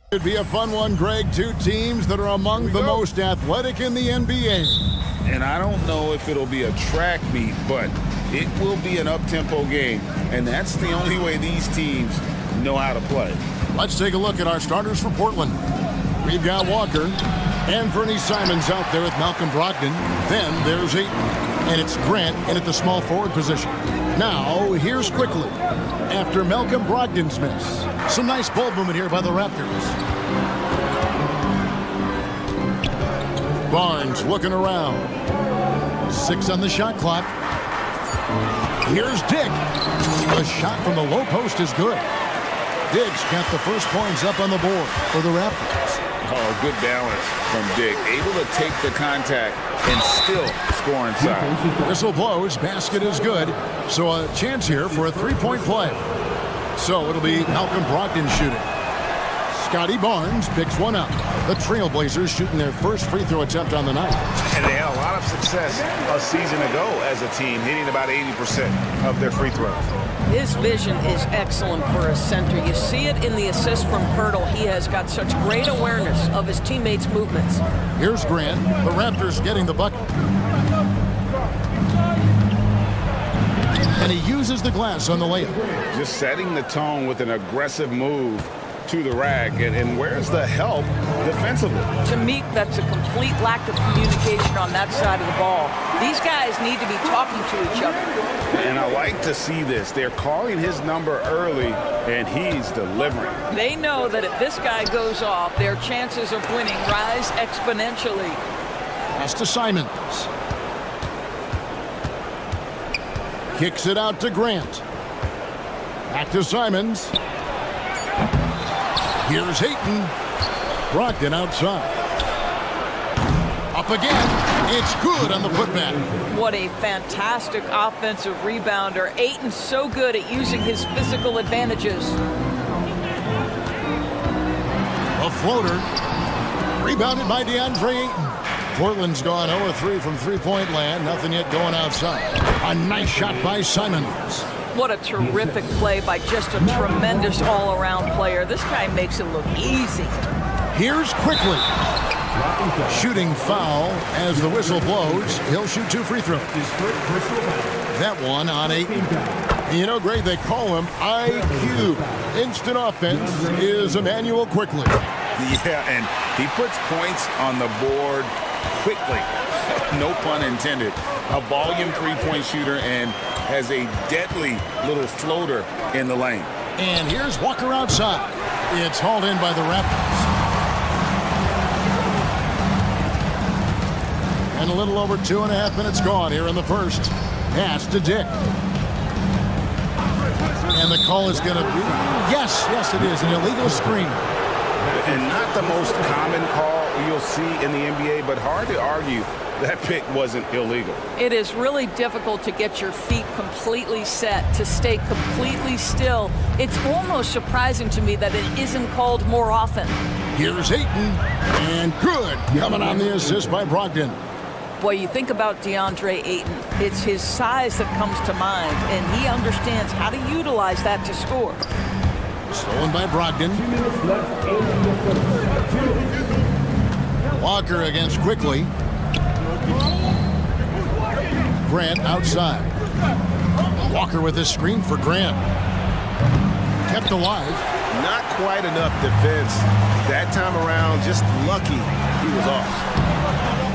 It'd be a fun one, Greg. Two teams that are among the most athletic in the NBA. And I don't know if it'll be a track meet, but it will be an up-tempo game. And that's the only way these teams know how to play. Let's take a look at our starters for Portland. We've got Walker and Bernie Simons out there with Malcolm Brogdon. Then there's Ayton, and it's Grant in at the small forward position. Now, here's quickly. After Malcolm Brogdon's miss. Some nice ball movement here by the Raptors. Barnes looking around. 6 on the shot clock. Here's Dick. A shot from the low post is good. Dick's got the first points up on the board for the Raptors. Oh, good balance from Dick. Able to take the contact and still score inside. Whistle blows. Basket is good. So a chance here for a three-point play. So it'll be Malcolm Brogdon shooting. Scotty Barnes picks one up. The Trailblazers shooting their first free throw attempt on the night. And they had a lot of success a season ago as a team, hitting about 80% of their free throws. His vision is excellent for a center. You see it in the assist from Pirtle. He has got such great awareness of his teammates' movements. Here's Grant. The Raptors getting the bucket. And he uses the glass on the layup. Just setting the tone with an aggressive move to the rack. And where's the help defensively? To me, that's a complete lack of communication on that side of the ball. These guys need to be talking to each other. And I like to see this. They're calling his number early, and he's delivering. They know that if this guy goes off, their chances of winning rise exponentially. Pass to Simons. Kicks it out to Grant. Back to Simons. Here's Ayton. Brogdon outside. Up again. It's good on the putback. What a fantastic offensive rebounder. Ayton's so good at using his physical advantages. A floater. Rebounded by DeAndre Ayton. Portland's gone 0-3 from three-point land. Nothing yet going outside. A nice shot by Simons. What a terrific play by just a tremendous all-around player. This guy makes it look easy. Here's quickly. Shooting foul as the whistle blows. He'll shoot 2 free throws. That one on Ayton. You know, Greg, they call him IQ. Instant offense is Emmanuel Quickly. Yeah, and he puts points on the board quickly. No pun intended. A volume three-point shooter and has a deadly little floater in the lane. And here's Walker outside. It's hauled in by the Raptors. And a little over 2.5 minutes gone here in the first. Pass to Dick. And the call is going to be, yes, it is, an illegal screen. And not the most common call you'll see in the NBA, but hard to argue that pick wasn't illegal. It is really difficult to get your feet completely set, to stay completely still. It's almost surprising to me that it isn't called more often. Here's Ayton, and good. Coming on the assist by Brogdon. Boy, you think about DeAndre Ayton, it's his size that comes to mind, and he understands how to utilize that to score. Stolen by Brogdon. Walker against Quickly. Grant outside. Walker with his screen for Grant. Kept alive. Not quite enough defense that time around. Just lucky he was off.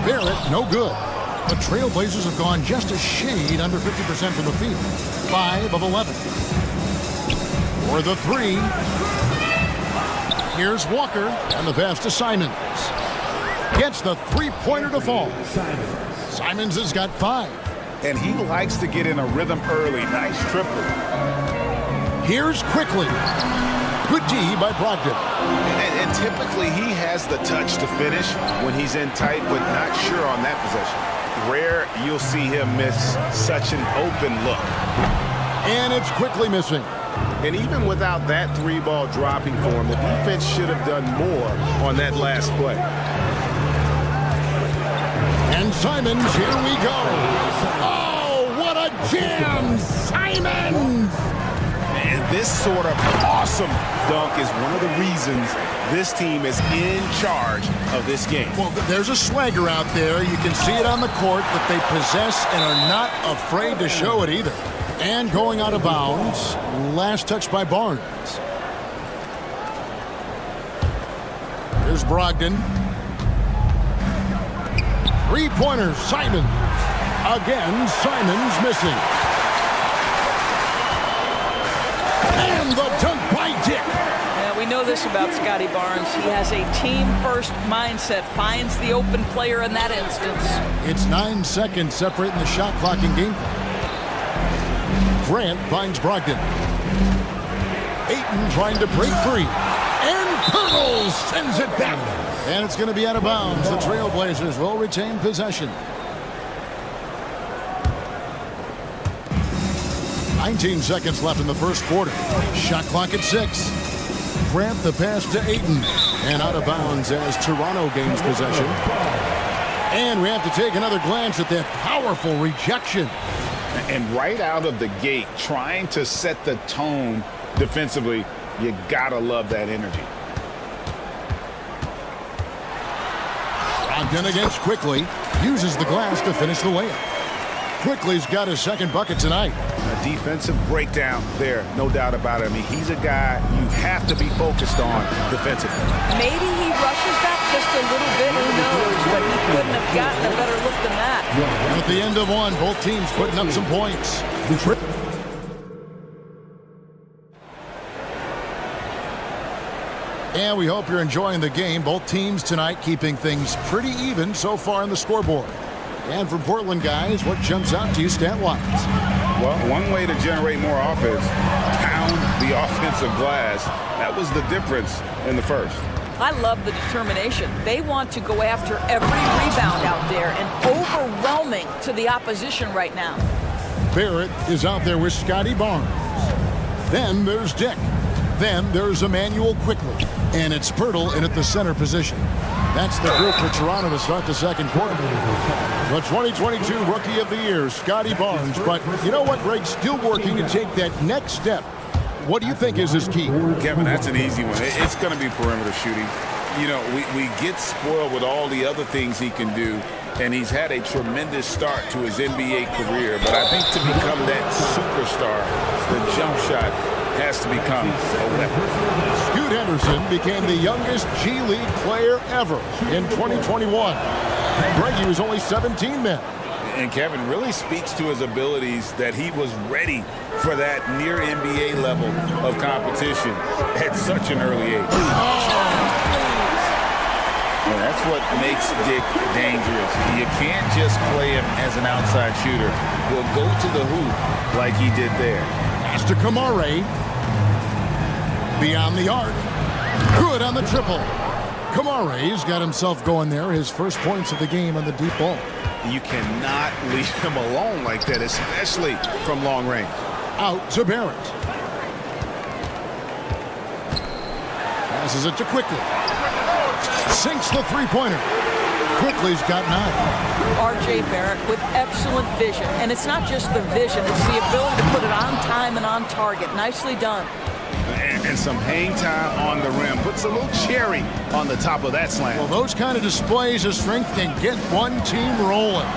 Barrett, no good. The Trailblazers have gone just a shade under 50% from the field. 5 of 11. For the 3. Here's Walker, and the pass to Simons. Gets the three-pointer to fall. Simons has got 5. And he likes to get in a rhythm early. Nice triple. Here's Quickly. Good D by Brogdon. And typically he has the touch to finish when he's in tight, but not sure on that possession. Rare you'll see him miss such an open look. And it's Quickly missing. And even without that 3-ball dropping for him, the defense should have done more on that last play. And Simons, here we go. Oh, what a jam! Simons! And this sort of awesome dunk is one of the reasons this team is in charge of this game. Well, there's a swagger out there. You can see it on the court that they possess and are not afraid to show it either. And going out of bounds, last touch by Barnes. Here's Brogdon. Three-pointer, Simons. Again, Simons missing. And the dunk by Dick. Yeah, we know this about Scotty Barnes. He has a team-first mindset, finds the open player in that instance. It's 9 seconds separating the shot clock and game clock. Grant finds Brogdon. Ayton trying to break free. And Pirtle sends it back. And it's going to be out of bounds. The Trailblazers will retain possession. 19 seconds left in the first quarter. Shot clock at 6. Grant the pass to Ayton. And out of bounds as Toronto gains possession. And we have to take another glance at that powerful rejection. And right out of the gate, trying to set the tone defensively, you gotta love that energy. Brogdon against Quickly. Uses the glass to finish the layup. Quickly's got his second bucket tonight. A defensive breakdown there, no doubt about it. I mean, he's a guy you have to be focused on defensively. Maybe he rushes that just a little bit, who knows, but he couldn't have gotten a better look than that. And at the end of one, both teams putting up some points. And we hope you're enjoying the game. Both teams tonight keeping things pretty even so far on the scoreboard. And from Portland, guys, what jumps out to you stat-wise? Well, one way to generate more offense, pound the offensive glass. That was the difference in the first. I love the determination. They want to go after every rebound out there and overwhelming to the opposition right now. Barrett is out there with Scotty Barnes. Then there's Dick. Then there's Emmanuel Quickly. And it's Pirtle in at the center position. That's the group for Toronto to start the second quarter. The 2022 Rookie of the Year, Scotty Barnes. But you know what, Greg? Still working to take that next step. What do you think is his key? Kevin, that's an easy one. It's going to be perimeter shooting. You know, we get spoiled with all the other things he can do, and he's had a tremendous start to his NBA career. But I think to become that superstar, the jump shot has to become a weapon. Scoot Henderson became the youngest G League player ever in 2021. Greg, he was only 17 then. And Kevin really speaks to his abilities that he was ready for that near NBA level of competition at such an early age. And that's what makes Dick dangerous. You can't just play him as an outside shooter. He'll go to the hoop like he did there. Pass to Kamare. Beyond the arc. Good on the triple. Kamare's got himself going there. His first points of the game on the deep ball. You cannot leave him alone like that, especially from long range. Out to Barrett. Passes it to Quickly. Sinks the three-pointer. Quickly's got 9. R.J. Barrett with excellent vision. And it's not just the vision, it's the ability to put it on time and on target. Nicely done. And some hang time on the rim. Puts a little cherry on the top of that slam. Well, those kind of displays of strength can get one team rolling.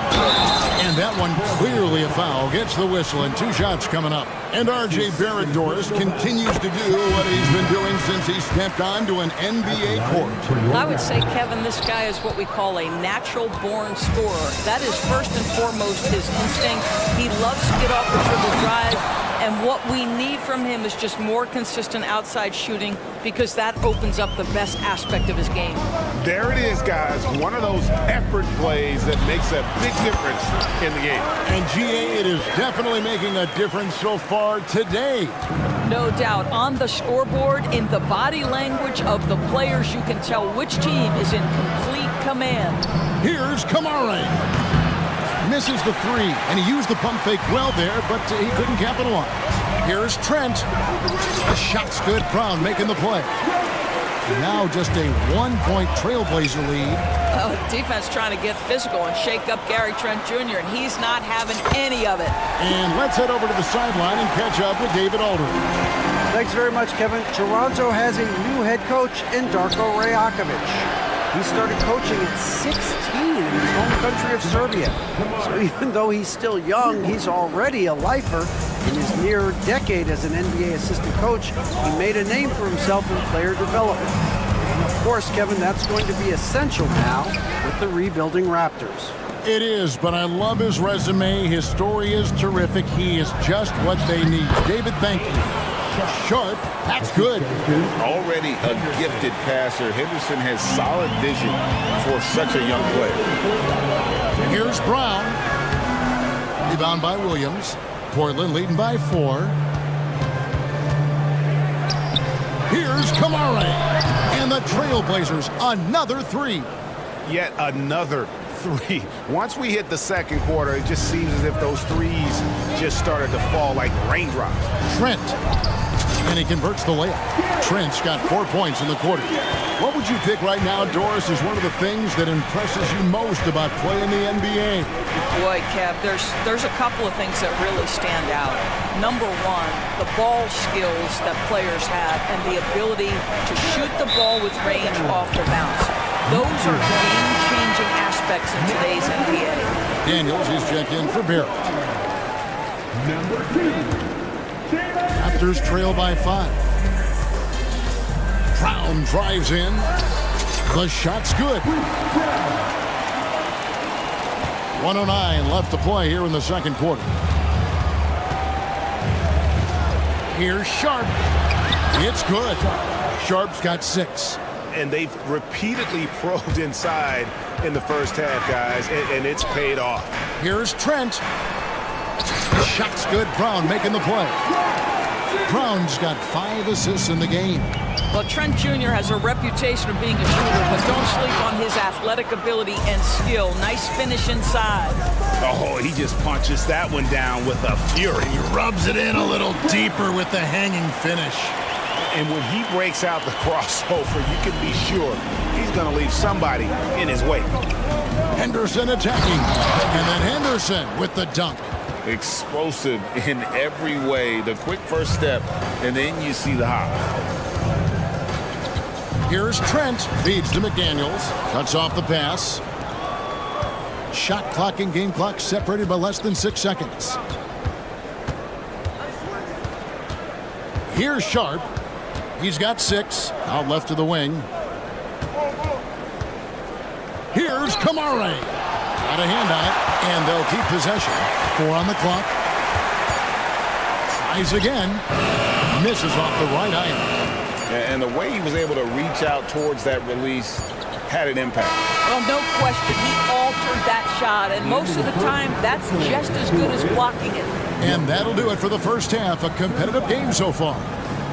And that one clearly a foul. Gets the whistle and 2 shots coming up. And R.J. Barrett, Doris, continues to do what he's been doing since he stepped onto an NBA court. I would say, Kevin, this guy is what we call a natural-born scorer. That is first and foremost his instinct. He loves to get off the dribble drive. And what we need from him is just more consistent outside shooting, because that opens up the best aspect of his game. There it is, guys. One of those effort plays that makes a big difference in the game. And GA, it is definitely making a difference so far today. No doubt. On the scoreboard, in the body language of the players, you can tell which team is in complete command. Here's Kamare. Misses the 3, and he used the pump fake well there, but he couldn't capitalize. Here's Trent. The shot's good. Brown making the play. Now just a 1-point Trailblazer lead. Oh, defense trying to get physical and shake up Gary Trent Jr., and he's not having any of it. And let's head over to the sideline and catch up with David Aldridge. Thanks very much, Kevin. Toronto has a new head coach in Darko Rajakovic. He started coaching at 16 in his home country of Serbia. So even though he's still young, he's already a lifer. In his near decade as an NBA assistant coach, he made a name for himself in player development. And of course, Kevin, that's going to be essential now with the rebuilding Raptors. It is, but I love his resume. His story is terrific. He is just what they need. David, thank you. Sharp, that's good. Already a gifted passer, Henderson has solid vision for such a young player. Here's Brown. Rebound by Williams. Portland leading by 4. Here's Kamara. And the Trailblazers, another 3. Yet another 3. Once we hit the second quarter, it just seems as if those threes just started to fall like raindrops. Trent. And he converts the layup. Trent's got 4 points in the quarter. What would you pick right now, Doris, is one of the things that impresses you most about playing the NBA? Boy, Kev, there's a couple of things that really stand out. Number one, the ball skills that players have and the ability to shoot the ball with range off the bounce. Those are game-changing aspects in today's NBA. Daniels is checked in for Barrett. Number 3. Raptors trail by 5. Brown drives in. The shot's good. 1:09 left to play here in the second quarter. Here's Sharp. It's good. Sharp's got 6. And they've repeatedly probed inside in the first half, guys, and it's paid off. Here's Trent. Shot's good. Brown making the play. Brown's got 5 assists in the game. Well, Trent Jr. has a reputation of being a shooter, but don't sleep on his athletic ability and skill. Nice finish inside. Oh, he just punches that one down with a fury. He rubs it in a little deeper with the hanging finish. And when he breaks out the crossover, you can be sure he's going to leave somebody in his wake. Henderson attacking. And then Henderson with the dunk. Explosive in every way. The quick first step, and then you see the hop. Here's Trent. Feeds to McDaniels. Cuts off the pass. Shot clock and game clock separated by less than 6 seconds. Here's Sharp. He's got 6. Out left to the wing. Here's Kamara. Got a hand on it, and they'll keep possession. 4 on the clock. Tries again. Misses off the right iron. And the way he was able to reach out towards that release had an impact. Well, no question. He altered that shot, and most of the time, that's just as good as blocking it. And that'll do it for the first half. A competitive game so far.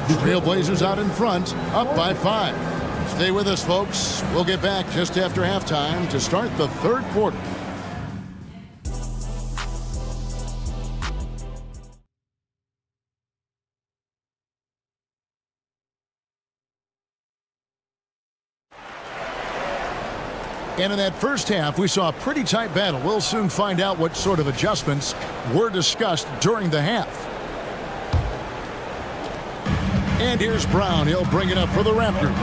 Trailblazers out in front, up by 5. Stay with us, folks. We'll get back just after halftime to start the third quarter. And in that first half, we saw a pretty tight battle. We'll soon find out what sort of adjustments were discussed during the half. And here's Brown. He'll bring it up for the Raptors.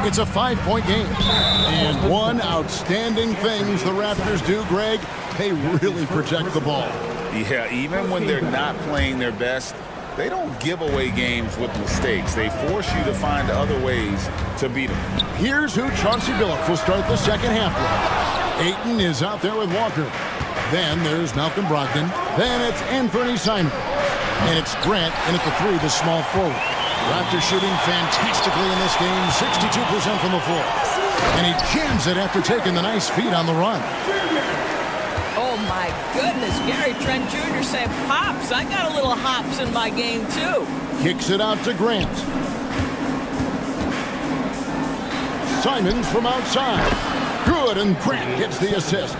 It's a 5-point game. And one outstanding thing the Raptors do, Greg, they really protect the ball. Yeah, even when they're not playing their best, they don't give away games with mistakes. They force you to find other ways to beat them. Here's who Chauncey Billups will start the second half with. Ayton is out there with Walker. Then there's Malcolm Brogdon. Then it's Anthony Simons. And it's Grant in at the 3, the small forward. Raptors shooting fantastically in this game, 62% from the floor. And he jams it after taking the nice feed on the run. Oh, my goodness. Gary Trent Jr. saying, "Pops, I got a little hops in my game, too." Kicks it out to Grant. Simons from outside. Good, and Grant gets the assist.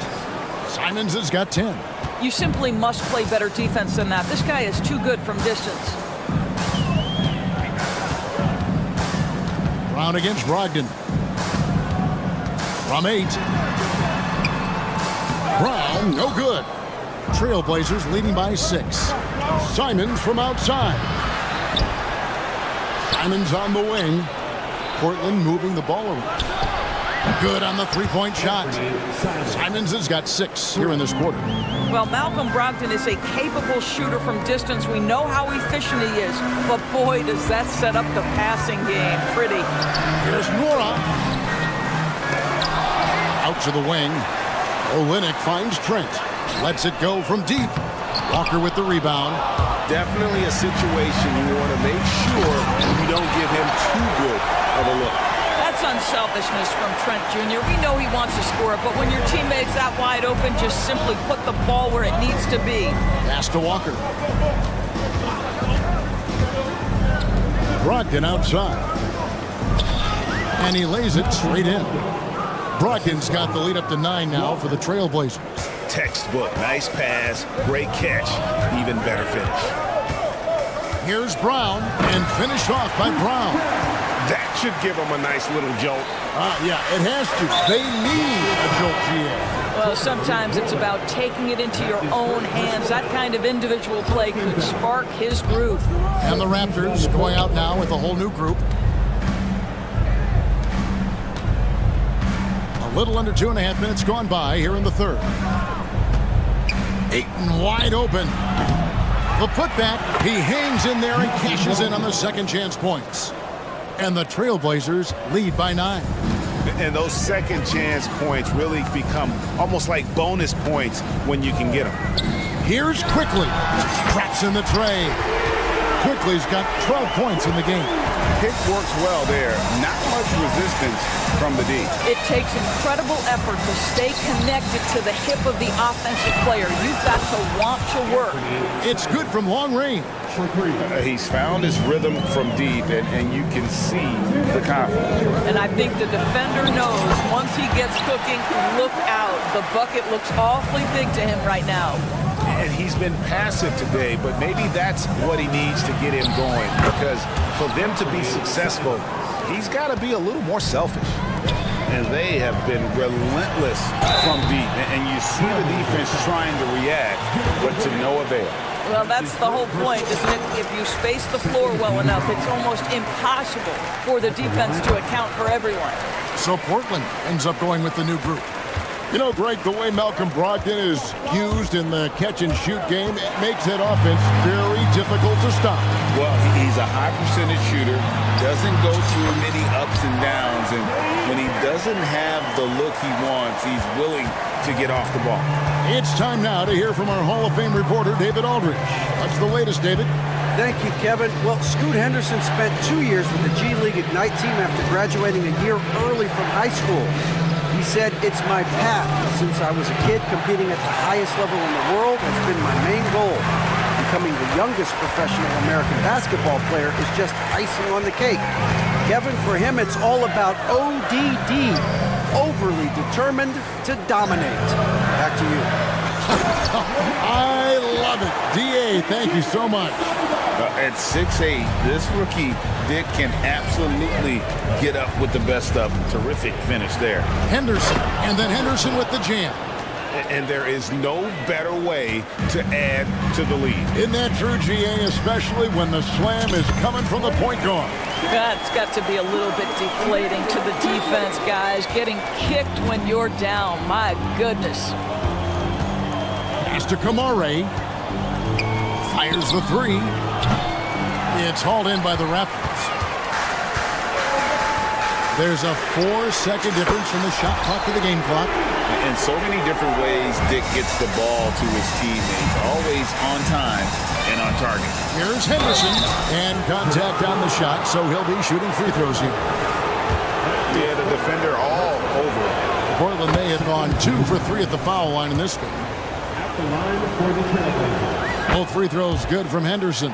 Simons has got 10. You simply must play better defense than that. This guy is too good from distance. Brown against Brogdon. From 8. Brown, no good. Trailblazers leading by 6. Simons from outside. Simons on the wing. Portland moving the ball around. Good on the three-point shot. Simons has got 6 here in this quarter. Well, Malcolm Brogdon is a capable shooter from distance. We know how efficient he is, but boy, does that set up the passing game pretty. Here's Skwara. Out to the wing. Olynyk finds Trent. Lets it go from deep. Walker with the rebound. Definitely a situation you want to make sure you don't give him too good of a look. That's unselfishness from Trent Jr. We know he wants to score, but when your teammate's that wide open, just simply put the ball where it needs to be. Pass to Walker. Brogdon outside. And he lays it straight in. Brogdon's got the lead up to 9 now for the Trailblazers. Textbook. Nice pass. Great catch. Even better finish. Here's Brown, and finished off by Brown. That should give him a nice little jolt. Yeah, it has to. They need a jolt, GA. Well, sometimes it's about taking it into your own hands. That kind of individual play could spark his groove. And the Raptors going out now with a whole new group. A little under 2.5 minutes gone by here in the third. Ayton wide open. The putback, he hangs in there and cashes in on the second chance points. And the Trailblazers lead by 9. And those second chance points really become almost like bonus points when you can get them. Here's Quickly. Traps in the tray. Quickly's got 12 points in the game. Pick works well there. Not much resistance from the D. It takes incredible effort to stay connected to the hip of the offensive player. You've got to want to work. It's good from long range. He's found his rhythm from deep, and you can see the confidence. And I think the defender knows once he gets cooking, look out. The bucket looks awfully big to him right now. And he's been passive today, but maybe that's what he needs to get him going, because for them to be successful, he's got to be a little more selfish. And they have been relentless from deep, and you see the defense trying to react, but to no avail. Well, that's the whole point, isn't it? If you space the floor well enough, it's almost impossible for the defense to account for everyone. So Portland ends up going with the new group. You know, Greg, the way Malcolm Brogdon is used in the catch-and-shoot game, it makes that offense very difficult to stop. Well, he's a high percentage shooter, doesn't go through many ups and downs, and when he doesn't have the look he wants, he's willing to get off the ball. It's time now to hear from our Hall of Fame reporter, David Aldridge. What's the latest, David? Thank you, Kevin. Well, Scoot Henderson spent 2 years with the G League Ignite team after graduating a year early from high school. He said, "It's my path. Since I was a kid, competing at the highest level in the world has been my main goal. Becoming the youngest professional American basketball player is just icing on the cake." Kevin, for him, it's all about ODD, overly determined to dominate. Back to you. I love it. DA, thank you so much. At 6'8", this rookie, Dick, can absolutely get up with the best of them. Terrific finish there. Henderson, and then Henderson with the jam. And there is no better way to add to the lead. Isn't that true, GA, especially when the slam is coming from the point guard? That's got to be a little bit deflating to the defense, guys. Getting kicked when you're down. My goodness. Pass to Kamare. Fires the three. It's hauled in by the Raptors. There's a 4-second difference from the shot clock to the game clock. In so many different ways, Dick gets the ball to his teammates. Always on time and on target. Here's Henderson. And contact on the shot, so he'll be shooting free throws here. Yeah, the defender all over it. Portland may have gone 2 for 3 at the foul line in this game. At the line for the Trailblazers. Both free throws good from Henderson.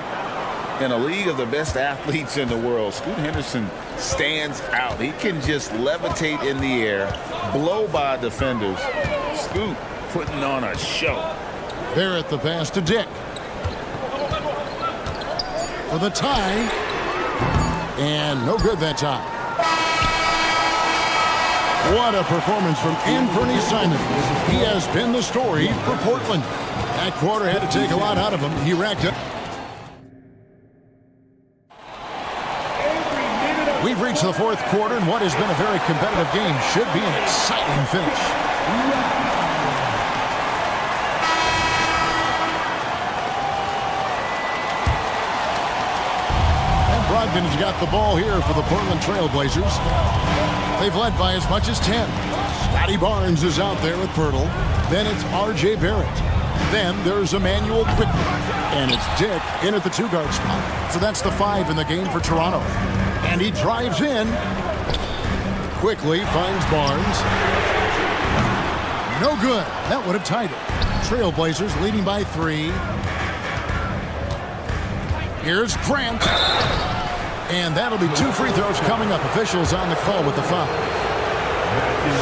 In a league of the best athletes in the world, Scoot Henderson stands out. He can just levitate in the air, blow by defenders. Scoot putting on a show. Barrett the pass to Dick. For the tie. And no good that time. What a performance from Anthony Simons. He has been the story for Portland. That quarter had to take a lot out of him. He racked up. We've reached the fourth quarter, and what has been a very competitive game should be an exciting finish. And Brogdon's got the ball here for the Portland Trail Blazers. They've led by as much as 10. Scotty Barnes is out there with Pirtle. Then it's R.J. Barrett. Then there's Emmanuel Quickly. And it's Dick in at the two-guard spot. So that's the 5 in the game for Toronto. And he drives in. Quickly finds Barnes. No good. That would have tied it. Trailblazers leading by 3. Here's Grant. And that'll be 2 free throws coming up. Officials on the call with the foul.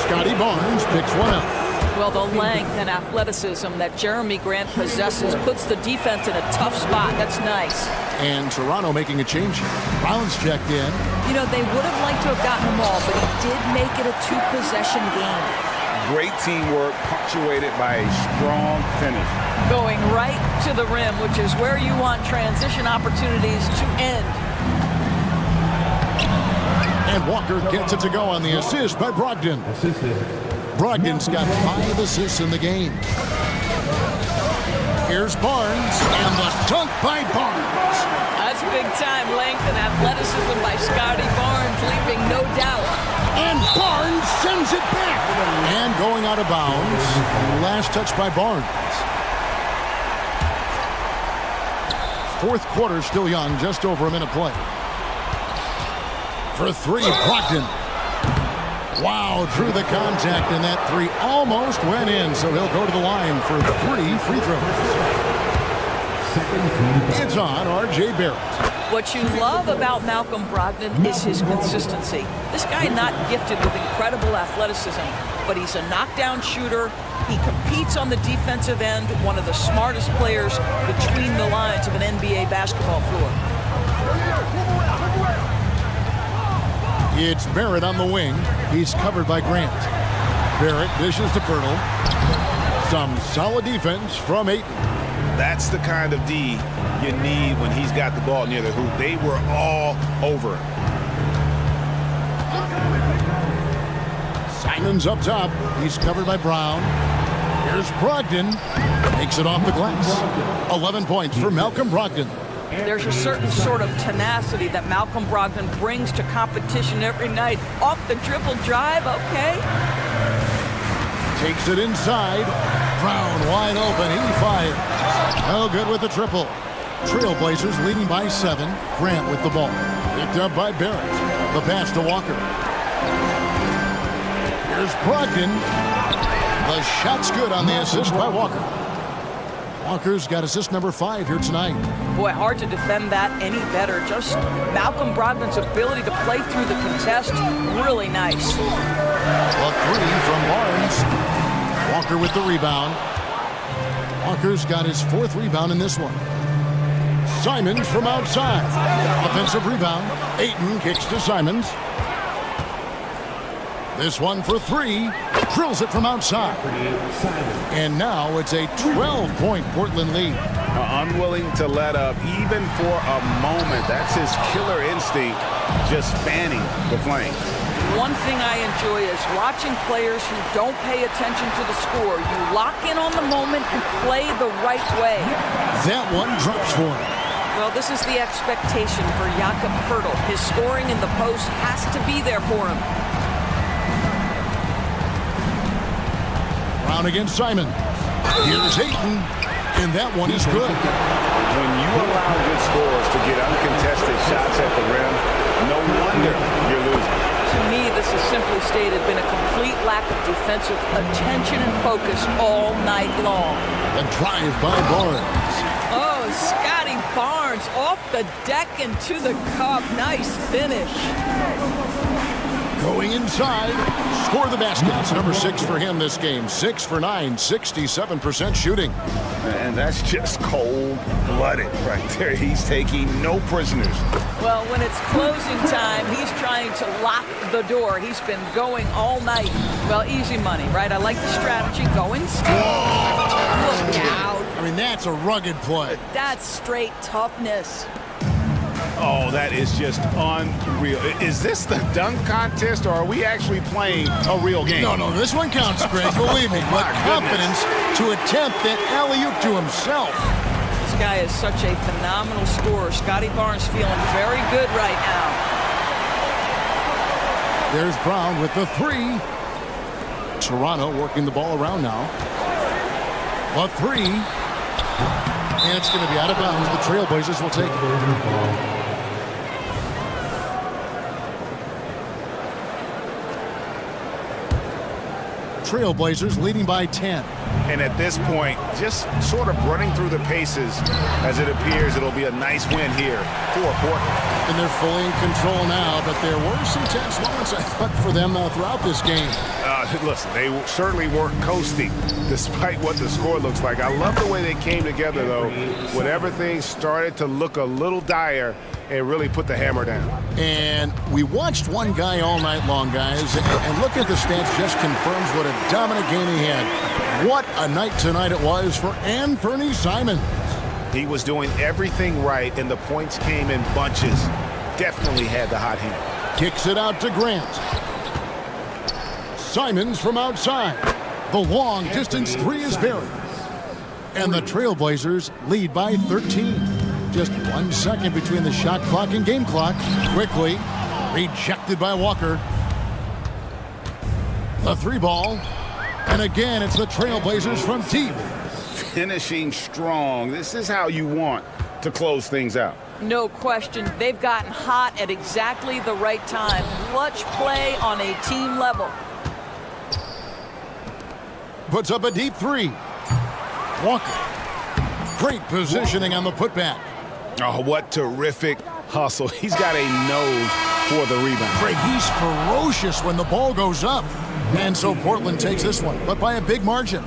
Scotty Barnes picks one up. Well, the length and athleticism that Jeremy Grant possesses puts the defense in a tough spot. That's nice. And Toronto making a change. Brown's checked in. You know, they would have liked to have gotten them all, but he did make it a 2-possession game. Great teamwork punctuated by a strong finish. Going right to the rim, which is where you want transition opportunities to end. And Walker gets it to go on the assist by Brogdon. Brogdon's got 5 assists in the game. Here's Barnes, and the dunk by Barnes. That's big-time length and athleticism by Scotty Barnes, leaving no doubt. And Barnes sends it back. And going out of bounds. Last touch by Barnes. Fourth quarter still young, just over a minute play. For 3, Brogdon. Wow, drew the contact, and that 3 almost went in, so he'll go to the line for 3 free throws. It's on R.J. Barrett. What you love about Malcolm Brogdon is his consistency. This guy not gifted with incredible athleticism, but he's a knockdown shooter. He competes on the defensive end, one of the smartest players between the lines of an NBA basketball floor. It's Barrett on the wing. He's covered by Grant. Barrett dishes to Pirtle. Some solid defense from Ayton. That's the kind of D you need when he's got the ball near the hoop. They were all over him. Simons up top. He's covered by Brown. Here's Brogdon. Makes it off the glass. 11 points for Malcolm Brogdon. There's a certain sort of tenacity that Malcolm Brogdon brings to competition every night. Off the dribble drive, okay. Takes it inside. Brown wide open. He fires. No good with the triple. Trailblazers leading by 7. Grant with the ball. Picked up by Barrett. The pass to Walker. Here's Brogdon. The shot's good on the assist by Walker. Walker's got assist number 5 here tonight. Boy, hard to defend that any better. Just Malcolm Brogdon's ability to play through the contest, really nice. A 3 from Barnes. Walker with the rebound. Walker's got his 4th rebound in this one. Simons from outside. Offensive rebound. Ayton kicks to Simons. This one for 3. Drills it from outside. And now it's a 12-point Portland lead. Unwilling to let up even for a moment. That's his killer instinct, just fanning the flame. One thing I enjoy is watching players who don't pay attention to the score. You lock in on the moment and play the right way. That one drops for him. Well, this is the expectation for Jakob Pirtle. His scoring in the post has to be there for him. Brown against Simon. Here's Ayton, and that one is good. When you allow good scorers to get uncontested shots at the rim, no wonder you're losing. To me, this has simply stated been a complete lack of defensive attention and focus all night long. A drive by Barnes. Oh, Scotty Barnes off the deck and to the cup. Nice finish. Going inside. for the baskets. Number 6 for him this game. 6 for 9, 67% shooting. And that's just cold-blooded right there. He's taking no prisoners. Well, when it's closing time, he's trying to lock the door. He's been going all night. Well, easy money, right? I like the strategy. Going. Look out. I mean, that's a rugged play. That's straight toughness. Oh, that is just unreal. Is this the dunk contest, or are we actually playing a real game? No, this one counts, Greg. Believe me. But confidence to attempt that alley-oop to himself. This guy is such a phenomenal scorer. Scotty Barnes feeling very good right now. There's Brown with the 3. Toronto working the ball around now. A 3. And it's going to be out of bounds. The Trailblazers will take it. Trailblazers leading by 10. And at this point, just sort of running through the paces as it appears it'll be a nice win here for Portland. And they're fully in control now, but there were some tense moments, I thought, for them throughout this game. Listen, they certainly weren't coasting despite what the score looks like. I love the way they came together, though, when everything started to look a little dire and really put the hammer down. And we watched one guy all night long, guys, and look at the stats just confirms what a dominant game he had. What a night tonight it was for Anthony Simons. He was doing everything right, and the points came in bunches. Definitely had the hot hand. Kicks it out to Grant. Simons from outside. The long distance 3 is buried. And the Trailblazers lead by 13. Just 1 second between the shot clock and game clock. Quickly rejected by Walker. The 3 ball. And again, it's the Trailblazers from deep. Finishing strong. This is how you want to close things out. No question. They've gotten hot at exactly the right time. Clutch play on a team level. Puts up a deep 3. Walker. Great positioning on the putback. Oh, what terrific hustle. He's got a nose for the rebound. Greg, he's ferocious when the ball goes up. And so Portland takes this one, but by a big margin.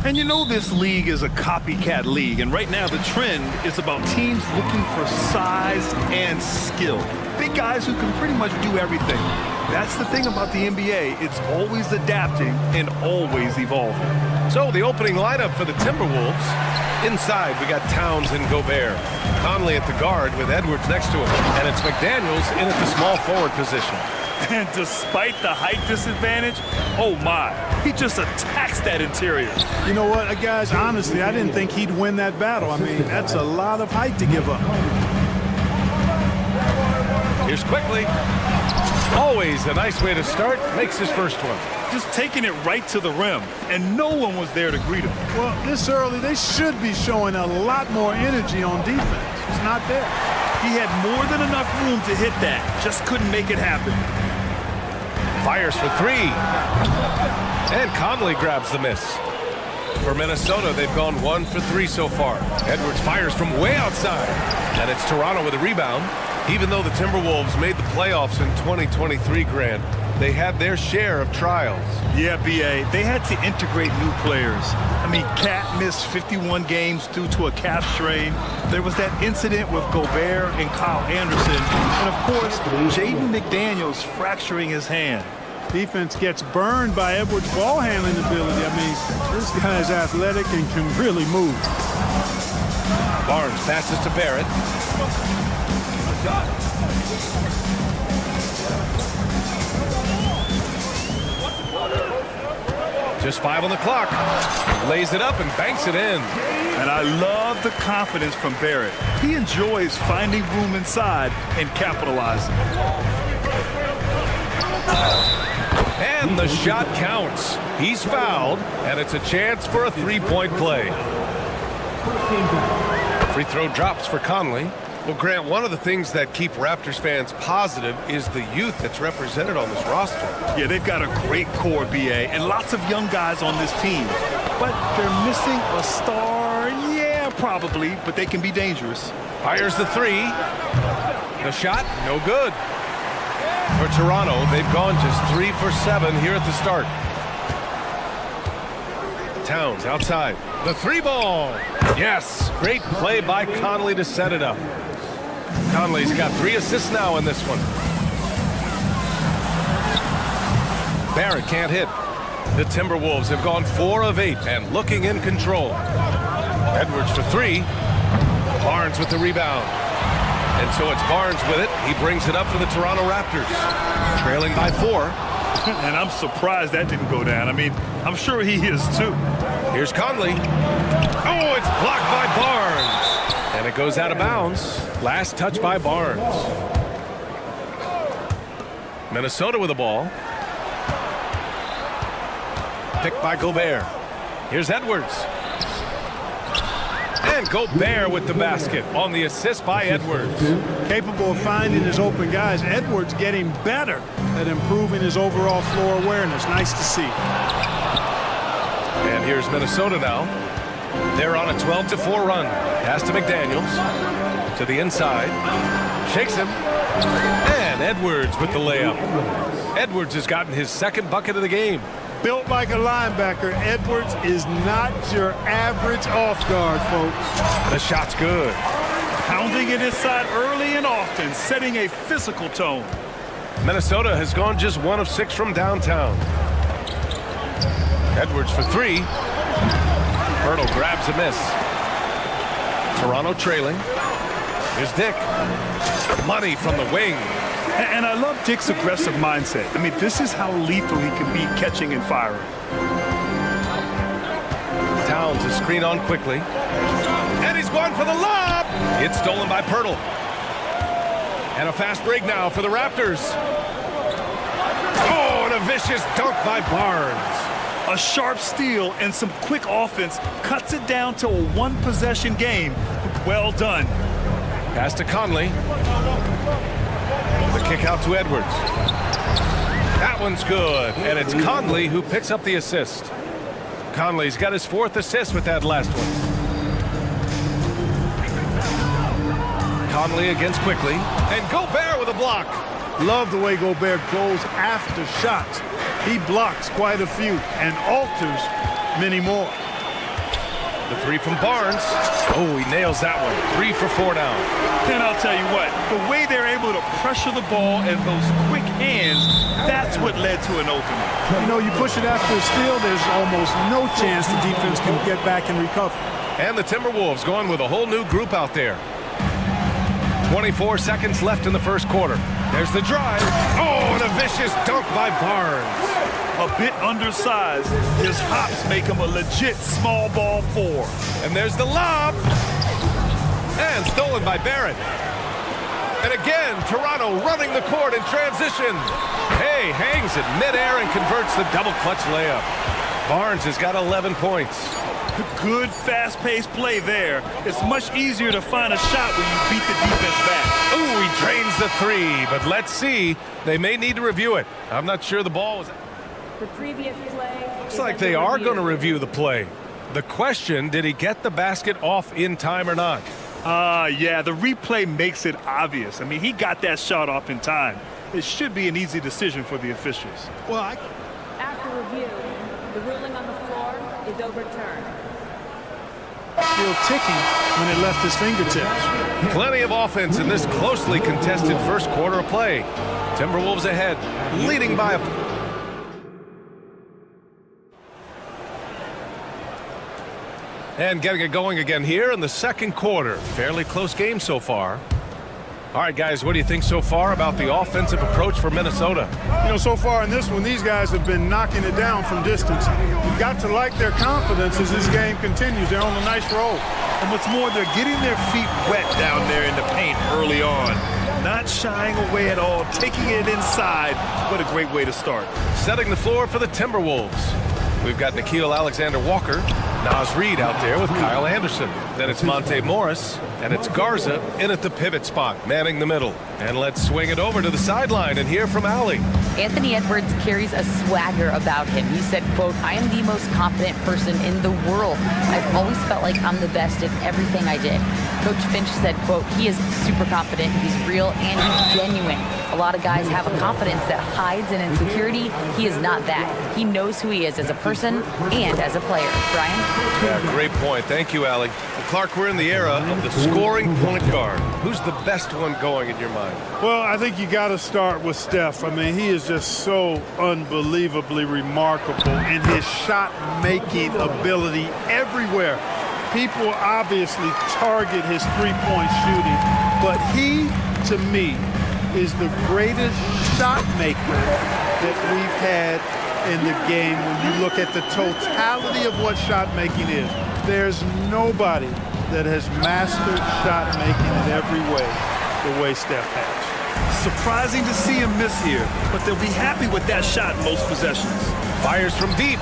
And you know this league is a copycat league, and right now the trend is about teams looking for size and skill. Big guys who can pretty much do everything. That's the thing about the NBA. It's always adapting and always evolving. So the opening lineup for the Timberwolves. Inside, we got Towns and Gobert. Conley at the guard with Edwards next to him. And it's McDaniels in at the small forward position. And despite the height disadvantage, oh my, he just attacks that interior. You know what, guys, honestly, I didn't think he'd win that battle. I mean, that's a lot of height to give up. Here's Quickly. Always a nice way to start. Makes his first one. Just taking it right to the rim, and no one was there to greet him. Well, this early, they should be showing a lot more energy on defense. It's not there. He had more than enough room to hit that. Just couldn't make it happen. Fires for three. And Conley grabs the miss. For Minnesota, they've gone 1 for 3 so far. Edwards fires from way outside. And it's Toronto with a rebound. Even though the Timberwolves made the playoffs in 2023, Grant, they had their share of trials. Yeah, B.A., they had to integrate new players. I mean, Cat missed 51 games due to a calf strain. There was that incident with Gobert and Kyle Anderson. And, of course, Jaden McDaniels fracturing his hand. Defense gets burned by Edwards' ball handling ability. I mean, this guy's athletic and can really move. Barnes passes to Barrett. Just 5 on the clock. Lays it up and banks it in. And I love the confidence from Barrett. He enjoys finding room inside and capitalizing. And the shot counts. He's fouled, and it's a chance for a three-point play. Free throw drops for Conley. Well, Grant, one of the things that keep Raptors fans positive is the youth that's represented on this roster. Yeah, they've got a great core, B.A., and lots of young guys on this team. But they're missing a star. Yeah, probably, but they can be dangerous. Fires the three. The shot, no good. For Toronto, they've gone just 3 for 7 here at the start. Towns outside. The three ball. Yes, great play by Conley to set it up. Conley's got 3 assists now in this one. Barrett can't hit. The Timberwolves have gone 4 of 8 and looking in control. Edwards for 3. Barnes with the rebound. And so it's Barnes with it. He brings it up for the Toronto Raptors. Trailing by 4. And I'm surprised that didn't go down. I mean, I'm sure he is too. Here's Conley. Oh, it's blocked by Barnes. And it goes out of bounds. Last touch by Barnes. Minnesota with the ball. Picked by Gobert. Here's Edwards. And Gobert with the basket on the assist by Edwards. Capable of finding his open guys. Edwards getting better at improving his overall floor awareness. Nice to see. And here's Minnesota now. They're on a 12-4 run. Pass to McDaniels. To the inside. Shakes him. And Edwards with the layup. Edwards has gotten his second bucket of the game. Built like a linebacker, Edwards is not your average off guard, folks. The shot's good. Pounding it inside early and often, setting a physical tone. Minnesota has gone just 1 of 6 from downtown. Edwards for 3. Hurdle grabs a miss. Toronto trailing. Here's Dick. Money from the wing. And I love Dick's aggressive mindset. I mean, this is how lethal he can be catching and firing. Towns is screen on quickly. And he's going for the lob. It's stolen by Pirtle. And a fast break now for the Raptors. Oh, and a vicious dunk by Barnes. A sharp steal and some quick offense cuts it down to a one-possession game. Well done. Pass to Conley. The kick out to Edwards. That one's good. And it's Conley who picks up the assist. Conley's got his 4th assist with that last one. Conley against Quickly. And Gobert with a block. Love the way Gobert goes after shots. He blocks quite a few and alters many more. The 3 from Barnes. Oh, he nails that one. 3 for 4 now. And I'll tell you what, the way they're able to pressure the ball and those quick hands, that's what led to an opening. You know, you push it after a steal, there's almost no chance the defense can get back and recover. And the Timberwolves going with a whole new group out there. 24 seconds left in the first quarter. There's the drive. Oh, and a vicious dunk by Barnes. A bit undersized, his hops make him a legit small ball 4. And there's the lob. And stolen by Barrett. And again, Toronto running the court in transition. Hay hangs it midair and converts the double clutch layup. Barnes has got 11 points. Good fast-paced play there. It's much easier to find a shot when you beat the defense back. Ooh, he drains the 3, but let's see. They may need to review it. I'm not sure the ball was... The previous play. Looks like they are going to review the play. The question, did he get the basket off in time or not? Yeah, the replay makes it obvious. I mean, he got that shot off in time. It should be an easy decision for the officials. Well, After review, the ruling on the floor is overturned. still ticking when it left his fingertips. Plenty of offense in this closely contested first quarter of play. Timberwolves ahead, leading by a... And getting it going again here in the second quarter. Fairly close game so far. All right, guys, what do you think so far about the offensive approach for Minnesota? You know, so far in this one, these guys have been knocking it down from distance. You've got to like their confidence as this game continues. They're on a nice roll. And what's more, they're getting their feet wet down there in the paint early on. Not shying away at all, taking it inside. What a great way to start. Setting the floor for the Timberwolves. We've got Nickeil Alexander-Walker, Naz Reid out there with Kyle Anderson. Then it's Monte Morris, and it's Garza in at the pivot spot, manning the middle. And let's swing it over to the sideline and hear from Allie. Anthony Edwards carries a swagger about him. He said, quote, "I am the most confident person in the world. I've always felt like I'm the best at everything I did." Coach Finch said, quote, "He is super confident, he's real, and he's genuine. A lot of guys have a confidence that hides in insecurity. He is not that. He knows who he is as a person and as a player." Brian? Yeah, great point. Thank you, Allie. Well, Clark, we're in the era of the scoring point guard. Who's the best one going in your mind? Well, I think you got to start with Steph. I mean, he is just so unbelievably remarkable in his shot-making ability everywhere. People obviously target his three-point shooting, but he, to me, is the greatest shot maker that we've had in the game when you look at the totality of what shot making is. There's nobody that has mastered shot making in every way the way Steph has. Surprising to see him miss here, but they'll be happy with that shot most possessions. Fires from deep.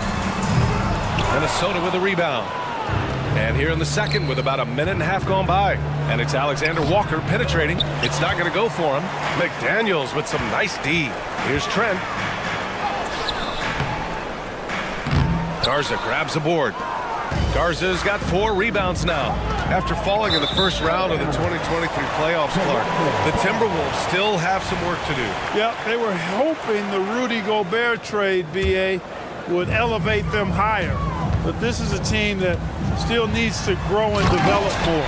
Minnesota with a rebound. And here in the second with about a minute and a half gone by. And it's Alexander Walker penetrating. It's not going to go for him. McDaniels with some nice D. Here's Trent. Garza grabs a board. Garza's got 4 rebounds now. After falling in the first round of the 2023 playoffs, Clark, the Timberwolves still have some work to do. Yeah, they were hoping the Rudy Gobert trade, BA, would elevate them higher. But this is a team that still needs to grow and develop more.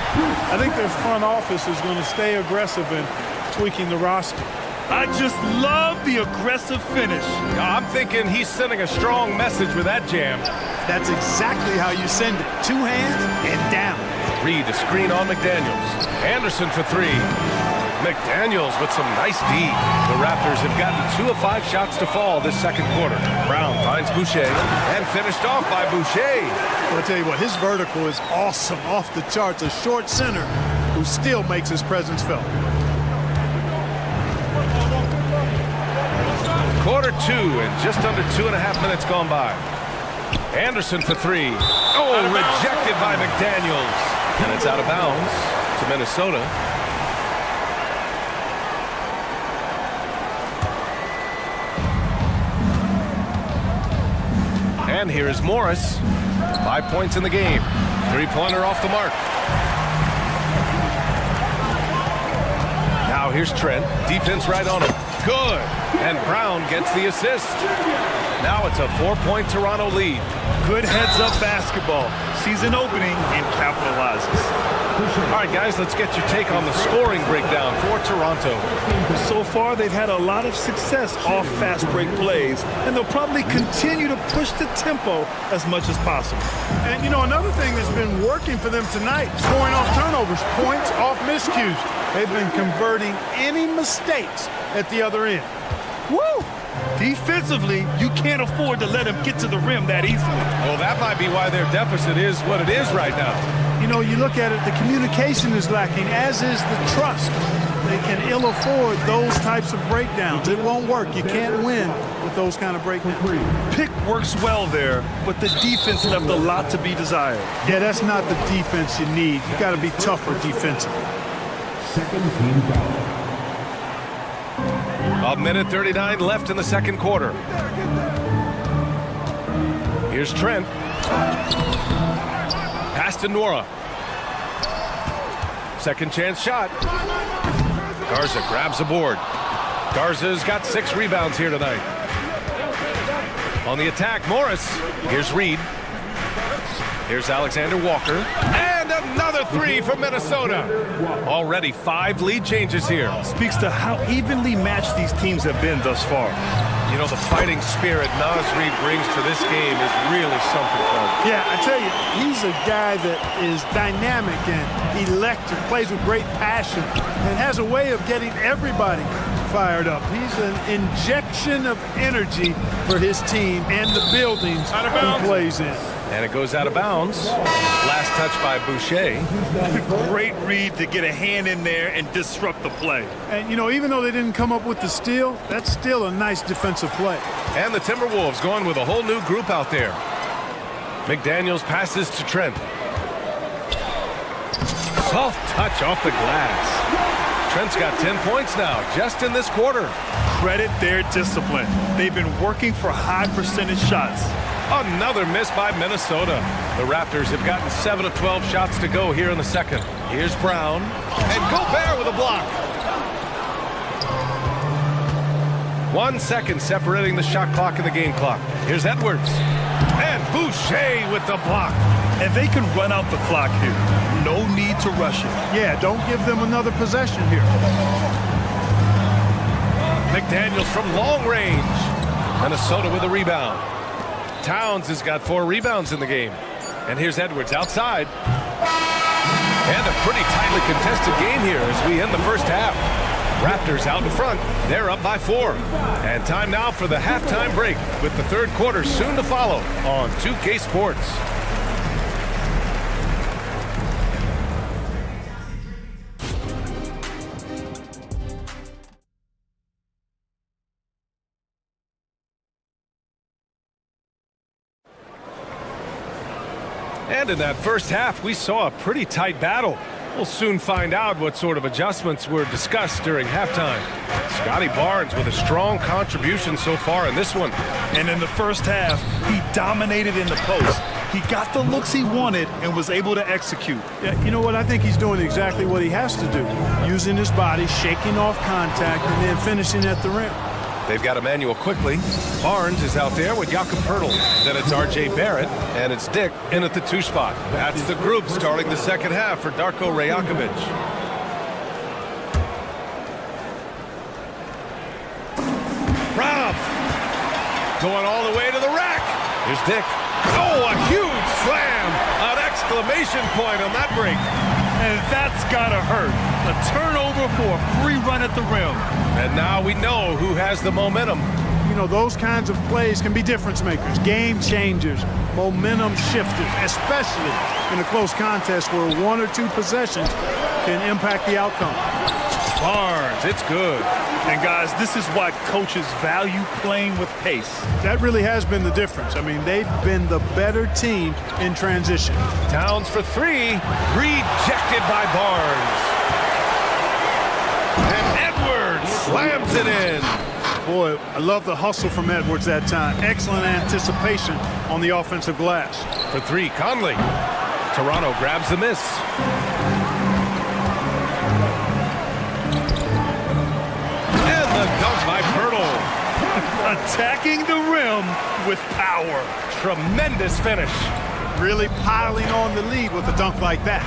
I think their front office is going to stay aggressive in tweaking the roster. I just love the aggressive finish. I'm thinking he's sending a strong message with that jam. That's exactly how you send it. 2 hands and down. Reed to screen on McDaniels. Anderson for 3. McDaniels with some nice D. The Raptors have gotten 2 of 5 shots to fall this second quarter. Brown finds Boucher and finished off by Boucher. I'll tell you what, his vertical is awesome, off the charts. A short center who still makes his presence felt. Quarter 2 and just under 2.5 minutes gone by. Anderson for 3. Oh, rejected by McDaniels. And it's out of bounds to Minnesota. And here is Morris. 5 points in the game. 3-pointer off the mark. Now here's Trent. Defense right on him. Good. And Brown gets the assist. Now it's a 4-point Toronto lead. Good heads-up basketball. Sees an opening and capitalizes. All right, guys, let's get your take on the scoring breakdown for Toronto. So far, they've had a lot of success off fast break plays, and they'll probably continue to push the tempo as much as possible. And, you know, another thing that's been working for them tonight, scoring off turnovers, points off miscues. They've been converting any mistakes at the other end. Woo! Defensively, you can't afford to let them get to the rim that easily. Well, that might be why their deficit is what it is right now. You know, you look at it, the communication is lacking, as is the trust. They can ill afford those types of breakdowns. It won't work. You can't win with those kind of breakdowns. Pick works well there, but the defense left a lot to be desired. Yeah, that's not the defense you need. You got to be tougher defensively. Second team foul. 1:39 left in the second quarter. Here's Trent. Pass to Nora. Second chance shot. Garza grabs the board. Garza's got 6 rebounds here tonight. On the attack, Morris. Here's Reed. Here's Alexander Walker. And another 3 for Minnesota. Already 5 lead changes here. Speaks to how evenly matched these teams have been thus far. You know, the fighting spirit Naz Reid brings to this game is really something, Clark. Yeah, I tell you, he's a guy that is dynamic and electric, plays with great passion, and has a way of getting everybody fired up. He's an injection of energy for his team and the buildings he plays in. And it goes out of bounds. Last touch by Boucher. Great read to get a hand in there and disrupt the play. And, you know, even though they didn't come up with the steal, that's still a nice defensive play. And the Timberwolves going with a whole new group out there. McDaniels passes to Trent. Soft touch off the glass. Trent's got 10 points now, just in this quarter. Credit their discipline. They've been working for high percentage shots. Another miss by Minnesota. The Raptors have gotten 7 of 12 shots to go here in the second. Here's Brown. And Gobert with a block. 1 second separating the shot clock and the game clock. Here's Edwards. And Boucher with the block. And they can run out the clock here. No need to rush it. Yeah, don't give them another possession here. McDaniels from long range. Minnesota with a rebound. Towns has got 4 rebounds in the game. And here's Edwards outside. And a pretty tightly contested game here as we end the first half. Raptors out in front. They're up by 4. And time now for the halftime break with the third quarter soon to follow on 2K Sports. And in that first half, we saw a pretty tight battle. We'll soon find out what sort of adjustments were discussed during halftime. Scotty Barnes with a strong contribution so far in this one. And in the first half, he dominated in the post. He got the looks he wanted and was able to execute. Yeah, you know what? I think he's doing exactly what he has to do. Using his body, shaking off contact, and then finishing at the rim. They've got Emmanuel quickly. Barnes is out there with Jakob Poeltl. Then it's R.J. Barrett, and it's Dick in at the 2 spot. That's the group starting the second half for Darko Rajakovic. Rob going all the way to the rack. Here's Dick. Oh, a huge slam! An exclamation point on that break. And that's gotta hurt. A turnover for a free run at the rim. And now we know who has the momentum. You know, those kinds of plays can be difference makers, game changers, momentum shifters, especially in a close contest where 1 or 2 possessions can impact the outcome. Barnes, it's good. And guys, this is why coaches value playing with pace. That really has been the difference. I mean, they've been the better team in transition. Towns for 3, rejected by Barnes. And Edwards slams it in. Boy, I love the hustle from Edwards that time. Excellent anticipation on the offensive glass. For 3, Conley. Toronto grabs the miss. And the dunk by Poeltl. Attacking the rim with power. Tremendous finish. Really piling on the lead with a dunk like that.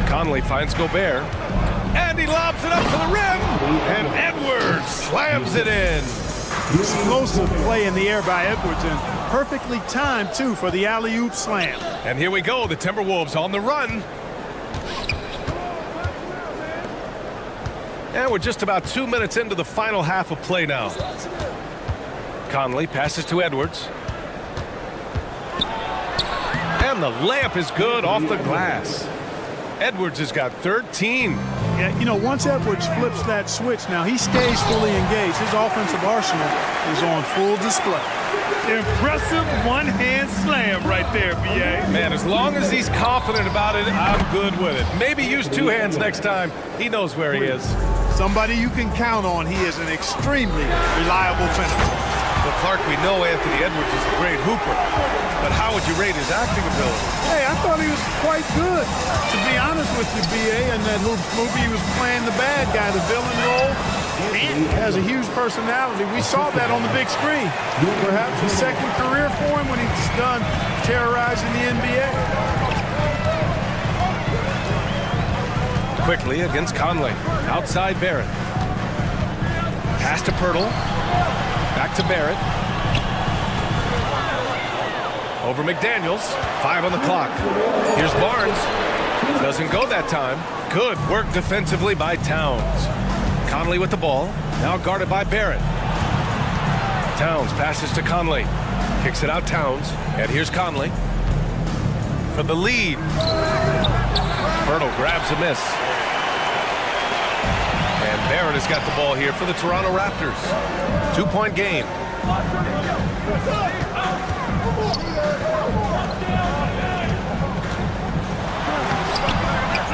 Conley finds Gobert. And he lobs it up to the rim. And Edwards slams it in. Explosive play in the air by Edwards, and perfectly timed, too, for the alley-oop slam. And here we go, the Timberwolves on the run. And we're just about 2 minutes into the final half of play now. Conley passes to Edwards. And the layup is good off the glass. Edwards has got 13. Yeah, you know, once Edwards flips that switch, now he stays fully engaged. His offensive arsenal is on full display. Impressive one-hand slam right there, B.A. Man, as long as he's confident about it, I'm good with it. Maybe use 2 hands next time. He knows where he is. Somebody you can count on. He is an extremely reliable finisher. Well, Clark, we know Anthony Edwards is a great hooper, but how would you rate his acting ability? Hey, I thought he was quite good. To be honest with you, B.A., in that movie he was playing the bad guy, the villain role, and has a huge personality. We saw that on the big screen. Perhaps a second career for him when he's done terrorizing the NBA. Quickly against Conley. Outside Barrett. Pass to Poeltl. Back to Barrett. Over McDaniels. 5 on the clock. Here's Barnes. Doesn't go that time. Good work defensively by Towns. Conley with the ball. Now guarded by Barrett. Towns passes to Conley. Kicks it out Towns. And here's Conley. For the lead. Poeltl grabs a miss. And Barrett has got the ball here for the Toronto Raptors. 2-point game.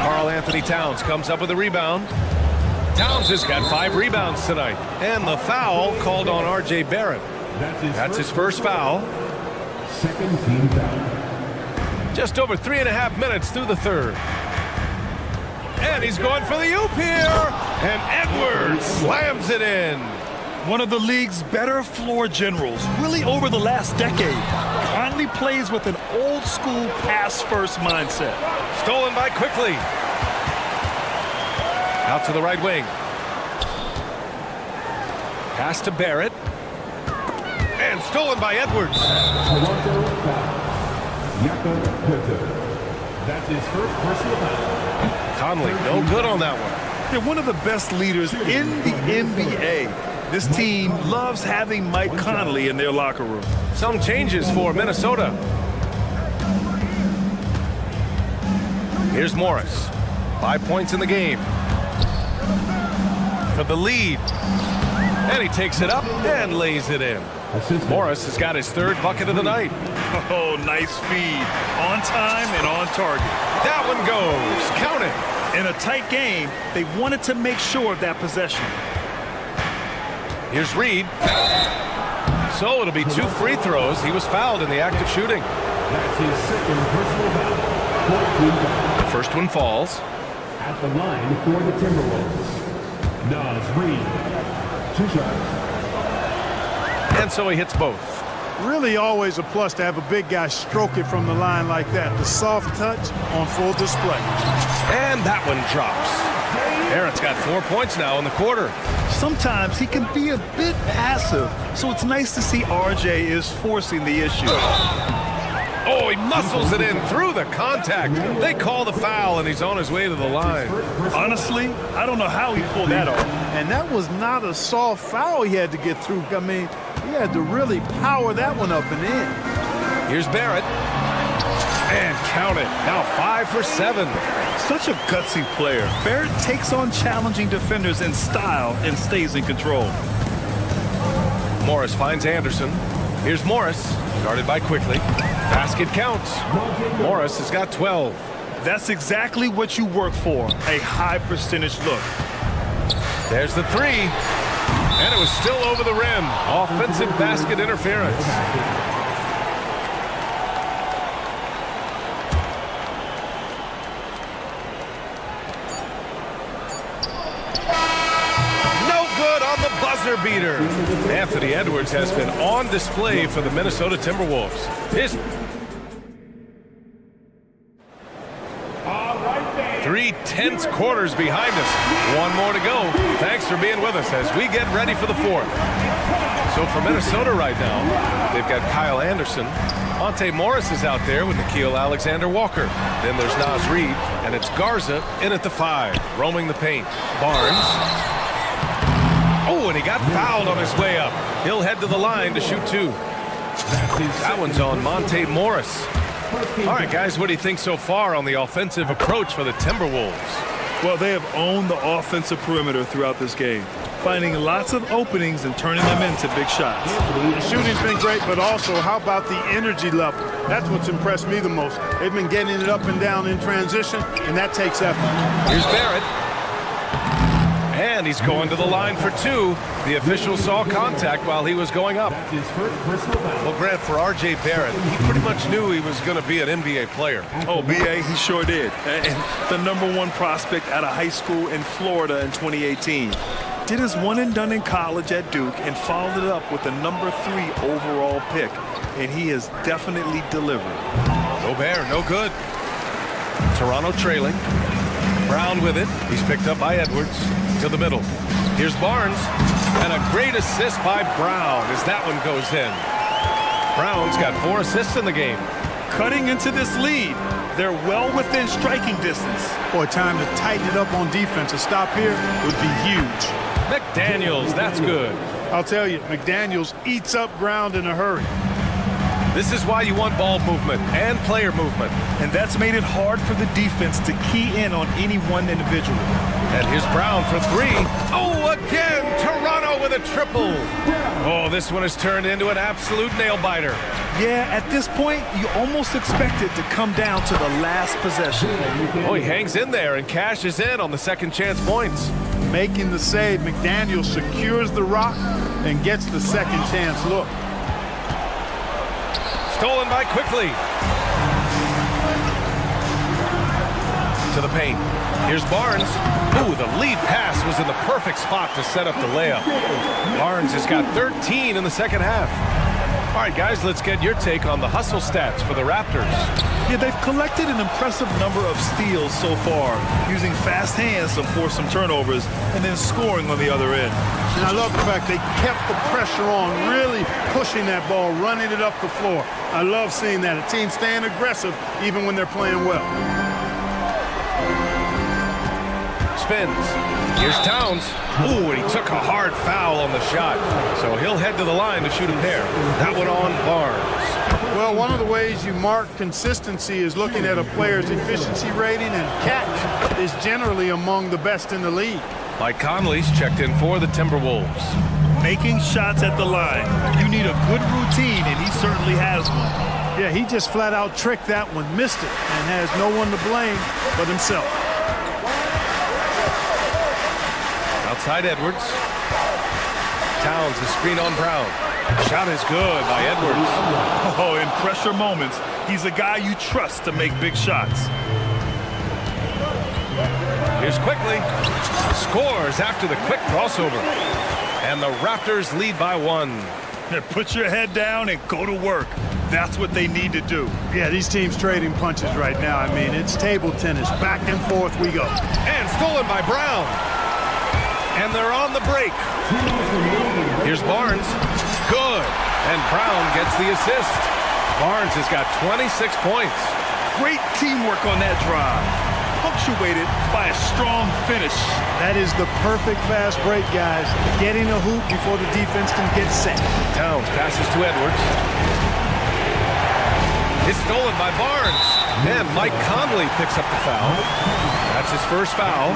Karl Anthony Towns comes up with a rebound. Towns has got 5 rebounds tonight. And the foul called on R.J. Barrett. That's his first foul. Second team foul. Just over 3.5 minutes through the third. And he's going for the oop here. And Edwards slams it in. One of the league's better floor generals, really over the last decade. Conley plays with an old-school pass-first mindset. Stolen by Quickly. Out to the right wing. Pass to Barrett. And stolen by Edwards. Toronto foul. Jakob Poeltl. That's his first personal foul. Conley, no good on that one. They're one of the best leaders in the NBA. This team loves having Mike Conley in their locker room. Some changes for Minnesota. Here's Morris. 5 points in the game. For the lead. And he takes it up and lays it in. Morris has got his 3rd bucket of the night. Oh, nice feed. On time and on target. That one goes. Count it. In a tight game, they wanted to make sure of that possession. Here's Reed. So it'll be 2 free throws. He was fouled in the act of shooting. That's his second personal foul. The first one falls. At the line for the Timberwolves, Nas Reed. 2 shots. And so he hits both. Really always a plus to have a big guy stroke it from the line like that. The soft touch on full display. And that one drops. Barrett's got 4 points now in the quarter. Sometimes he can be a bit passive, so it's nice to see RJ is forcing the issue. Oh, he muscles it in through the contact. They call the foul, and he's on his way to the line. Honestly, I don't know how he pulled that off. And that was not a soft foul he had to get through. I mean, he had to really power that one up and in. Here's Barrett. And count it. Now 5 for 7. Such a gutsy player. Barrett takes on challenging defenders in style and stays in control. Morris finds Anderson. Here's Morris, guarded by Quickly. Basket counts. Morris has got 12. That's exactly what you work for, a high percentage look. There's the 3. And it was still over the rim. Offensive basket interference. Beater. Anthony Edwards has been on display for the Minnesota Timberwolves. His 3 tense quarters behind us. 1 more to go. Thanks for being with us as we get ready for the 4th. So for Minnesota right now, they've got Kyle Anderson. Monte Morris is out there with Nickeil Alexander-Walker. Then there's Nas Reed, and it's Garza in at the 5, roaming the paint. Barnes. Oh, and he got fouled on his way up. He'll head to the line to shoot 2. That one's on Monte Morris. All right, guys, what do you think so far on the offensive approach for the Timberwolves? Well, they have owned the offensive perimeter throughout this game, finding lots of openings and turning them into big shots. The shooting's been great, but also how about the energy level? That's what's impressed me the most. They've been getting it up and down in transition, and that takes effort. Here's Barrett. And he's going to the line for 2. The official saw contact while he was going up. Well, Grant, for R.J. Barrett, he pretty much knew he was going to be an NBA player. Oh, B.A., he sure did. And the #1 prospect out of high school in Florida in 2018. Did his one and done in college at Duke and followed it up with the #3 overall pick. And he has definitely delivered. Dobek, no good. Toronto trailing. Brown with it. He's picked up by Edwards. To the middle. Here's Barnes. And a great assist by Brown as that one goes in. Brown's got 4 assists in the game. Cutting into this lead. They're well within striking distance. Boy, time to tighten it up on defense. A stop here would be huge. McDaniels, that's good. I'll tell you, McDaniels eats up ground in a hurry. This is why you want ball movement and player movement. And that's made it hard for the defense to key in on any one individual. And here's Brown for 3. Oh, again, Toronto with a triple. Oh, this one has turned into an absolute nail-biter. Yeah, at this point, you almost expect it to come down to the last possession. Oh, he hangs in there and cashes in on the second chance points. Making the save, McDaniel secures the rock and gets the second chance look. Stolen by Quickly. To the paint. Here's Barnes. Ooh, the lead pass was in the perfect spot to set up the layup. Barnes has got 13 in the second half. All right, guys, let's get your take on the hustle stats for the Raptors. Yeah, they've collected an impressive number of steals so far, using fast hands to force some turnovers and then scoring on the other end. And I love the fact they kept the pressure on, really pushing that ball, running it up the floor. I love seeing that. A team staying aggressive even when they're playing well. Spins. Here's Towns. Ooh, and he took a hard foul on the shot. So he'll head to the line to shoot a pair. That one on Barnes. Well, one of the ways you mark consistency is looking at a player's efficiency rating, and catch is generally among the best in the league. Mike Conley's checked in for the Timberwolves. Making shots at the line. You need a good routine, and he certainly has one. Yeah, he just flat out tricked that one, missed it, and has no one to blame but himself. Outside Edwards. Towns, the screen on Brown. Shot is good by Edwards. Oh, in pressure moments, he's a guy you trust to make big shots. Here's Quickly. Scores after the quick crossover. And the Raptors lead by 1. Put your head down and go to work. That's what they need to do. Yeah, these teams trading punches right now. I mean, it's table tennis. Back and forth we go. And stolen by Brown. And they're on the break. Here's Barnes. Good. And Brown gets the assist. Barnes has got 26 points. Great teamwork on that drive, punctuated by a strong finish. That is the perfect fast break, guys. Getting a hoop before the defense can get set. Towns passes to Edwards. It's stolen by Barnes. And Mike Conley picks up the foul. That's his first foul.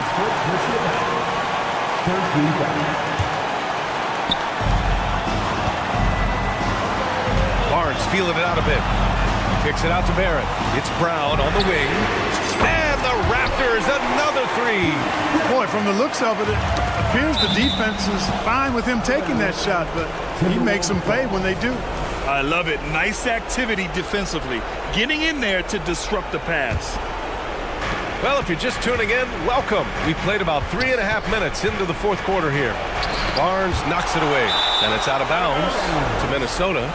Barnes feeling it out a bit. Kicks it out to Barrett. It's Brown on the wing. And the Raptors, another 3. Boy, from the looks of it, it appears the defense is fine with him taking that shot, but he makes them pay when they do. I love it. Nice activity defensively. Getting in there to disrupt the pass. Well, if you're just tuning in, welcome. We've played about 3.5 minutes into the fourth quarter here. Barnes knocks it away, and it's out of bounds to Minnesota.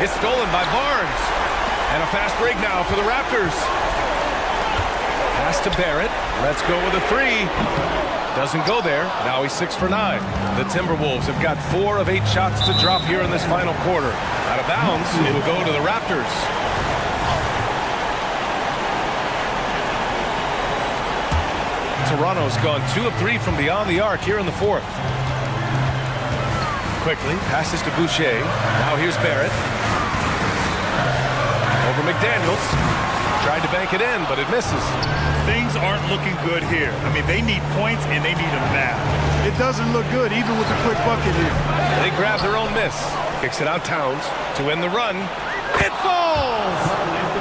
It's stolen by Barnes. And a fast break now for the Raptors. Pass to Barrett. Let's go with a 3. Doesn't go there. Now he's 6 for 9. The Timberwolves have got 4 of 8 shots to drop here in this final quarter. Out of bounds, it will go to the Raptors. Toronto's gone 2 of 3 from beyond the arc here in the fourth. Quickly passes to Boucher. Now here's Barrett. Over McDaniels. Tried to bank it in, but it misses. Things aren't looking good here. I mean, they need points, and they need them now. It doesn't look good, even with a quick bucket here. They grab their own miss. Kicks it out Towns to end the run. It falls!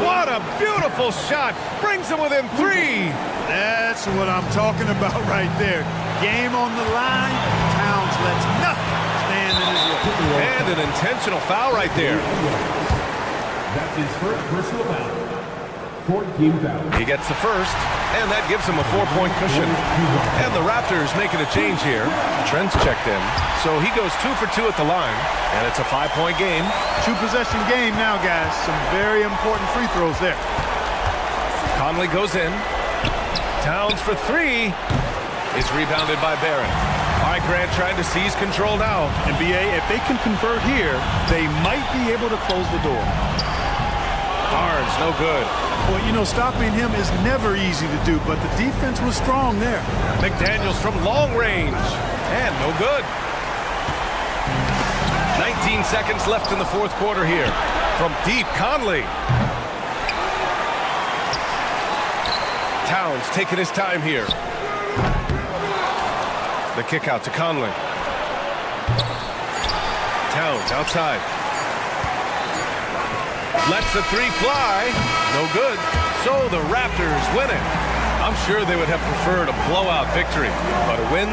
What a beautiful shot. Brings them within 3. That's what I'm talking about right there. Game on the line. Towns lets nothing stand in his way. And an intentional foul right there. That's his first personal foul. 14 foul. He gets the first, and that gives him a 4-point cushion. And the Raptors making a change here. Trent's checked in, so he goes 2 for 2 at the line, and it's a 5-point game. 2-possession game now, guys. Some very important free throws there. Conley goes in. Towns for 3. It's rebounded by Barrett. All right, Grant trying to seize control now. And BA, if they can convert here, they might be able to close the door. Barnes, no good. Well, you know, stopping him is never easy to do, but the defense was strong there. McDaniels from long range, and no good. 19 seconds left in the fourth quarter here. From deep, Conley. Towns taking his time here. The kick out to Conley. Towns outside. Lets the 3 fly. No good. So the Raptors win it. I'm sure they would have preferred a blowout victory, but a win.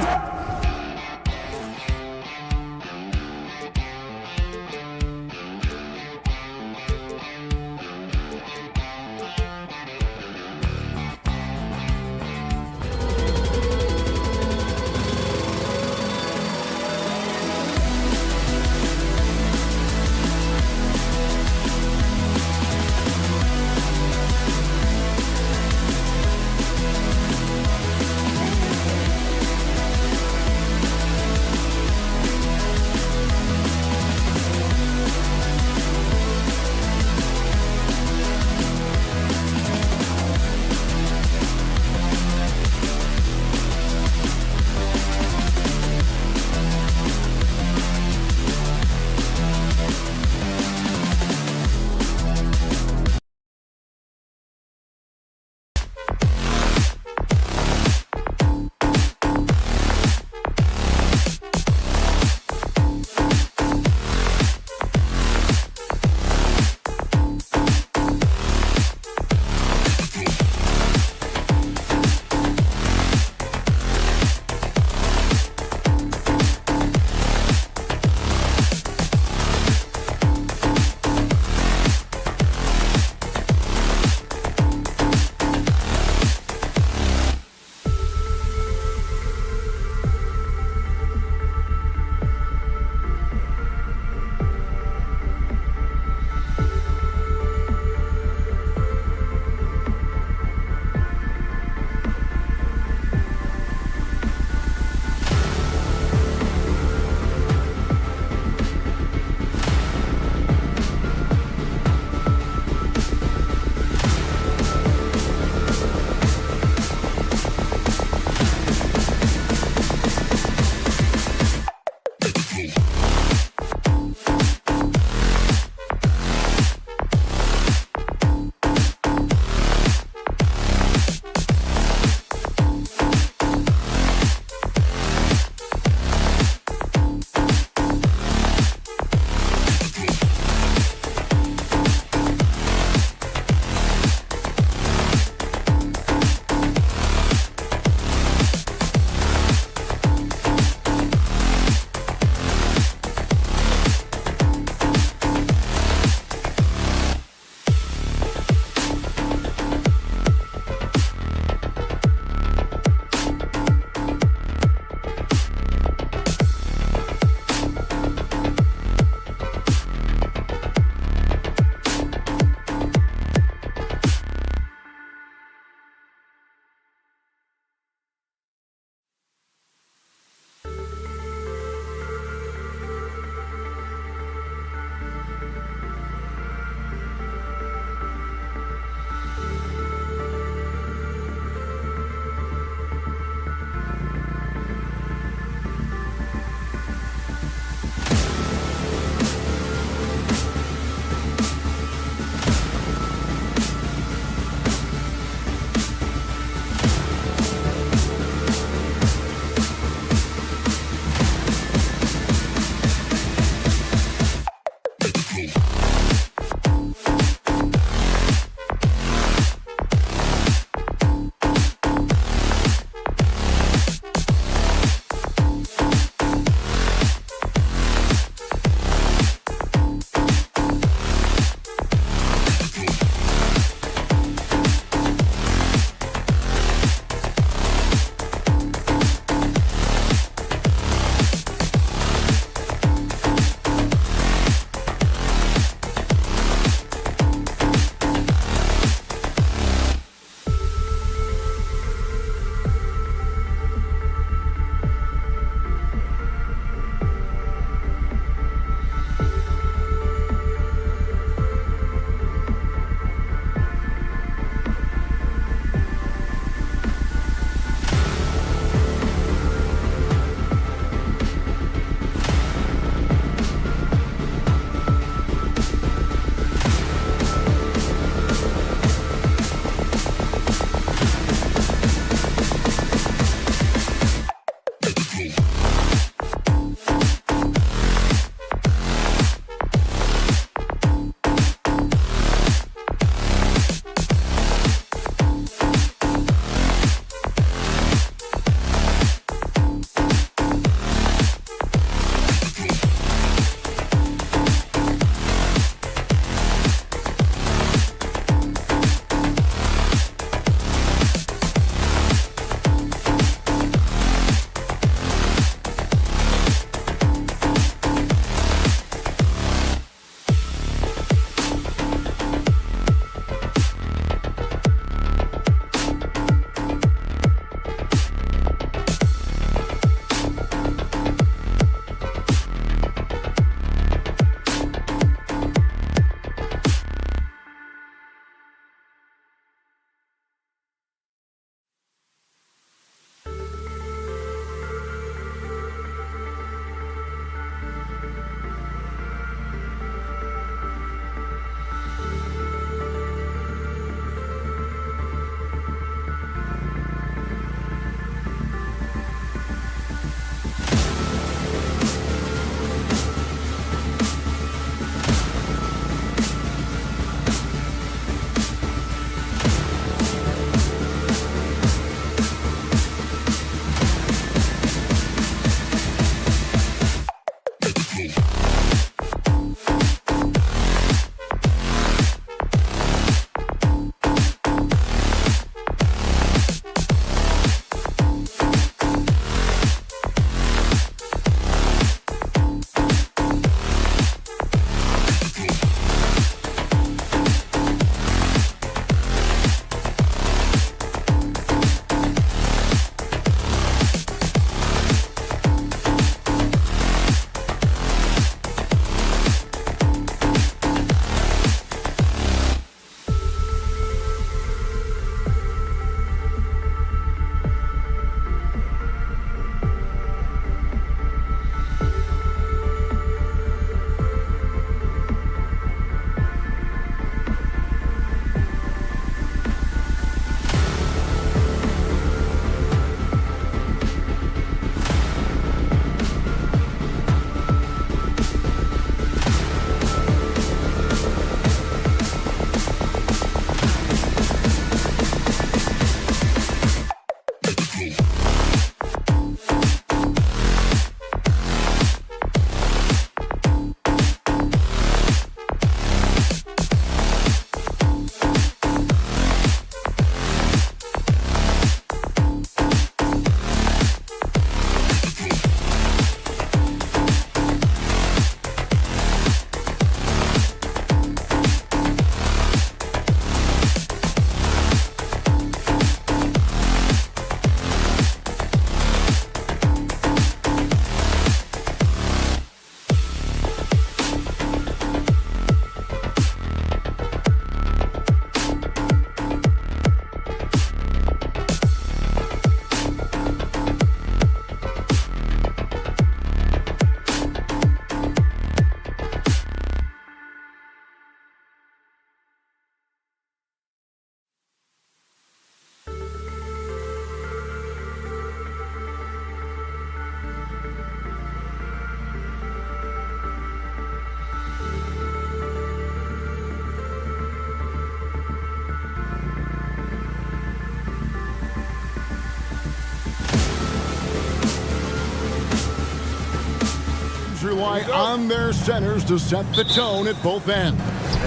rely on their centers to set the tone at both ends.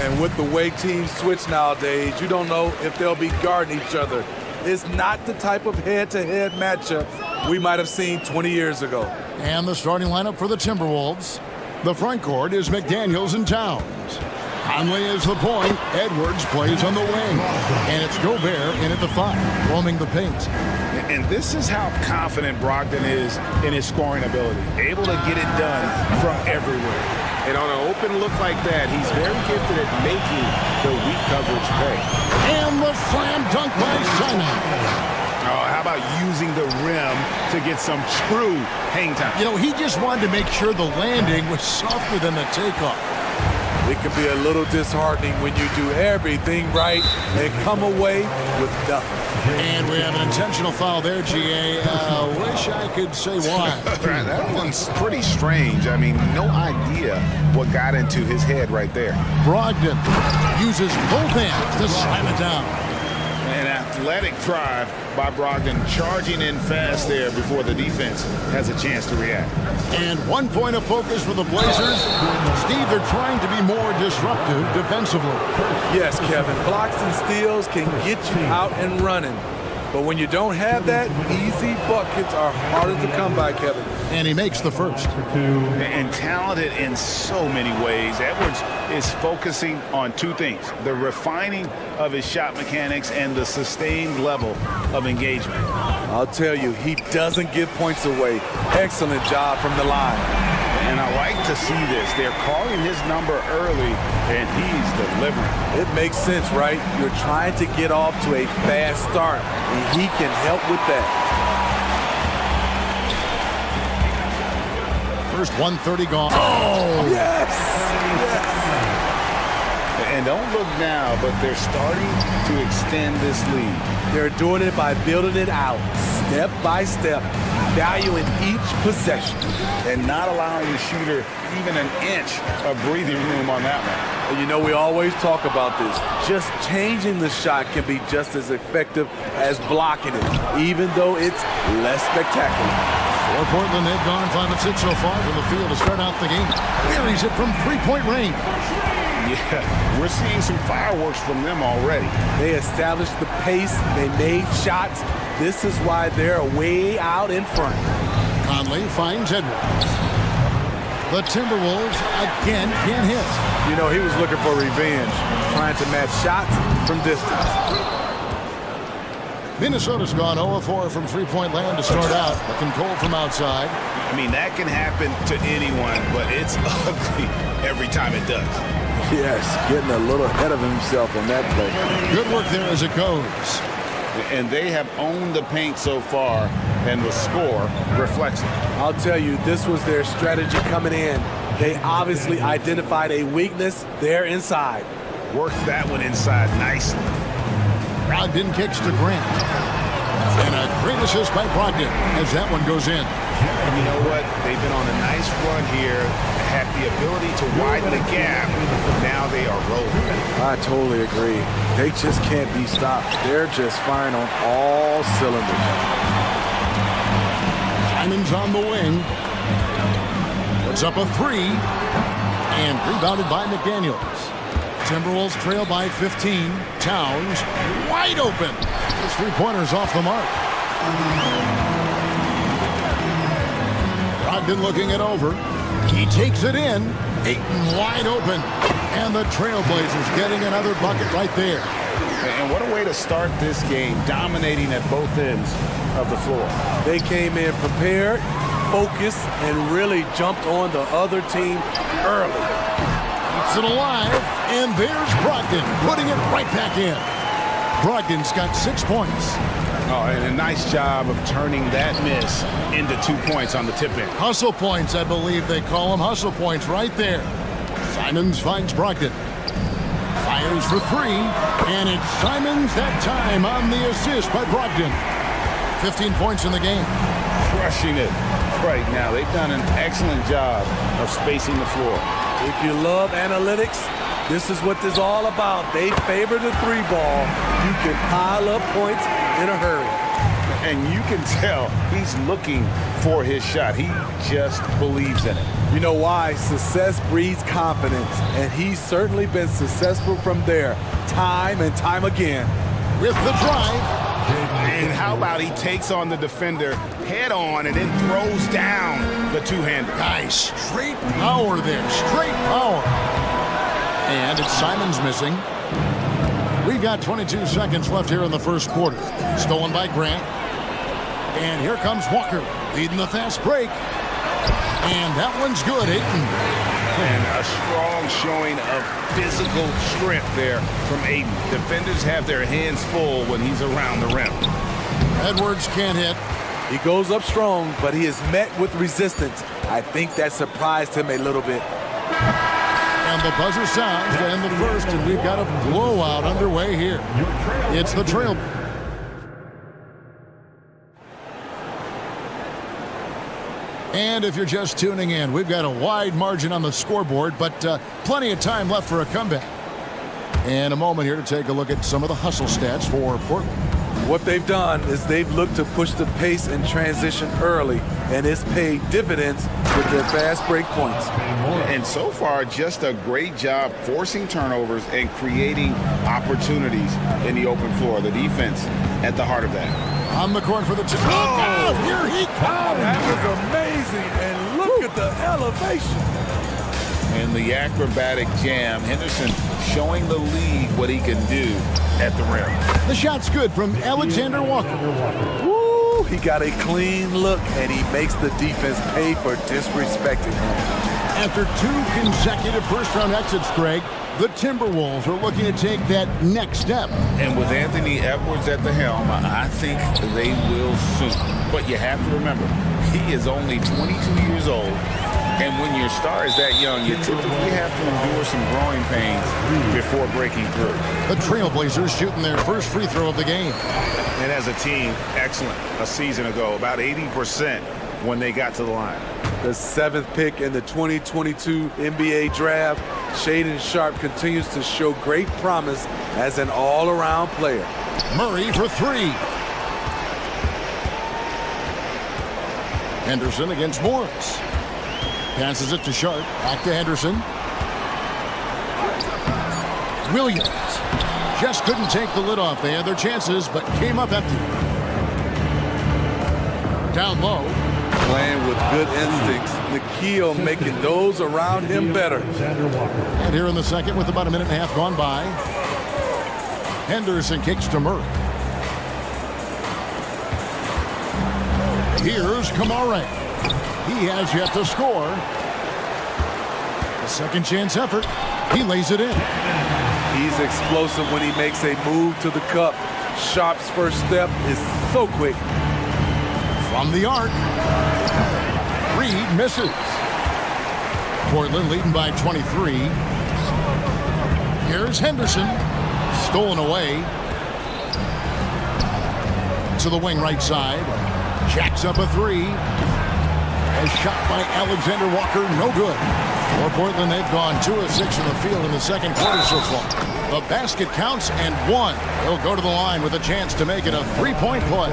And with the way teams switch nowadays, you don't know if they'll be guarding each other. It's not the type of head-to-head matchup we might have seen 20 years ago. And the starting lineup for the Timberwolves. The front court is McDaniels and Towns. Conley is the point. Edwards plays on the wing. And it's Gobert in at the 5, roaming the paint. And this is how confident Brogdon is in his scoring ability. Able to get it done from everywhere. And on an open look like that, he's very gifted at making the weak coverage pay. And the slam dunk by Simon. Oh, how about using the rim to get some true hang time? You know, he just wanted to make sure the landing was softer than the takeoff. It can be a little disheartening when you do everything right and come away with nothing. And we have an intentional foul there, GA. Wish I could say why. That one's pretty strange. I mean, no idea what got into his head right there. Brogdon uses both hands to slam it down. An athletic drive by Brogdon, charging in fast there before the defense has a chance to react. And 1 point of focus for the Blazers. Steve, they're trying to be more disruptive defensively. Yes, Kevin. Blocks and steals can get you out and running. But when you don't have that, easy buckets are harder to come by, Kevin. And he makes the first. And talented in so many ways. Edwards is focusing on 2 things: the refining of his shot mechanics and the sustained level of engagement. I'll tell you, he doesn't give points away. Excellent job from the line. And I like to see this. They're calling his number early, and he's delivering. It makes sense, right? You're trying to get off to a fast start, and he can help with that. First 1:30 gone. Oh! Yes! And don't look now, but they're starting to extend this lead. They're doing it by building it out, step by step, valuing each possession. And not allowing the shooter even an inch of breathing room on that one. And you know, we always talk about this. Just changing the shot can be just as effective as blocking it, even though it's less spectacular. For Portland, they've gone 5 of 6 so far from the field to start out the game. Buries it from 3-point range. Yeah, we're seeing some fireworks from them already. They established the pace. They made shots. This is why they're way out in front. Conley finds Edwards. The Timberwolves again can't hit. You know, he was looking for revenge, trying to match shots from distance. Minnesota's gone 0-4 from 3-point land to start out. Looking cold from outside. I mean, that can happen to anyone, but it's ugly every time it does. Yes, getting a little ahead of himself in that play. Good work there as it goes. And they have owned the paint so far, and the score reflects it. I'll tell you, this was their strategy coming in. They obviously identified a weakness there inside. Worked that one inside nicely. Brogdon kicks to Grant. And a great assist by Brogdon as that one goes in. And you know what? They've been on a nice run here, had the ability to widen the gap. Now they are rolling. I totally agree. They just can't be stopped. They're just firing on all cylinders. Simon's on the wing. Puts up a 3. And rebounded by McDaniels. Timberwolves trail by 15. Towns wide open. His 3-pointer's off the mark. Brogdon looking it over. He takes it in. Ayton wide open. And the Trailblazers getting another bucket right there. And what a way to start this game, dominating at both ends of the floor. They came in prepared, focused, and really jumped on the other team early. Keeps it alive, and there's Brogdon putting it right back in. Brogdon's got 6 points. Oh, and a nice job of turning that miss into 2 points on the tip in. Hustle points, I believe they call them. Hustle points right there. Simons finds Brogdon. Fires for 3, and it's Simons that time on the assist by Brogdon. 15 points in the game. Crushing it right now. They've done an excellent job of spacing the floor. If you love analytics, this is what this is all about. They favor the 3 ball. You can pile up points in a hurry. And you can tell he's looking for his shot. He just believes in it. You know why? Success breeds confidence, and he's certainly been successful from there, time and time again. With the drive. And how about he takes on the defender head on and then throws down the two-hander. Nice. Straight power there. Straight power. And it's Simons missing. We've got 22 seconds left here in the first quarter. Stolen by Grant. And here comes Walker leading the fast break. And that one's good, Ayton. And a strong showing of physical strength there from Ayton. Defenders have their hands full when he's around the rim. Edwards can't hit. He goes up strong, but he is met with resistance. I think that surprised him a little bit. And the buzzer sounds to end the first, and we've got a blowout underway here. It's the Trail. And if you're just tuning in, we've got a wide margin on the scoreboard, but plenty of time left for a comeback. And a moment here to take a look at some of the hustle stats for Portland. What they've done is they've looked to push the pace and transition early, and it's paid dividends with their fast break points. And so far, just a great job forcing turnovers and creating opportunities in the open floor. The defense at the heart of that. On the corner for the oh, here he comes. That was amazing, and look at the elevation. And the acrobatic jam. Henderson showing the league what he can do at the rim. The shot's good from Alexander Walker. Woo, he got a clean look, and he makes the defense pay for disrespecting him. After 2 consecutive first-round exits, Greg, the Timberwolves are looking to take that next step. And with Anthony Edwards at the helm, I think they will soon. But you have to remember, he is only 22 years old. And when your star is that young, you typically have to endure some growing pains before breaking through. The Trailblazers shooting their first free throw of the game. And as a team, excellent. A season ago, about 80% when they got to the line. The 7th pick in the 2022 NBA draft, Shaedon Sharpe continues to show great promise as an all-around player. Murray for 3. Henderson against Morris. Passes it to Sharpe. Back to Henderson. Williams just couldn't take the lid off. They had their chances, but came up empty. Down low. Playing with good instincts. Nikhil making those around him better. And here in the second with about a minute and a half gone by. Henderson kicks to Murray. Here's Kamara. He has yet to score. A second chance effort. He lays it in. He's explosive when he makes a move to the cup. Sharpe's first step is so quick. From the arc. Reed misses. Portland leading by 23. Here's Henderson. Stolen away. To the wing right side. Jacks up a 3. A shot by Alexander Walker, no good. For Portland, they've gone 2 of 6 in the field in the second quarter so far. The basket counts and 1. They'll go to the line with a chance to make it a 3-point play.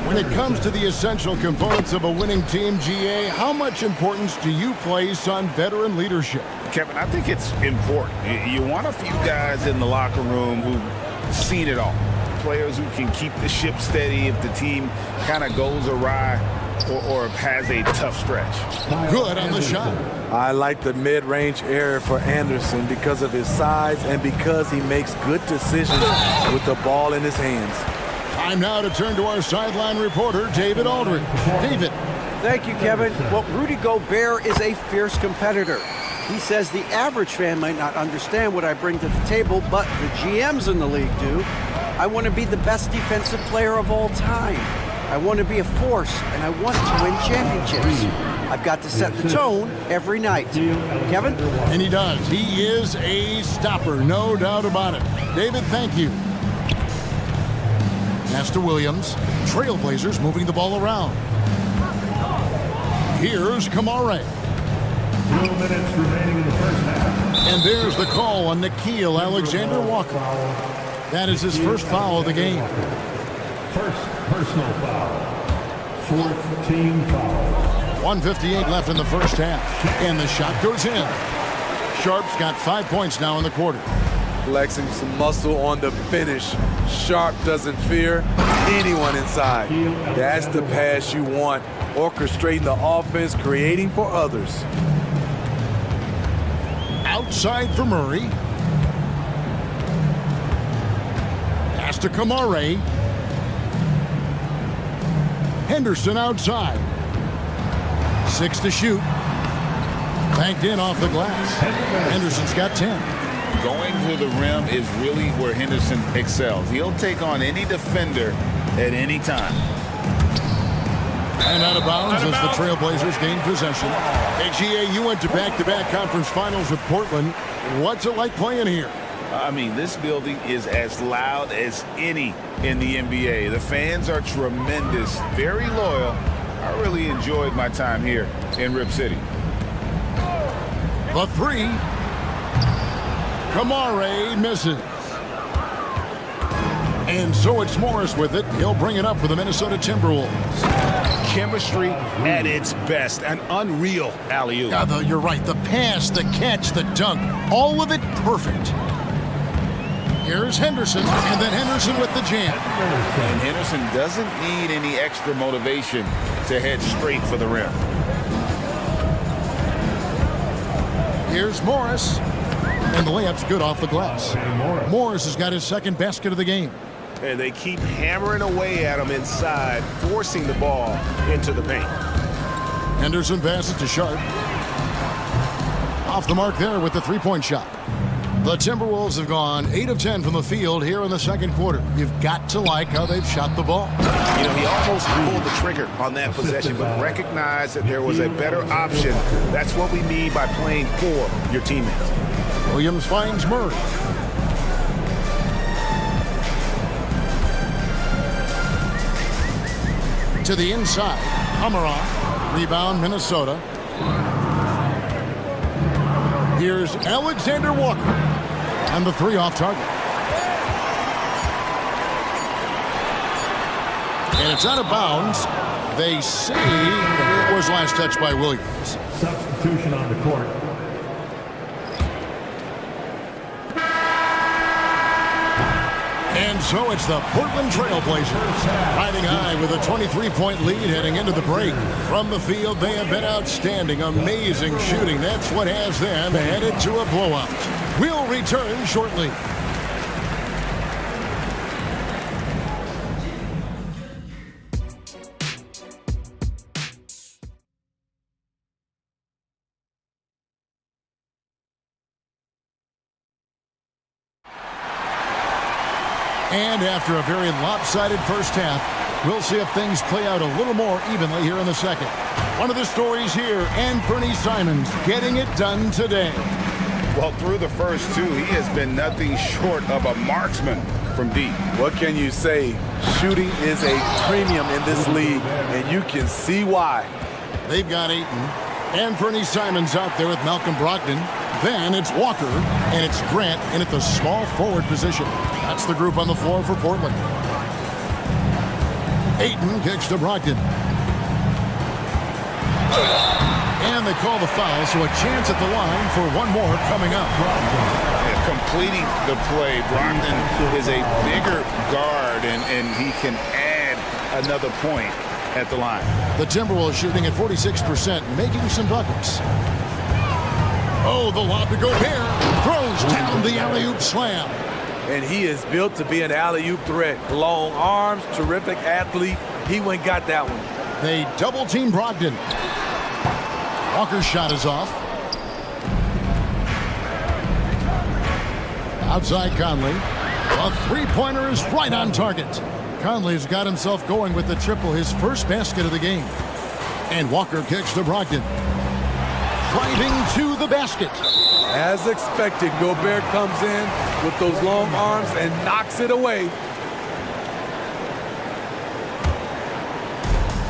When it comes to the essential components of a winning team, GA, how much importance do you place on veteran leadership? Kevin, I think it's important. You want a few guys in the locker room who've seen it all. Players who can keep the ship steady if the team kind of goes awry or has a tough stretch. Good on the shot. I like the mid-range area for Anderson because of his size and because he makes good decisions with the ball in his hands. Time now to turn to our sideline reporter, David Aldridge. David. Thank you, Kevin. Well, Rudy Gobert is a fierce competitor. He says the average fan might not understand what I bring to the table, but the GMs in the league do. I want to be the best defensive player of all time. I want to be a force, and I want to win championships. I've got to set the tone every night. Kevin? And he does. He is a stopper, no doubt about it. David, thank you. Pass to Williams. Trailblazers moving the ball around. Here's Kamara. 2 minutes remaining in the first half. And there's the call on Nikhil Alexander Walker. That is his first foul of the game. First personal foul. Fourth team foul. 1:58 left in the first half. And the shot goes in. Sharp's got 5 points now in the quarter. Flexing some muscle on the finish. Sharp doesn't fear anyone inside. That's the pass you want. Orchestrating the offense, creating for others. Outside for Murray. Pass to Kamare. Henderson outside. 6 to shoot. Banked in off the glass. Henderson's got 10. Going to the rim is really where Henderson excels. He'll take on any defender at any time. And out of bounds as the Trailblazers gain possession. Hey, GA, you went to back-to-back conference finals with Portland. What's it like playing here? I mean, this building is as loud as any in the NBA. The fans are tremendous, very loyal. I really enjoyed my time here in Rip City. The three. Kamare misses. And so it's Morris with it. He'll bring it up for the Minnesota Timberwolves. Chemistry at its best. An unreal alley-oop. Yeah, you're right. The pass, the catch, the dunk. All of it perfect. Here's Henderson, and then Henderson with the jam. And Henderson doesn't need any extra motivation to head straight for the rim. Here's Morris, and the layup's good off the glass. Morris has got his second basket of the game. And they keep hammering away at him inside, forcing the ball into the paint. Henderson passes to Sharp. Off the mark there with the three-point shot. The Timberwolves have gone 8 of 10 from the field here in the second quarter. You've got to like how they've shot the ball. You know, he almost pulled the trigger on that possession, but recognized that there was a better option. That's what we need by playing for your teammates. Williams finds Murray. To the inside. Amara. Rebound, Minnesota. Here's Alexander Walker. And the three off target. And it's out of bounds. They say it was last touched by Williams. Substitution on the court. And so it's the Portland Trailblazers riding high with a 23-point lead heading into the break. From the field, they have been outstanding, amazing shooting. That's what has them headed to a blowout. We'll return shortly. And after a very lopsided first half, we'll see if things play out a little more evenly here in the second. One of the stories here, Anthony Simons getting it done today. Well, through the first two, he has been nothing short of a marksman from deep. What can you say? Shooting is a premium in this league, and you can see why. They've got Ayton. Anthony Simons out there with Malcolm Brogdon. Then it's Walker, and it's Grant in at the small forward position. That's the group on the floor for Portland. Ayton kicks to Brogdon. And they call the foul, so a chance at the line for one more coming up. Completing the play, Brogdon is a bigger guard, and he can add another point at the line. The Timberwolves shooting at 46%, making some buckets. Oh, the lob to Gobert. Throws down the alley-oop slam. And he is built to be an alley-oop threat. Long arms, terrific athlete. He went and got that one. They double-team Brogdon. Walker's shot is off. Outside Conley. A three-pointer is right on target. Conley's got himself going with the triple, his first basket of the game. And Walker kicks to Brogdon. Driving to the basket. As expected, Gobert comes in with those long arms and knocks it away.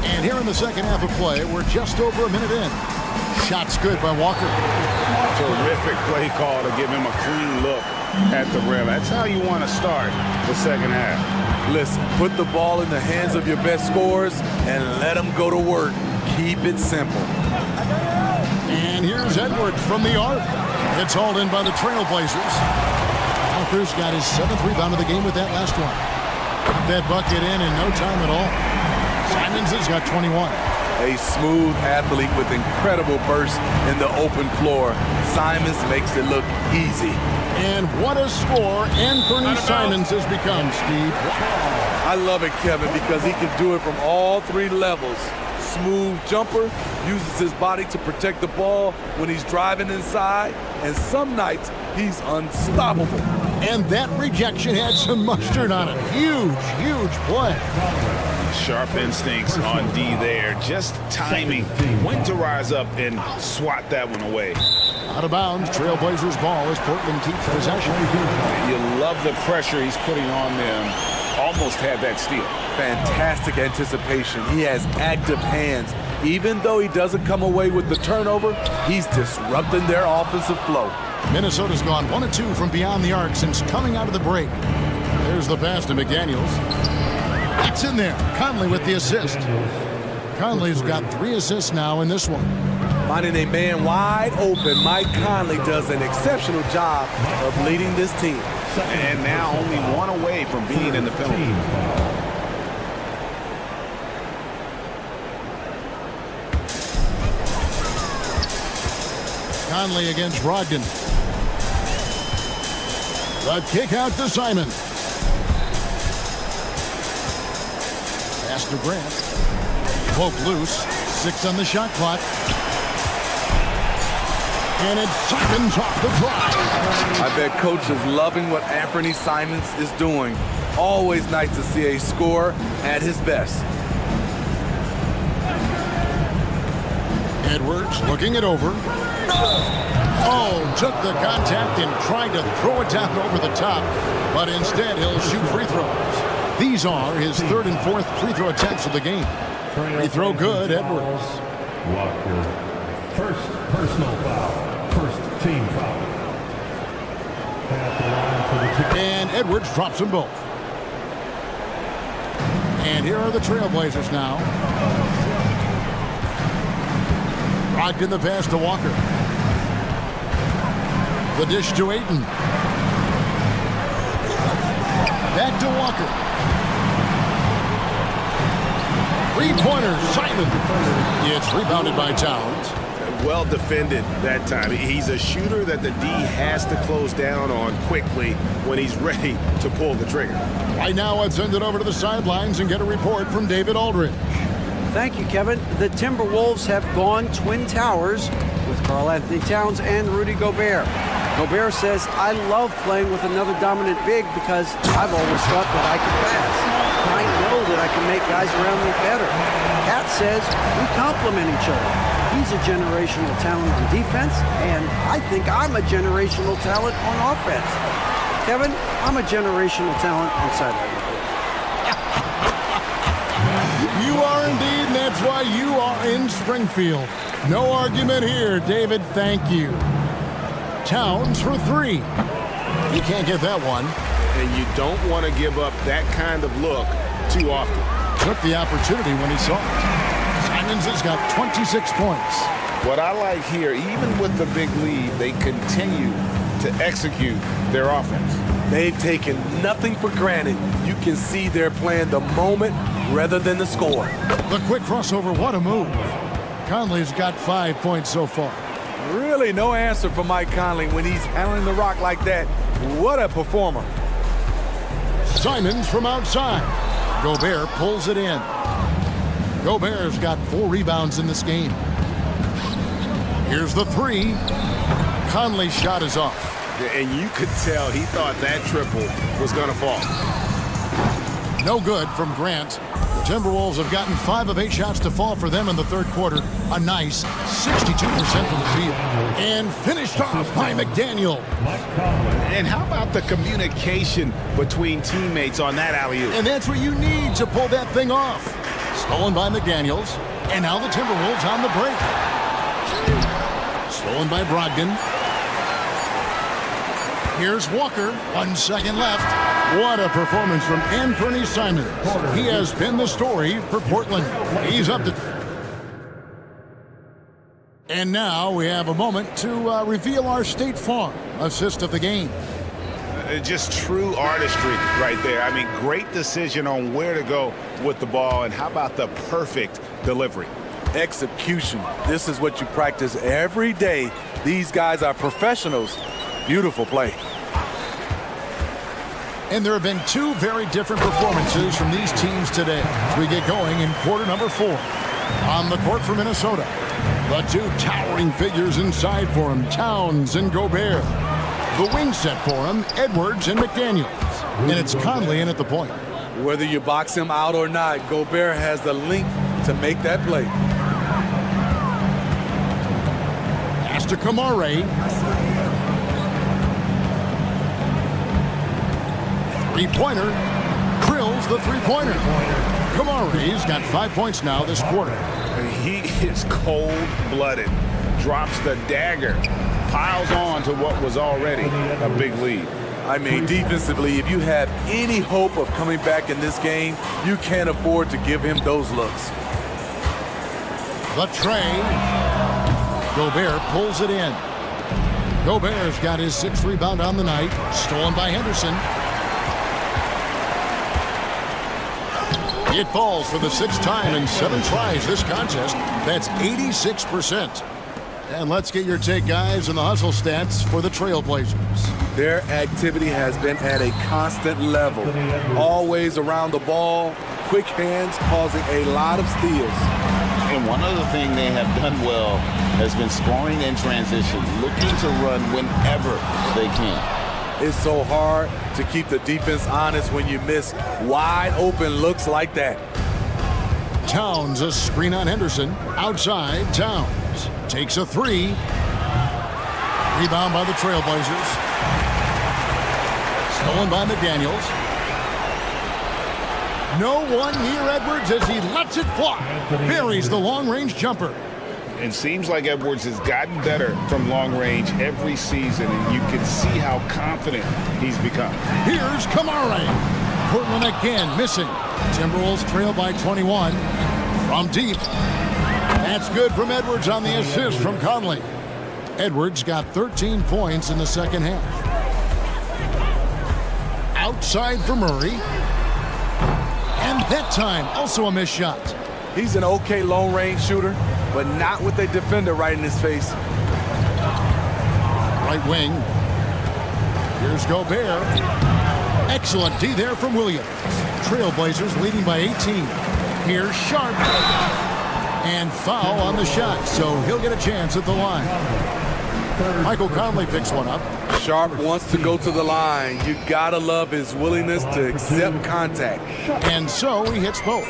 And here in the second half of play, we're just over a minute in. Shot's good by Walker. Terrific play call to give him a clean look at the rim. That's how you want to start the second half. Listen, put the ball in the hands of your best scorers and let them go to work. Keep it simple. And here's Edwards from the arc. It's hauled in by the Trailblazers. Walker's got his 7th rebound of the game with that last one. Got that bucket in no time at all. Simons has got 21. A smooth athlete with incredible burst in the open floor. Simons makes it look easy. And what a score Anthony Simons has become, Steve. I love it, Kevin, because he can do it from all 3 levels. Smooth jumper, uses his body to protect the ball when he's driving inside, and some nights he's unstoppable. And that rejection had some mustard on it. Huge play. Sharp instincts on D there. Just timing. When to rise up and swat that one away. Out of bounds, Trailblazers ball as Portland keeps possession. You love the pressure he's putting on them. Almost had that steal. Fantastic anticipation. He has active hands. Even though he doesn't come away with the turnover, he's disrupting their offensive flow. Minnesota's gone 1 of 2 from beyond the arc since coming out of the break. There's the pass to McDaniels. That's in there. Conley with the assist. Conley's got 3 assists now in this one. Finding a man wide open, Mike Conley does an exceptional job of leading this team. And now only 1 away from being in the penalty. Conley against Brogdon. The kick out to Simon. Pass to Grant. Poke loose. 6 on the shot clock. And it's Simons off the drive. I bet Coach is loving what Anthony Simons is doing. Always nice to see a scorer at his best. Edwards looking it over. Oh, took the contact and tried to throw it down over the top, but instead he'll shoot free throws. These are his 3rd and 4th free throw attempts of the game. Free throw good, Edwards. Walker, first personal foul, first team foul. At the line for the And Edwards drops them both. And here are the Trailblazers now. Brogdon the pass to Walker. The dish to Ayton. Back to Walker. 3-pointer, Simon. It's rebounded by Towns. Well defended that time. He's a shooter that the D has to close down on quickly when he's ready to pull the trigger. Right now, let's send it over to the sidelines and get a report from David Aldridge. Thank you, Kevin. The Timberwolves have gone Twin Towers with Karl-Anthony Towns and Rudy Gobert. Gobert says, I love playing with another dominant big because I've always thought that I could pass. I know that I can make guys around me better. Cat says, we complement each other. He's a generational talent on defense, and I think I'm a generational talent on offense. Kevin, I'm a generational talent on sideline. You are indeed, and that's why you are in Springfield. No argument here, David. Thank you. Towns for 3. He can't get that one. And you don't want to give up that kind of look too often. Took the opportunity when he saw it. Simons has got 26 points. What I like here, even with the big lead, they continue to execute their offense. They've taken nothing for granted. You can see they're playing the moment rather than the score. The quick crossover, what a move. Conley's got 5 points so far. Really no answer for Mike Conley when he's handling the rock like that. What a performer. Simons from outside. Gobert pulls it in. Gobert's got 4 rebounds in this game. Here's the 3. Conley's shot is off. And you could tell he thought that triple was going to fall. No good from Grant. The Timberwolves have gotten 5 of 8 shots to fall for them in the 3rd quarter. A nice 62% from the field. And finished off by McDaniel. And how about the communication between teammates on that alley-oop? And that's what you need to pull that thing off. Stolen by McDaniels. And now the Timberwolves on the break. Stolen by Brogdon. Here's Walker. 1 second left. What a performance from Anthony Simons. He has been the story for Portland. He's up to... And now we have a moment to reveal our State Farm assist of the game. Just true artistry right there. I mean, great decision on where to go with the ball, and how about the perfect delivery? Execution. This is what you practice every day. These guys are professionals. Beautiful play. And there have been two very different performances from these teams today as we get going in quarter number 4. On the court for Minnesota, the two towering figures inside for him, Towns and Gobert. The wing set for him, Edwards and McDaniels. And it's Conley in at the point. Whether you box him out or not, Gobert has the length to make that play. Pass to Kamare. Three-pointer. Krills the three-pointer. Kamare's got 5 points now this quarter. He is cold-blooded. Drops the dagger. Piles on to what was already a big lead. I mean, defensively, if you have any hope of coming back in this game, you can't afford to give him those looks. The tray. Gobert pulls it in. Gobert's got his 6th rebound on the night. Stolen by Henderson. It falls for the 6th time in 7 tries this contest. That's 86%. And let's get your take, guys, on the hustle stats for the Trailblazers. Their activity has been at a constant level. Always around the ball, quick hands causing a lot of steals. And one other thing they have done well has been scoring in transition, looking to run whenever they can. It's so hard to keep the defense honest when you miss wide open looks like that. Towns, a screen on Henderson. Outside, Towns takes a 3. Rebound by the Trailblazers. Stolen by McDaniels. No one near Edwards as he lets it fly. Buries the long-range jumper. It seems like Edwards has gotten better from long range every season, and you can see how confident he's become. Here's Kamare. Portland again missing. Timberwolves trail by 21 from deep. That's good from Edwards on the assist from Conley. Edwards got 13 points in the second half. Outside for Murray. And that time, also a missed shot. He's an okay long-range shooter, but not with a defender right in his face. Right wing. Here's Gobert. Excellent D there from Williams. Trailblazers leading by 18. Here's Sharp. And foul on the shot, so he'll get a chance at the line. Michael Conley picks one up. Sharp wants to go to the line. You gotta love his willingness to accept contact. And so he hits both.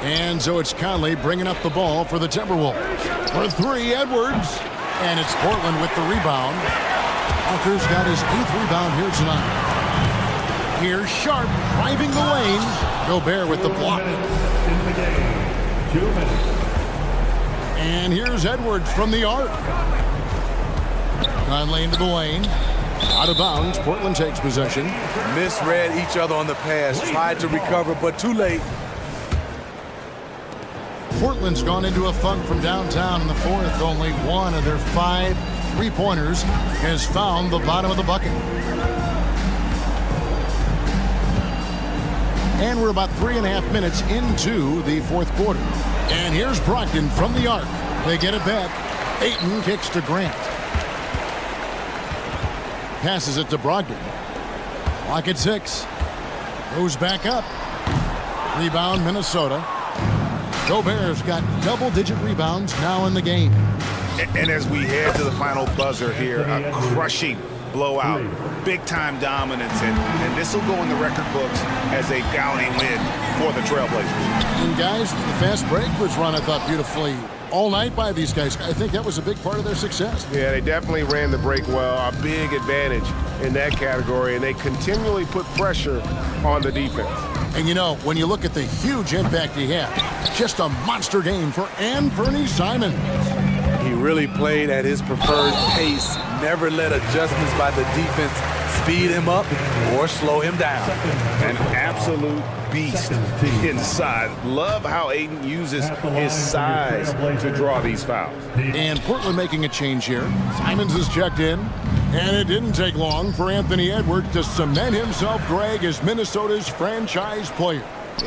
And so it's Conley bringing up the ball for the Timberwolves. For 3, Edwards. And it's Portland with the rebound. Walker's got his 8th rebound here tonight. Here's Sharp driving the lane. Gobert with the block. In the game, 2 minutes. And here's Edwards from the arc. Conley into the lane. Out of bounds. Portland takes possession. Misread each other on the pass. Tried to recover, but too late. Portland's gone into a funk from downtown in the 4th. Only one of their 5 3-pointers has found the bottom of the bucket. And we're about 3.5 minutes into the 4th quarter. And here's Brogdon from the arc. They get it back. Ayton kicks to Grant. Passes it to Brogdon. Clock at 6. Goes back up. Rebound, Minnesota. Gobert's got double-digit rebounds now in the game. And as we head to the final buzzer here, a crushing blowout, big-time dominance, and this will go in the record books as a gaudy win for the Trailblazers. And guys, the fast break was run, I thought, beautifully all night by these guys. I think that was a big part of their success. Yeah, they definitely ran the break well, a big advantage in that category, and they continually put pressure on the defense. And you know, when you look at the huge impact he had, just a monster game for Anthony Simons. He really played at his preferred pace, never let adjustments by the defense speed him up or slow him down. An absolute beast inside. Love how Aiden uses his size to draw these fouls. And Portland making a change here. Simons is checked in. And it didn't take long for Anthony Edwards to cement himself, Greg, as Minnesota's franchise player.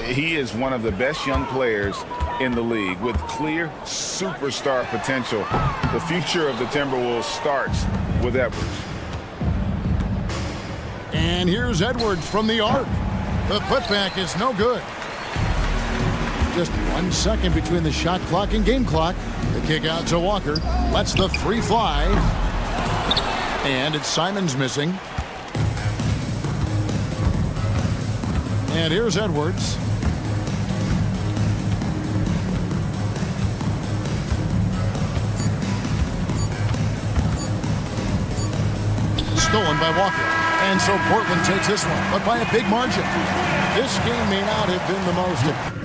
He is one of the best young players in the league with clear superstar potential. The future of the Timberwolves starts with Edwards. And here's Edwards from the arc. The putback is no good. Just 1 second between the shot clock and game clock. The kick out to Walker. Lets the three fly. And it's Simons missing. And here's Edwards. Stolen by Walker. And so Portland takes this one, but by a big margin. This game may not have been the most.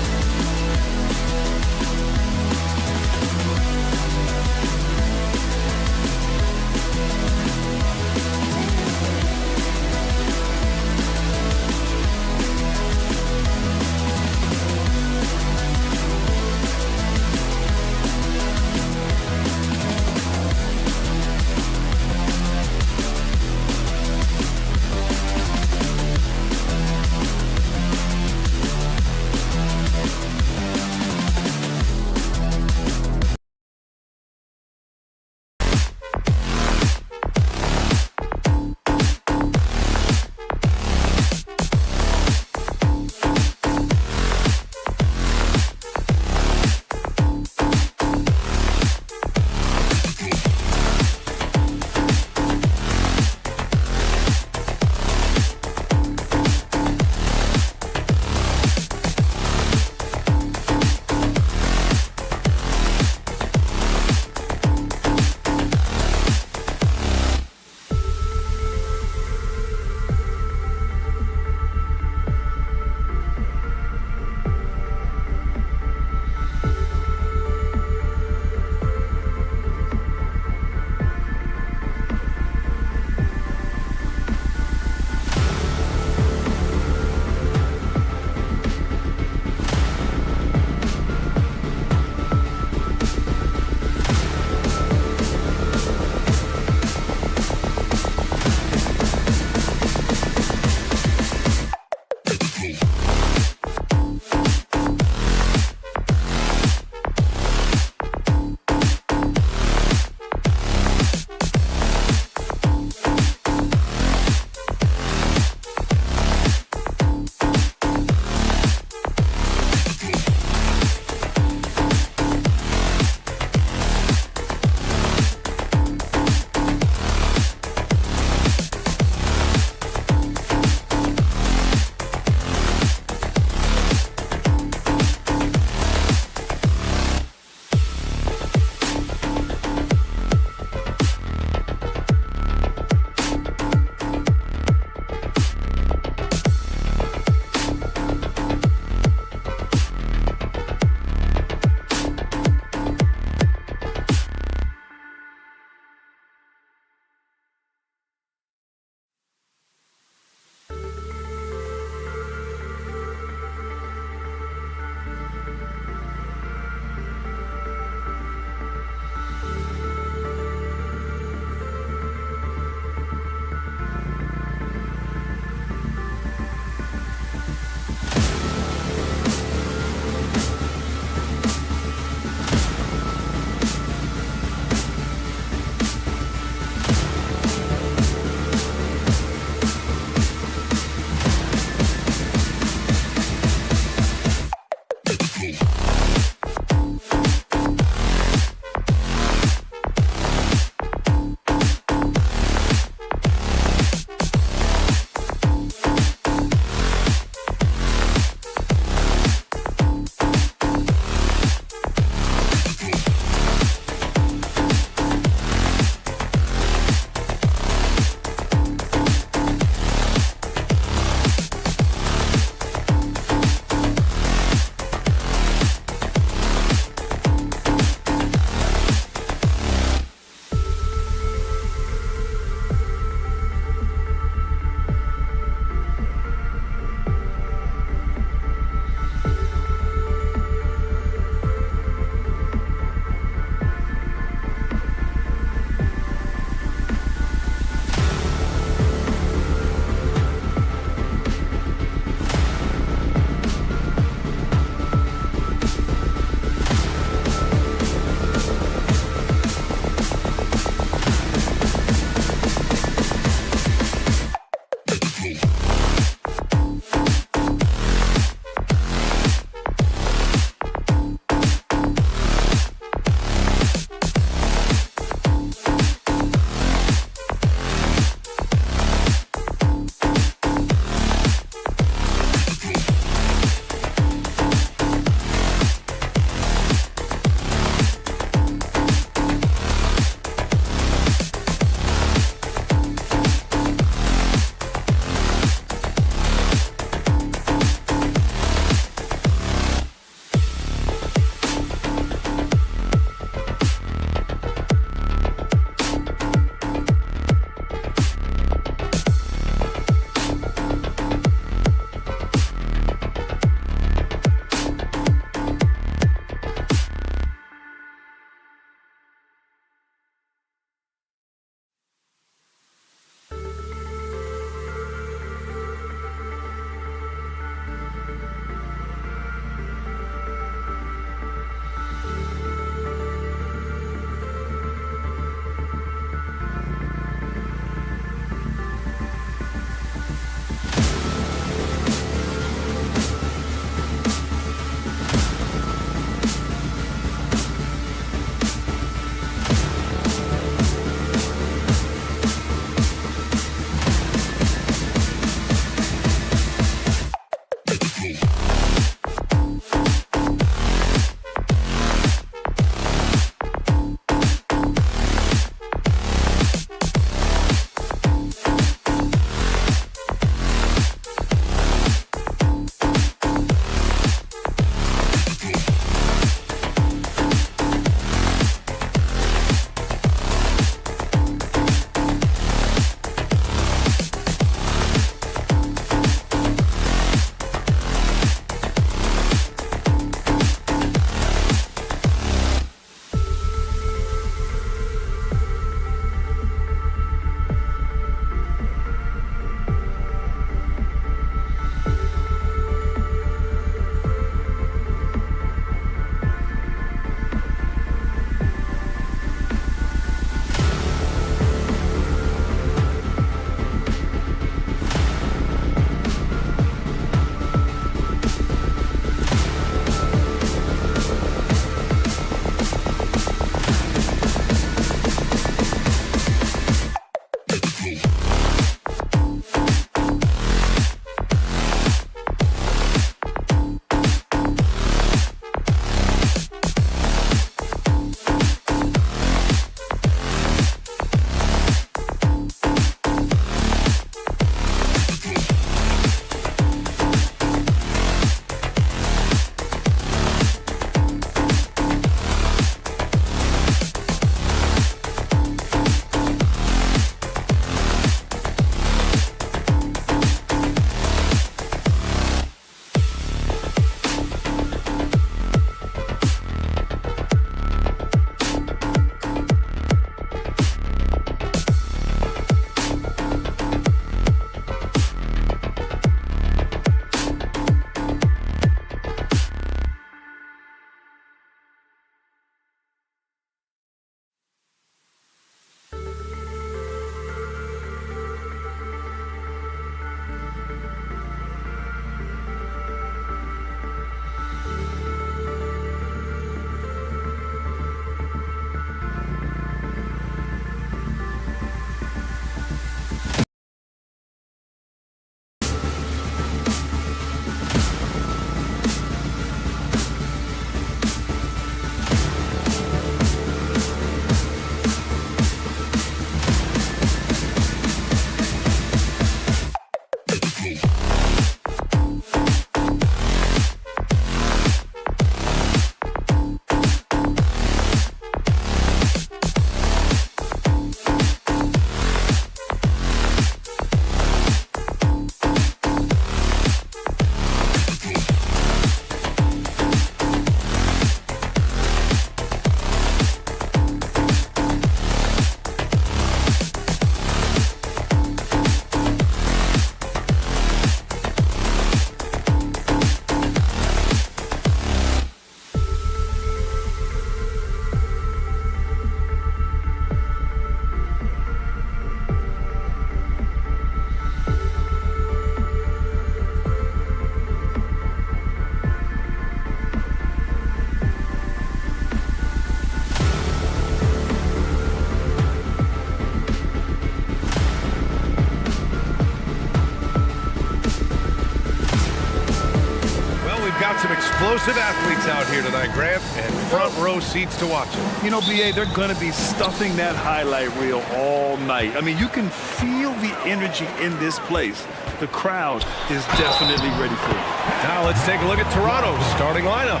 explosive athletes out here tonight, Grant, and front row seats to watch it. You know, BA, they're going to be stuffing that highlight reel all night. I mean, you can feel the energy in this place. The crowd is definitely ready for it. Now let's take a look at Toronto's starting lineup.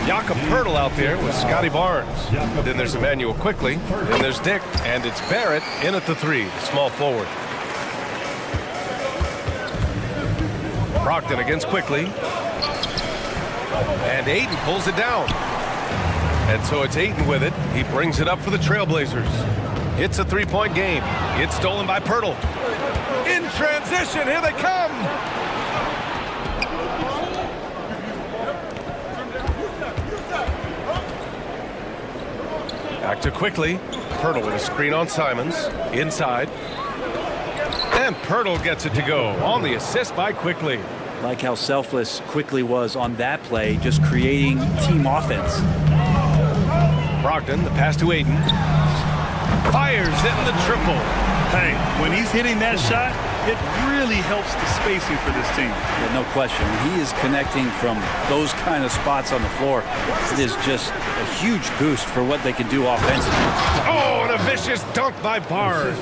Jakob Poeltl out there with Scotty Barnes. Then there's Emmanuel Quickly. Then there's Dick. And it's Barrett in at the 3, small forward. Brogdon against Quickly. And Ayton pulls it down. And so it's Ayton with it. He brings it up for the Trailblazers. It's a 3-point game. It's stolen by Poeltl. In transition, here they come. Back to Quickly. Poeltl with a screen on Simons. Inside. And Poeltl gets it to go on the assist by Quickly. Like how selfless Quickly was on that play, just creating team offense. Brogdon, the pass to Ayton. Fires in the triple. Hey, when he's hitting that shot, it really helps the spacing for this team. Yeah, no question. When he is connecting from those kind of spots on the floor, it is just a huge boost for what they can do offensively. Oh, and a vicious dunk by Barnes.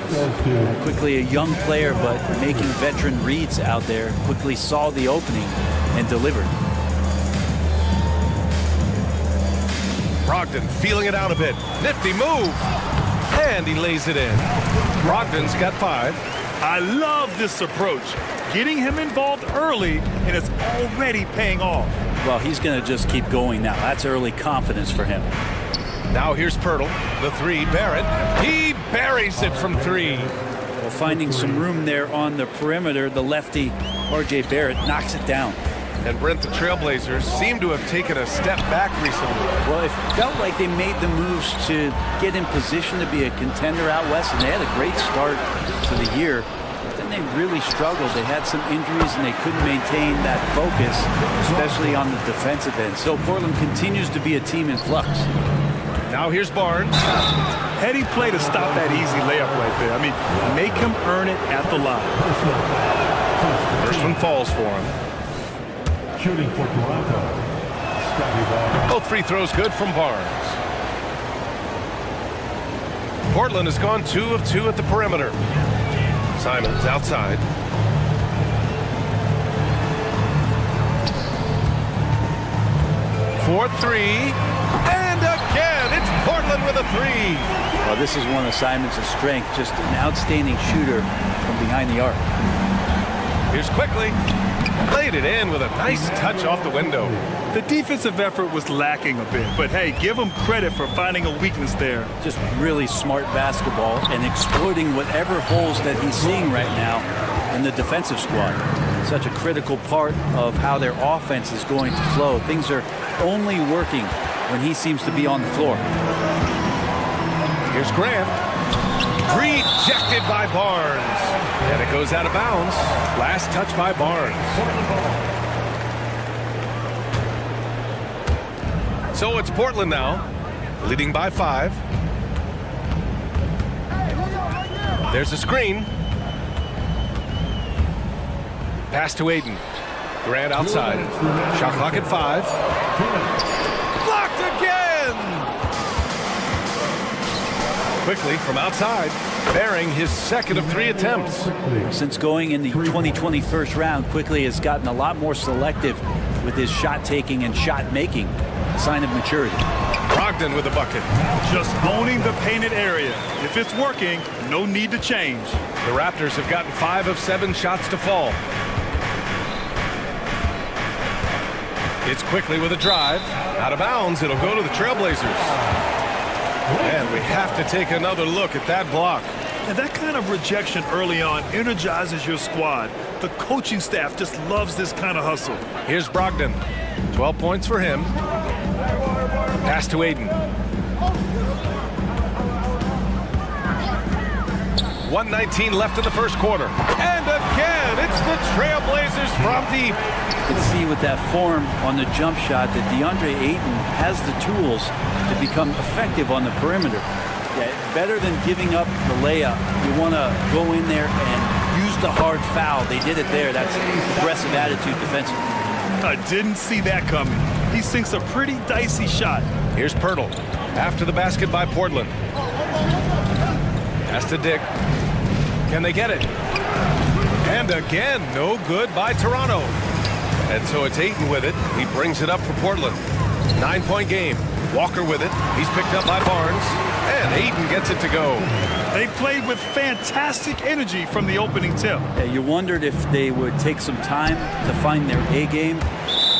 Quickly a young player, but making veteran reads out there. Quickly saw the opening and delivered. Brogdon feeling it out a bit. Nifty move. And he lays it in. Brogdon's got 5. I love this approach. Getting him involved early, and it's already paying off. Well, he's going to just keep going now. That's early confidence for him. Now here's Poeltl. The 3, Barrett. He buries it from 3. Well, finding some room there on the perimeter, the lefty, R.J. Barrett, knocks it down. And Brent, the Trailblazers seem to have taken a step back recently. Well, it felt like they made the moves to get in position to be a contender out west, and they had a great start to the year. But then they really struggled. They had some injuries, and they couldn't maintain that focus, especially on the defensive end. So Portland continues to be a team in flux. Now here's Barnes. Heady play to stop that easy layup right there. I mean, make him earn it at the line. First one falls for him. Shooting for Toronto, Scotty Barnes. Both free throws good from Barnes. Portland has gone 2 of 2 at the perimeter. Simons outside. For 3. And again, it's Portland with a 3. Well, this is one of Simons' strengths, just an outstanding shooter from behind the arc. Here's Quickly. Laid it in with a nice touch off the window. The defensive effort was lacking a bit, but hey, give him credit for finding a weakness there. Just really smart basketball and exploiting whatever holes that he's seeing right now in the defensive squad. Such a critical part of how their offense is going to flow. Things are only working when he seems to be on the floor. Here's Grant. Rejected by Barnes. And it goes out of bounds. Last touch by Barnes. So it's Portland now, leading by 5. There's a screen. Pass to Ayton. Grant outside. Shot clock at 5. Blocked again! Quickly from outside, bearing his second of 3 attempts. Since going in the 2020 first round, Quickly has gotten a lot more selective with his shot taking and shot making. A sign of maturity. Brogdon with the bucket. Just owning the painted area. If it's working, no need to change. The Raptors have gotten 5 of 7 shots to fall. It's Quickly with a drive. Out of bounds, it'll go to the Trailblazers. And we have to take another look at that block. And that kind of rejection early on energizes your squad. The coaching staff just loves this kind of hustle. Here's Brogdon. 12 points for him. Pass to Ayton. 1:19 left in the first quarter. And again, it's the Trailblazers from deep. You can see with that form on the jump shot that DeAndre Ayton has the tools to become effective on the perimeter. Yeah, better than giving up the layup, you want to go in there and use the hard foul. They did it there. That's aggressive attitude defensively. I didn't see that coming. He sinks a pretty dicey shot. Here's Pirtle. After the basket by Portland. Has to Dick. Can they get it? And again, no good by Toronto. And so it's Ayton with it. He brings it up for Portland. 9-point game. Walker with it. He's picked up by Barnes. And Ayton gets it to go. They played with fantastic energy from the opening tip. Yeah, you wondered if they would take some time to find their A game.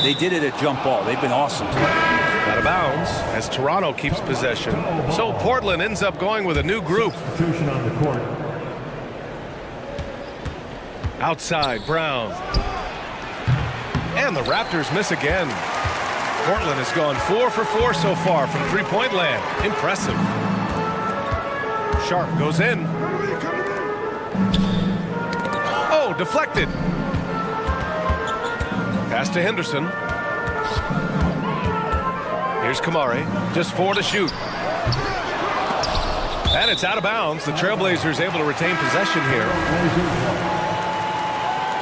They did it at jump ball. They've been awesome today. Out of bounds as Toronto keeps possession. So Portland ends up going with a new group. Substitution on the court. Outside, Brown. And the Raptors miss again. Portland has gone 4 for 4 so far from three-point land. Impressive. Sharp goes in. Oh, deflected. Pass to Henderson. Here's Kamari. Just 4 to shoot. And it's out of bounds. The Trailblazers able to retain possession here.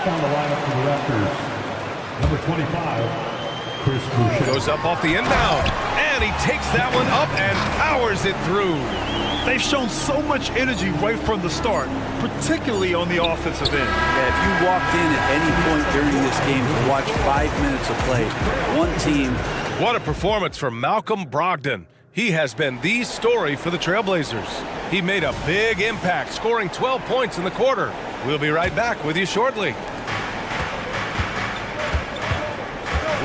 Down the lineup for the Raptors. Number 25, Chris Boucher. Goes up off the inbound. And he takes that one up and powers it through. They've shown so much energy right from the start, particularly on the offensive end. Yeah, if you walked in at any point during this game to watch 5 minutes of play, one team. What a performance for Malcolm Brogdon. He has been the story for the Trailblazers. He made a big impact, scoring 12 points in the quarter. We'll be right back with you shortly.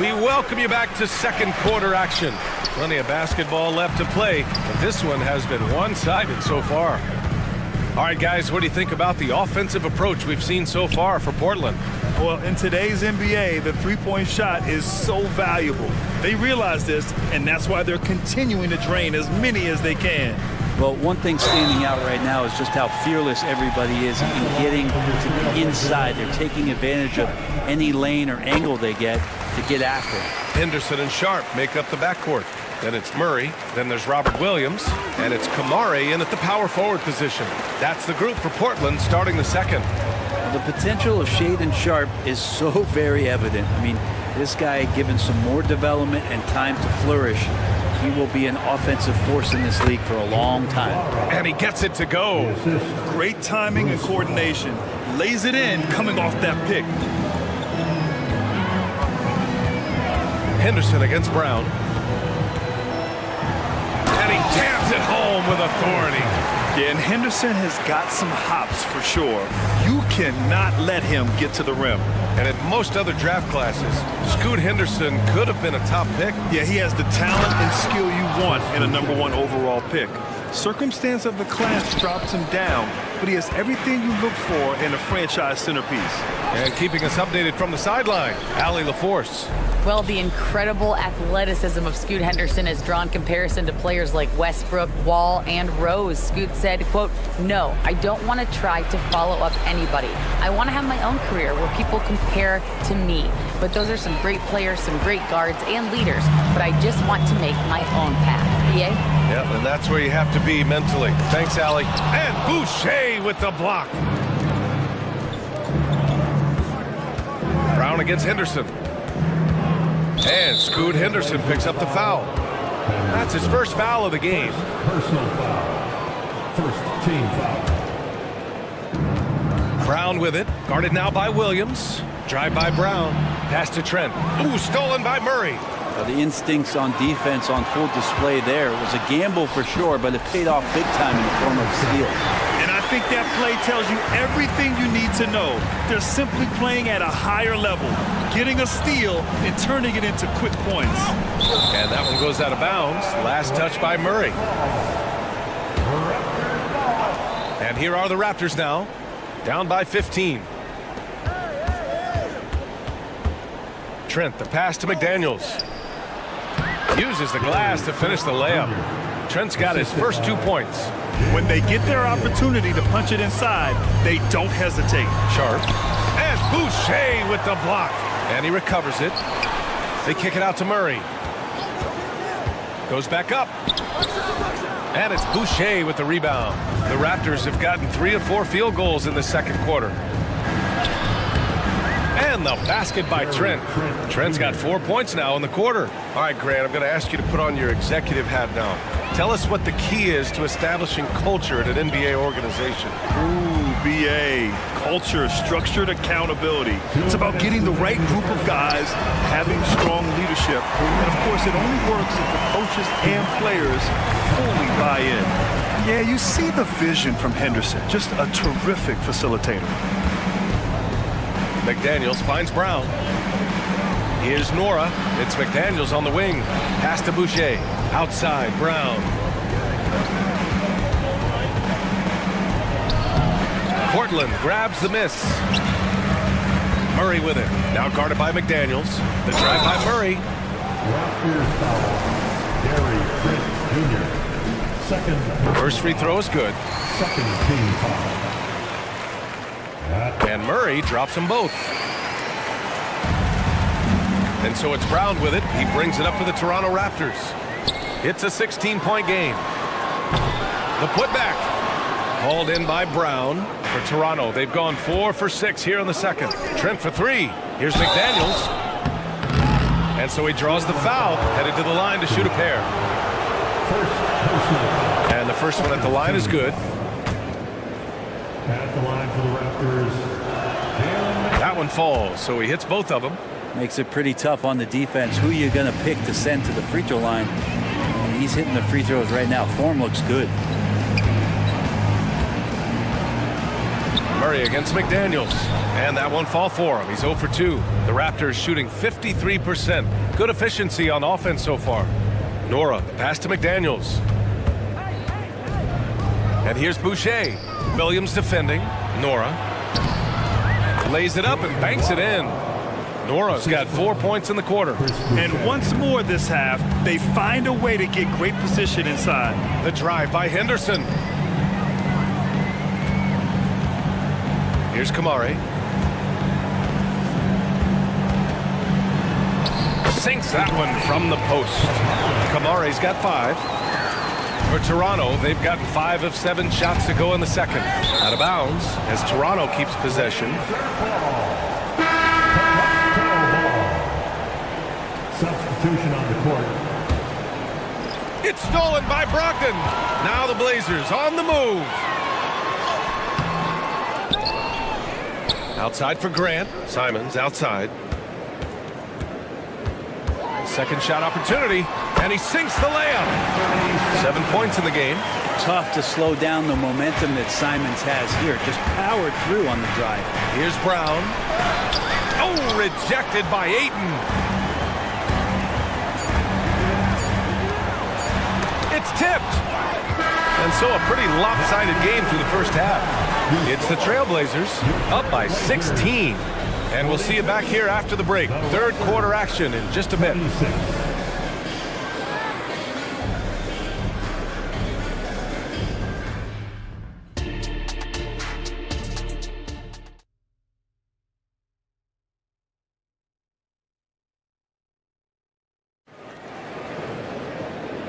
We welcome you back to second quarter action. Plenty of basketball left to play, but this one has been one-sided so far. All right, guys, what do you think about the offensive approach we've seen so far for Portland? Well, in today's NBA, the three-point shot is so valuable. They realize this, and that's why they're continuing to drain as many as they can. Well, one thing standing out right now is just how fearless everybody is in getting to the inside. They're taking advantage of any lane or angle they get to get after it. Henderson and Sharp make up the backcourt. Then it's Murray. Then there's Robert Williams. And it's Kamari in at the power forward position. That's the group for Portland starting the second. The potential of Shaedon Sharp is so very evident. I mean, this guy, given some more development and time to flourish, he will be an offensive force in this league for a long time. And he gets it to go. Great timing and coordination. Lays it in coming off that pick. Henderson against Brown. And he jams it home with authority. Yeah, and Henderson has got some hops for sure. You cannot let him get to the rim. And in most other draft classes, Scoot Henderson could have been a top pick. Yeah, he has the talent and skill you want in a number 1 overall pick. Circumstance of the class drops him down, but he has everything you look for in a franchise centerpiece. And keeping us updated from the sideline, Allie LaForce. Well, the incredible athleticism of Scoot Henderson has drawn comparison to players like Westbrook, Wall, and Rose. Scoot said, quote, "No, I don't want to try to follow up anybody. I want to have my own career where people compare to me. But those are some great players, some great guards and leaders. But I just want to make my own path." EA? Yeah, and that's where you have to be mentally. Thanks, Allie. And Boucher with the block. Brown against Henderson. And Scoot Henderson picks up the foul. That's his first foul of the game. Personal foul. First team foul. Brown with it. Guarded now by Williams. Drive by Brown. Pass to Trent. Ooh, stolen by Murray. The instincts on defense on full display there. It was a gamble for sure, but it paid off big time in the form of a steal. And I think that play tells you everything you need to know. They're simply playing at a higher level, getting a steal and turning it into quick points. And that one goes out of bounds. Last touch by Murray. And here are the Raptors now, down by 15. Trent, the pass to McDaniels. Uses the glass to finish the layup. Trent's got his first 2 points. When they get their opportunity to punch it inside, they don't hesitate. Sharp. And Boucher with the block. And he recovers it. They kick it out to Murray. Goes back up. And it's Boucher with the rebound. The Raptors have gotten 3 of 4 field goals in the second quarter. And the basket by Trent. Trent's got 4 points now in the quarter. All right, Grant, I'm going to ask you to put on your executive hat now. Tell us what the key is to establishing culture at an NBA organization. Ooh, BA. Culture, structured accountability. It's about getting the right group of guys, having strong leadership. And, of course, it only works if the coaches and players fully buy in. Yeah, you see the vision from Henderson. Just a terrific facilitator. McDaniels finds Brown. Here's Nora. It's McDaniels on the wing. Pass to Boucher. Outside, Brown. Portland grabs the miss. Murray with it. Now guarded by McDaniels. The drive by Murray. Raptors foul. Gary Trent Jr. Second. First free throw is good. Second team foul. And Murray drops them both. And so it's Brown with it. He brings it up for the Toronto Raptors. It's a 16-point game. The putback. Hauled in by Brown for Toronto. They've gone 4 for 6 here in the second. Trent for 3. Here's McDaniels. And so he draws the foul. Headed to the line to shoot a pair. And the first one at the line is good. At the line for the Raptors. That one falls, so he hits both of them. Makes it pretty tough on the defense. Who you going to pick to send to the free throw line? And he's hitting the free throws right now. Form looks good. Murray against McDaniels. And that won't fall for him. He's 0 for 2. The Raptors shooting 53%. Good efficiency on offense so far. Nora, pass to McDaniels. And here's Boucher. Williams defending. Nora lays it up and banks it in. Nora's got 4 points in the quarter. And once more this half, they find a way to get great position inside. The drive by Henderson. Here's Kamari. Sinks that one from the post. Kamari's got 5. For Toronto, they've gotten 5 of 7 shots to go in the second. Out of bounds as Toronto keeps possession. Substitution on the court. It's stolen by Brogdon. Now the Blazers on the move. Outside for Grant. Simons outside. Second shot opportunity, and he sinks the layup. 7 points in the game. Tough to slow down the momentum that Simons has here. Just powered through on the drive. Here's Brown. Oh, rejected by Ayton. It's tipped. And so a pretty lopsided game through the first half. It's the Trailblazers up by 16. And we'll see you back here after the break. Third quarter action in just a bit.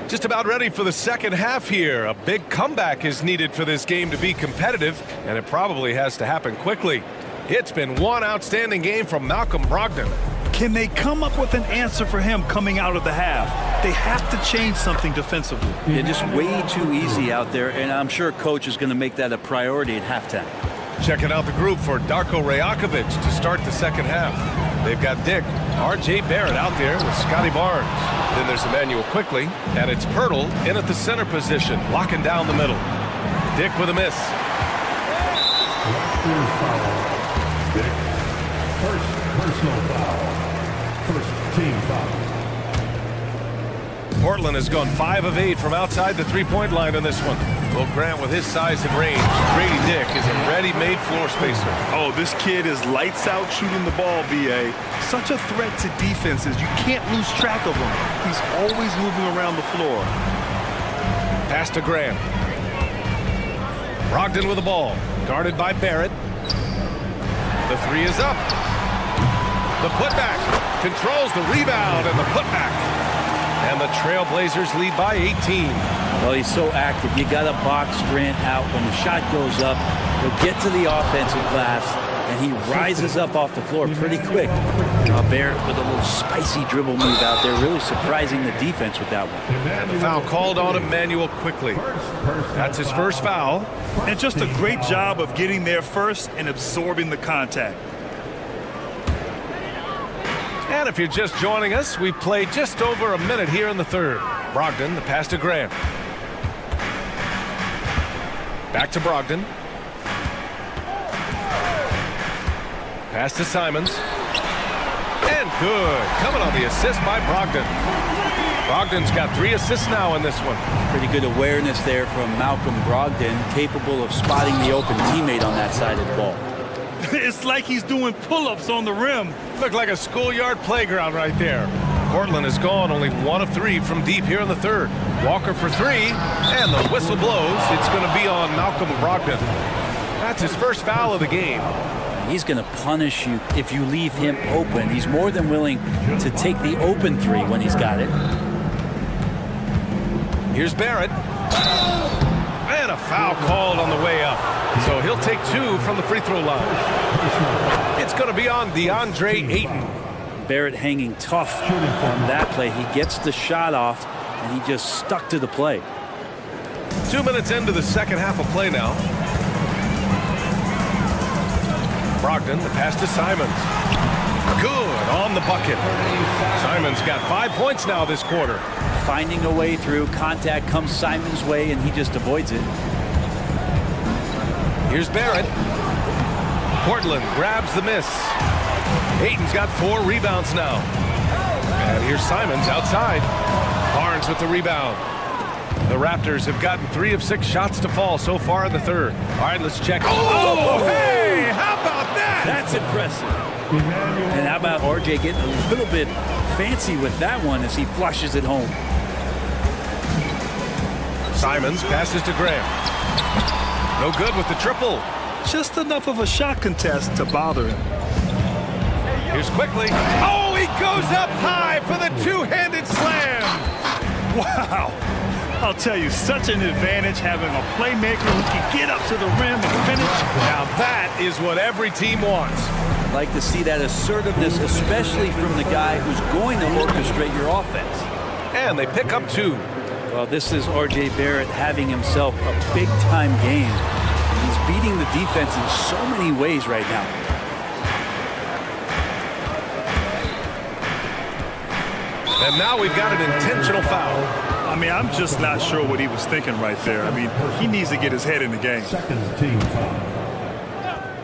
Just about ready for the second half here. A big comeback is needed for this game to be competitive, and it probably has to happen quickly. It's been one outstanding game from Malcolm Brogdon. Can they come up with an answer for him coming out of the half? They have to change something defensively. They're just way too easy out there, and I'm sure coach is going to make that a priority at halftime. Checking out the group for Darko Rajakovic to start the second half. They've got Dick, R.J. Barrett out there with Scotty Barnes. Then there's Emmanuel Quickly, and it's Pirtle in at the center position, locking down the middle. Dick with a miss. First personal foul. First team foul. Portland has gone 5 of 8 from outside the three-point line on this one. Will Grant with his size and range. Grady Dick is a ready-made floor spacer. Oh, this kid is lights out shooting the ball, B.A. Such a threat to defenses. You can't lose track of him. He's always moving around the floor. Pass to Grant. Brogdon with the ball. Guarded by Barrett. The 3 is up. The putback. Controls the rebound and the putback. And the Trailblazers lead by 18. Well, he's so active. You got to box Grant out. When the shot goes up, he'll get to the offensive glass, and he rises up off the floor pretty quick. Barrett with a little spicy dribble move out there, really surprising the defense with that one. And the foul called on Emmanuel quickly. That's his first foul. And just a great job of getting there first and absorbing the contact. And if you're just joining us, we've played just over a minute here in the third. Brogdon, the pass to Grant. Back to Brogdon. Pass to Simons. And good. Coming on the assist by Brogdon. Brogdon's got 3 assists now in this one. Pretty good awareness there from Malcolm Brogdon, capable of spotting the open teammate on that side of the ball. It's like he's doing pull-ups on the rim. Looked like a schoolyard playground right there. Portland has gone only 1 of 3 from deep here in the third. Walker for 3, and the whistle blows. It's going to be on Malcolm Brogdon. That's his first foul of the game. He's going to punish you if you leave him open. He's more than willing to take the open 3 when he's got it. Here's Barrett. And a foul called on the way up. So he'll take 2 from the free throw line. It's going to be on DeAndre Ayton. Barrett hanging tough on that play. He gets the shot off, and he just stuck to the play. 2 minutes into the second half of play now. Brogdon, the pass to Simons. Good on the bucket. Simons got 5 points now this quarter. Finding a way through. Contact comes Simons' way, and he just avoids it. Here's Barrett. Portland grabs the miss. Ayton's got 4 rebounds now. And here's Simons outside. Barnes with the rebound. The Raptors have gotten 3 of 6 shots to fall so far in the third. All right, let's check. Oh, hey, how about that? That's impressive. And how about RJ getting a little bit fancy with that one as he flushes it home. Simons passes to Graham. No good with the triple. Just enough of a shot contest to bother him. Here's quickly. Oh, he goes up high for the two-handed slam. Wow. I'll tell you, such an advantage having a playmaker who can get up to the rim and finish. Now that is what every team wants. I'd like to see that assertiveness, especially from the guy who's going to orchestrate your offense. And they pick up 2. Well, this is R.J. Barrett having himself a big-time game. He's beating the defense in so many ways right now. And now we've got an intentional foul. I mean, I'm just not sure what he was thinking right there. I mean, he needs to get his head in the game. Second team foul.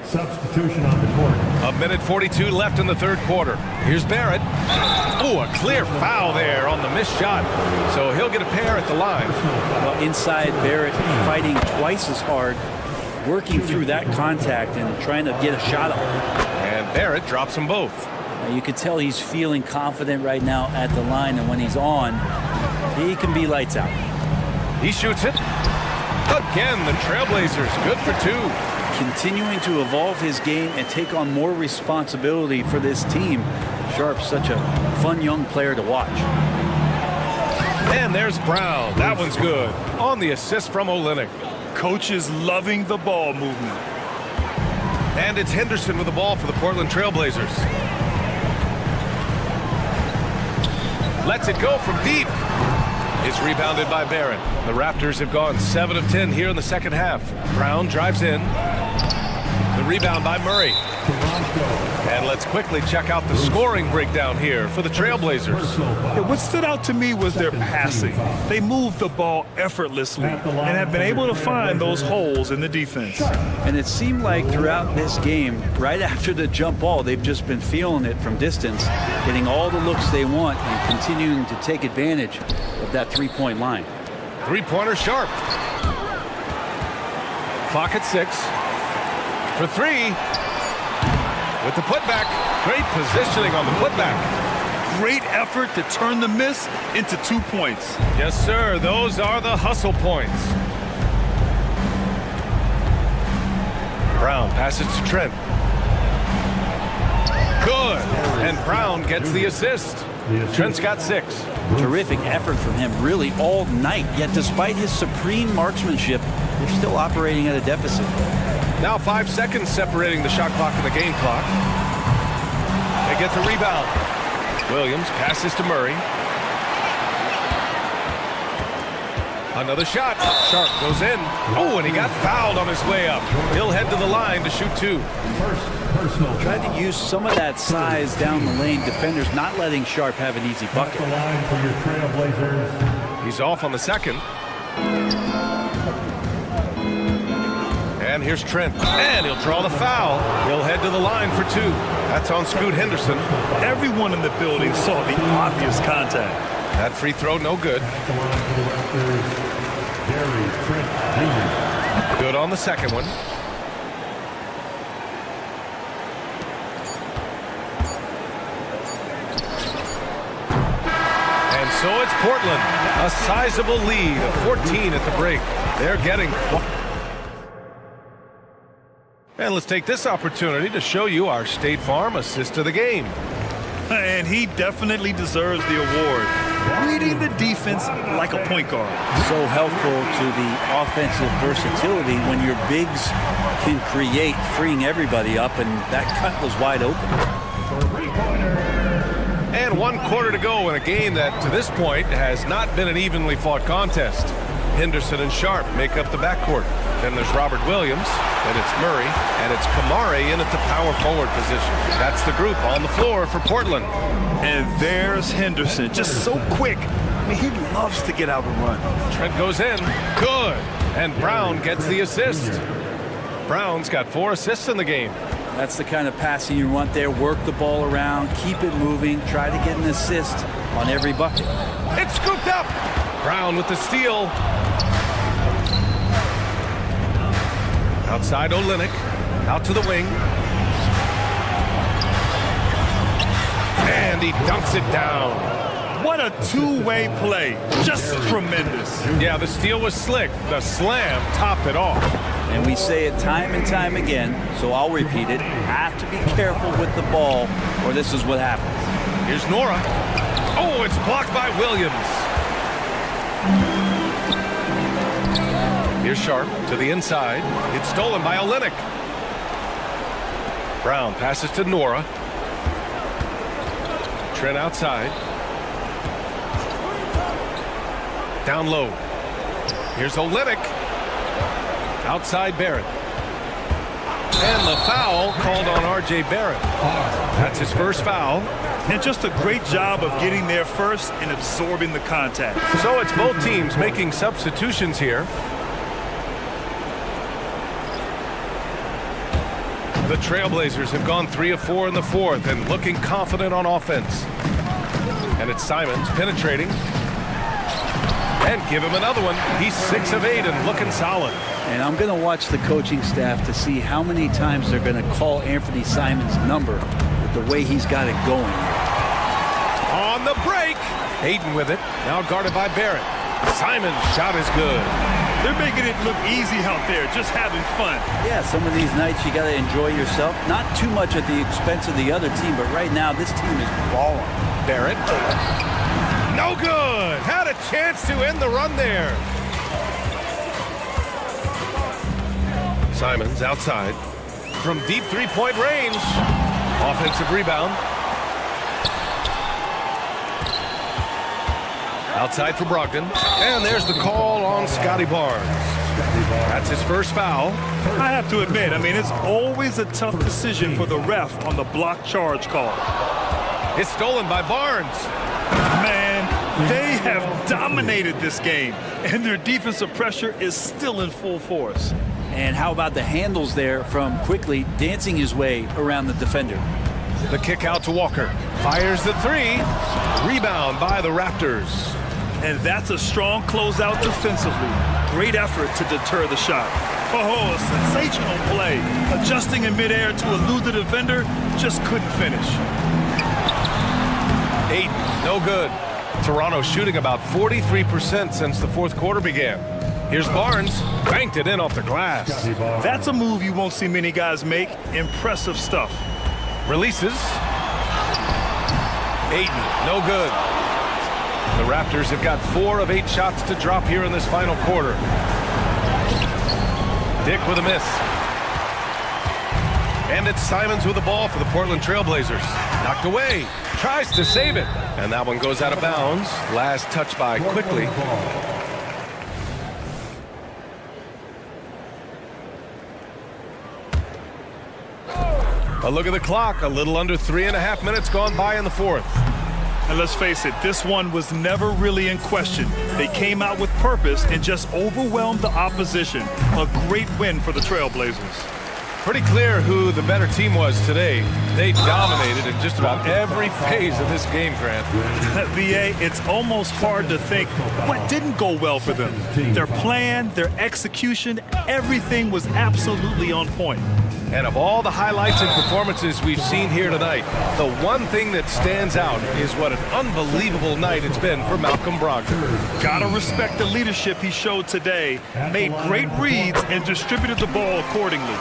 Substitution on the court. 1:42 left in the third quarter. Here's Barrett. Oh, a clear foul there on the missed shot. So he'll get a pair at the line. Well, inside, Barrett fighting twice as hard, working through that contact and trying to get a shot off. And Barrett drops them both. You can tell he's feeling confident right now at the line, and when he's on, he can be lights out. He shoots it. Again, the Trailblazers, good for 2. Continuing to evolve his game and take on more responsibility for this team. Sharp's such a fun young player to watch. And there's Brown. That one's good. On the assist from Olynyk. Coach is loving the ball movement. And it's Henderson with the ball for the Portland Trailblazers. Lets it go from deep. It's rebounded by Barrett. The Raptors have gone 7 of 10 here in the second half. Brown drives in. The rebound by Murray. And let's quickly check out the scoring breakdown here for the Trailblazers. Yeah, what stood out to me was their passing. They moved the ball effortlessly and have been able to find those holes in the defense. And it seemed like throughout this game, right after the jump ball, they've just been feeling it from distance, getting all the looks they want and continuing to take advantage of that three-point line. Three-pointer Sharp. Clock at 6. For 3. With the putback. Great positioning on the putback. Great effort to turn the miss into 2 points. Yes, sir. Those are the hustle points. Brown passes to Trent. Good. And Brown gets the assist. Trent's got 6. Terrific effort from him really all night. Yet despite his supreme marksmanship, they're still operating at a deficit. Now 5 seconds separating the shot clock and the game clock. They get the rebound. Williams passes to Murray. Another shot. Sharp goes in. Oh, and he got fouled on his way up. He'll head to the line to shoot 2. Tried to use some of that size down the lane. Defenders not letting Sharp have an easy bucket. The line for your Trailblazers. He's off on the second. And here's Trent. And he'll draw the foul. He'll head to the line for 2. That's on Scoot Henderson. Everyone in the building saw the obvious contact. That free throw, no good. Good on the second one. And so it's Portland. A sizable lead of 14 at the break. They're getting... And let's take this opportunity to show you our State Farm assist of the game. And he definitely deserves the award. Reading the defense like a point guard. So helpful to the offensive versatility when your bigs can create, freeing everybody up, and that cut was wide open. And 1 quarter to go in a game that, to this point, has not been an evenly fought contest. Henderson and Sharp make up the backcourt. Then there's Robert Williams, and it's Murray, and it's Kamare in at the power forward position. That's the group on the floor for Portland. And there's Henderson, just so quick. I mean, he loves to get out and run. Trent goes in. Good. And Brown gets the assist. Brown's got 4 assists in the game. That's the kind of passing you want there. Work the ball around, keep it moving, try to get an assist on every bucket. It's scooped up. Brown with the steal. Outside Olynyk. Out to the wing. And he dunks it down. What a two-way play. Just tremendous. Yeah, the steal was slick. The slam topped it off. And we say it time and time again, so I'll repeat it. Have to be careful with the ball, or this is what happens. Here's Nora. Oh, it's blocked by Williams. Here's Sharp to the inside. It's stolen by Olynyk. Brown passes to Nora. Trent outside. Down low. Here's Olynyk. Outside Barrett. And the foul called on R.J. Barrett. That's his first foul. And just a great job of getting there first and absorbing the contact. So it's both teams making substitutions here. The Trailblazers have gone 3 of 4 in the fourth and looking confident on offense. And it's Simons penetrating. And give him another one. He's 6 of 8 and looking solid. And I'm going to watch the coaching staff to see how many times they're going to call Anthony Simons' number with the way he's got it going. On the break. Hayden with it. Now guarded by Barrett. Simons' shot is good. They're making it look easy out there, just having fun. Yeah, some of these nights you got to enjoy yourself. Not too much at the expense of the other team, but right now this team is balling. Barrett. No good. Had a chance to end the run there. Simons outside. From deep three-point range. Offensive rebound. Outside for Brogdon. And there's the call on Scotty Barnes. That's his first foul. I have to admit, I mean, it's always a tough decision for the ref on the block charge call. It's stolen by Barnes. Man, they have dominated this game, and their defensive pressure is still in full force. And how about the handles there from Quickly dancing his way around the defender. The kick out to Walker. Fires the three. Rebound by the Raptors. And that's a strong closeout defensively. Great effort to deter the shot. Oh, a sensational play. Adjusting in midair to elude the defender, just couldn't finish. 8, no good. Toronto shooting about 43% since the fourth quarter began. Here's Barnes, banked it in off the glass. That's a move you won't see many guys make. Impressive stuff. Releases. Ayton, no good. The Raptors have got 4 of 8 shots to drop here in this final quarter. Dick with a miss. And it's Simons with the ball for the Portland Trailblazers. Knocked away, tries to save it. And that one goes out of bounds. Last touch by Quickly. A look at the clock, a little under 3.5 minutes gone by in the fourth. And let's face it, this one was never really in question. They came out with purpose and just overwhelmed the opposition. A great win for the Trailblazers. Pretty clear who the better team was today. They dominated in just about every phase of this game, Grant. VA, it's almost hard to think what didn't go well for them. Their plan, their execution, everything was absolutely on point. And of all the highlights and performances we've seen here tonight, the one thing that stands out is what an unbelievable night it's been for Malcolm Brogdon. Gotta respect the leadership he showed today. Made great reads and distributed the ball accordingly.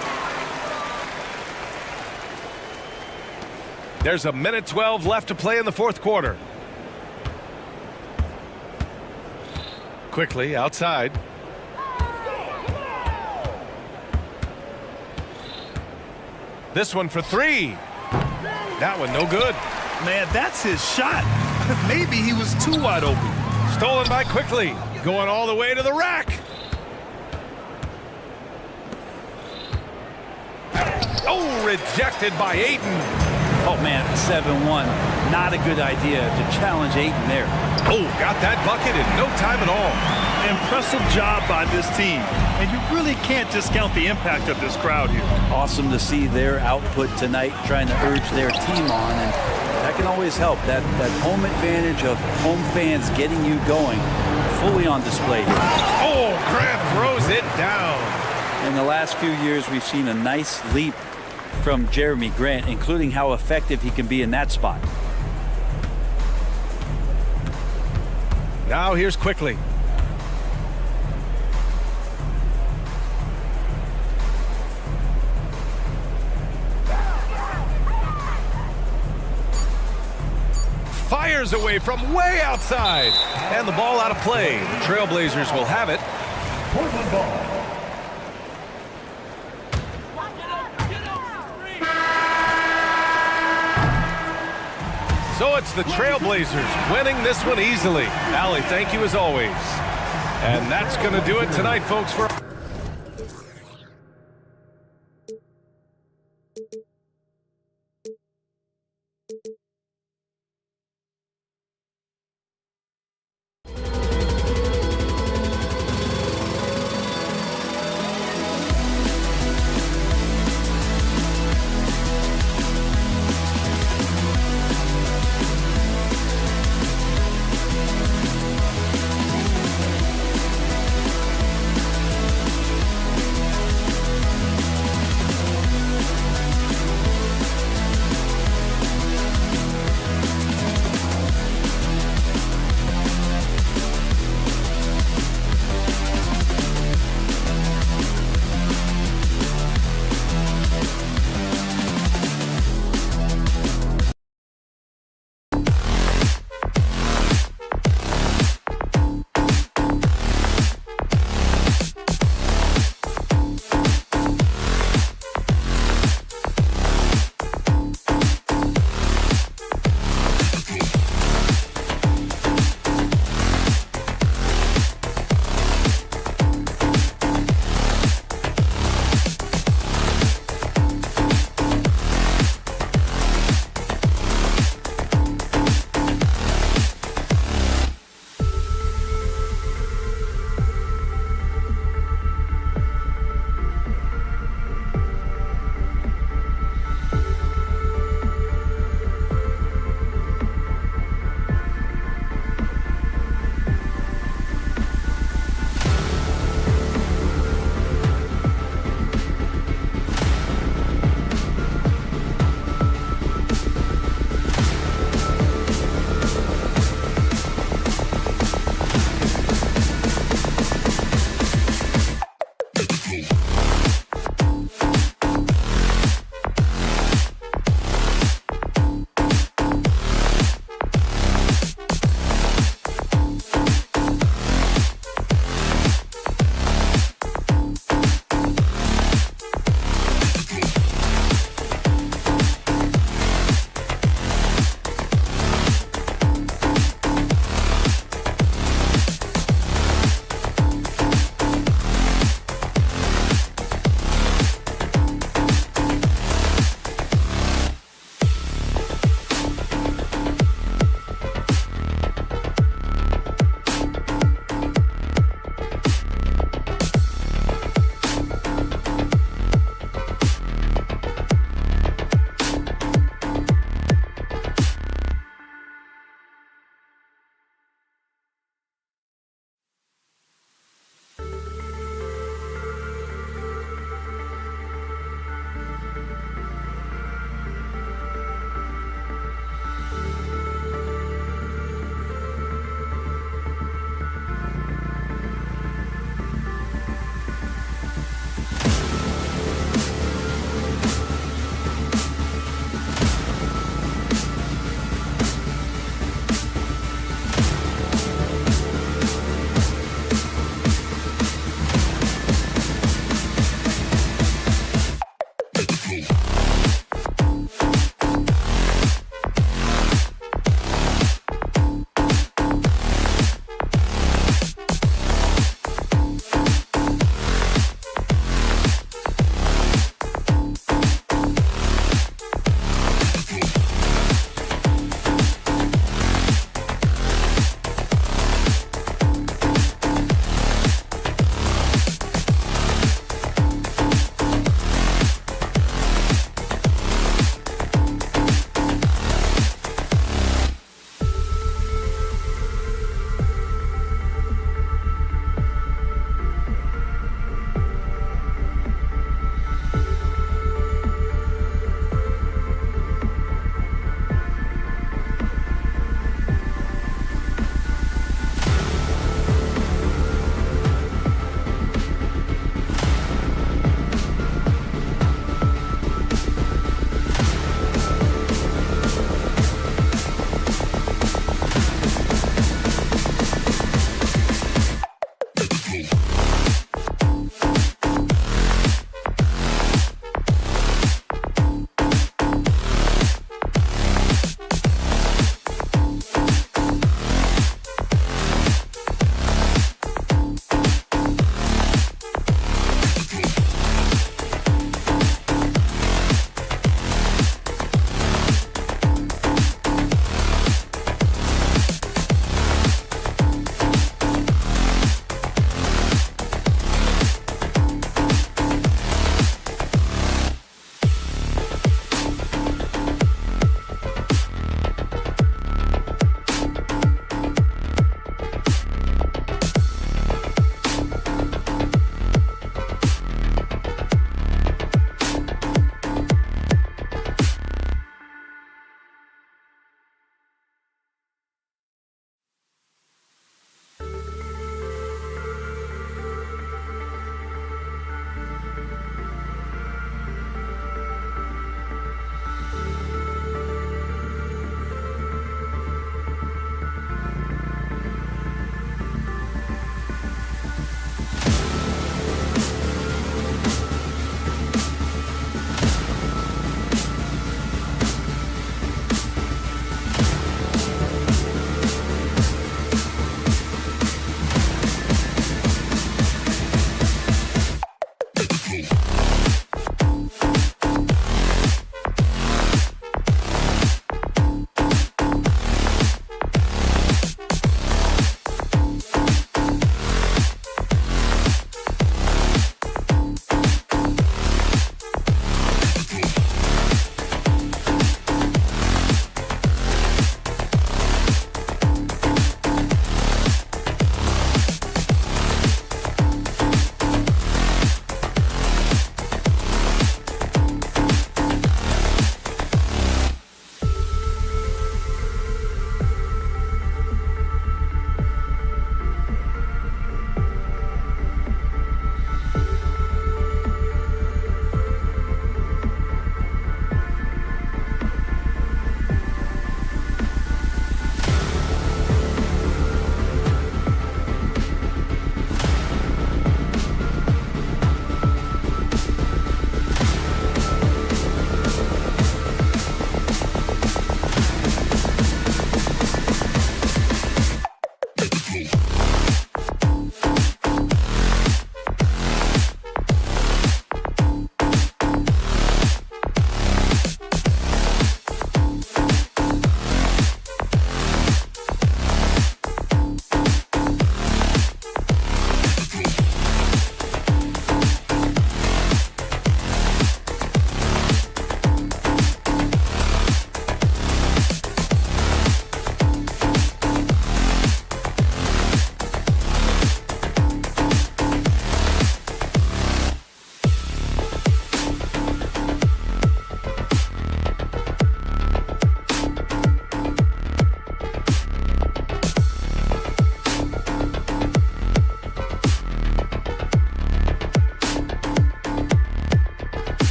There's 1:12 left to play in the fourth quarter. Quickly outside. This one for three. That one no good. Man, that's his shot. Maybe he was too wide open. Stolen by Quickly. Going all the way to the rack. Oh, rejected by Ayton. Oh, man, 7-1. Not a good idea to challenge Ayton there. Oh, got that bucket in no time at all. Impressive job by this team. And you really can't discount the impact of this crowd here. Awesome to see their output tonight, trying to urge their team on. And that can always help. That home advantage of home fans getting you going, fully on display here. Oh, Grant throws it down. In the last few years, we've seen a nice leap from Jeremy Grant, including how effective he can be in that spot. Now here's Quickly. Fires away from way outside. And the ball out of play. The Trailblazers will have it. Portland ball. So it's the Trailblazers winning this one easily. Allie, thank you as always. And that's going to do it tonight, folks. For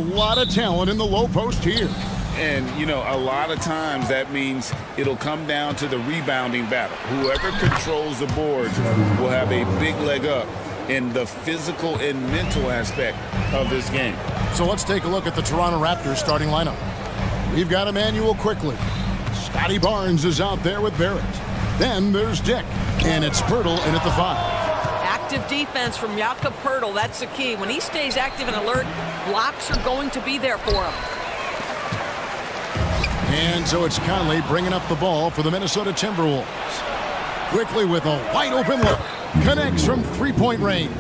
lot of talent in the low post here. And, you know, a lot of times that means it'll come down to the rebounding battle. Whoever controls the boards will have a big leg up in the physical and mental aspect of this game. So let's take a look at the Toronto Raptors starting lineup. We've got Emmanuel quickly. Scotty Barnes is out there with Barrett. Then there's Dick, and it's Pirtle in at the 5. Active defense from Jakob Pirtle. That's the key. When he stays active and alert, blocks are going to be there for him. And so it's Conley bringing up the ball for the Minnesota Timberwolves. Quickly with a wide open look. Connects from three-point range.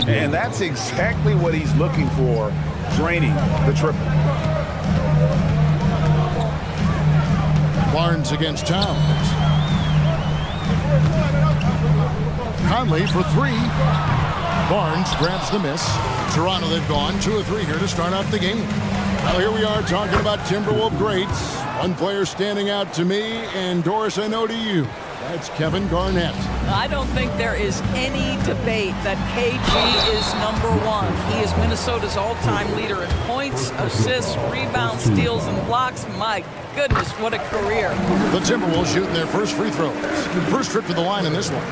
And that's exactly what he's looking for, draining the triple. Barnes against Towns. Conley for 3. Barnes grabs the miss. Toronto, they've gone 2 of 3 here to start out the game. Well, here we are talking about Timberwolves greats. One player standing out to me, and Doris, I know to you. That's Kevin Garnett. I don't think there is any debate that KG is #1. He is Minnesota's all-time leader in points, assists, rebounds, steals, and blocks. My goodness, what a career. The Timberwolves shooting their first free throws. First trip to the line in this one.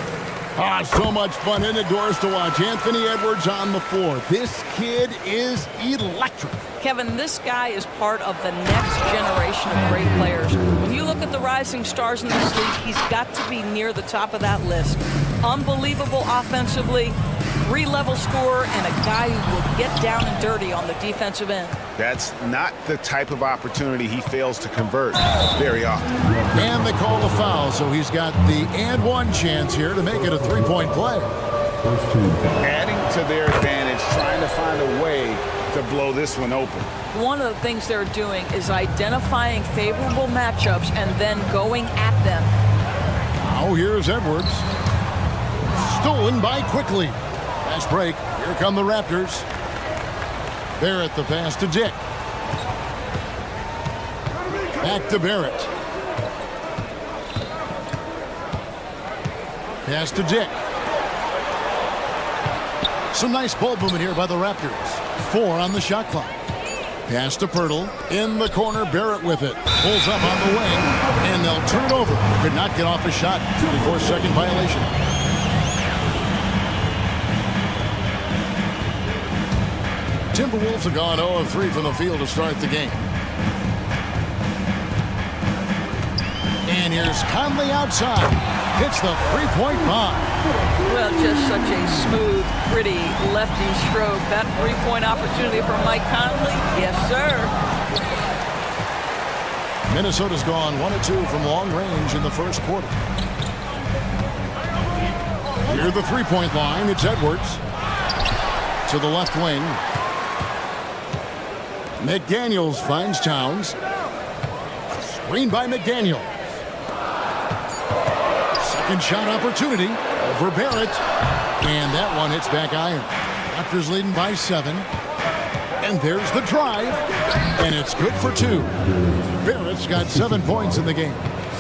So much fun, isn't it, Doris, to watch? Anthony Edwards on the floor. This kid is electric. Kevin, this guy is part of the next generation of great players. When you look at the rising stars in this league, he's got to be near the top of that list. Unbelievable offensively, 3-level scorer, and a guy who will get down and dirty on the defensive end. That's not the type of opportunity he fails to convert very often. And they call the foul, so he's got the and-one chance here to make it a 3-point play. Adding to their advantage, trying to find a way to blow this one open. One of the things they're doing is identifying favorable matchups and then going at them. Now here's Edwards. Stolen by Quickly. Fast break. Here come the Raptors. Barrett the pass to Dick. Back to Barrett. Pass to Dick. Some nice ball movement here by the Raptors. 4 on the shot clock. Pass to Pirtle. In the corner, Barrett with it. Pulls up on the wing, and they'll turn it over. Could not get off a shot. 24-second violation. Timberwolves have gone 0 of 3 from the field to start the game. And here's Conley outside. Hits the three-point bomb. Well, just such a smooth, pretty lefty stroke. That three-point opportunity for Mike Conley? Yes, sir. Minnesota's gone 1 of 2 from long range in the first quarter. Near the three-point line, it's Edwards. To the left wing. McDaniels finds Towns. Screen by McDaniel. Second shot opportunity over Barrett. And that one hits back iron. Raptors leading by 7. And there's the drive. And it's good for 2. Barrett's got 7 points in the game.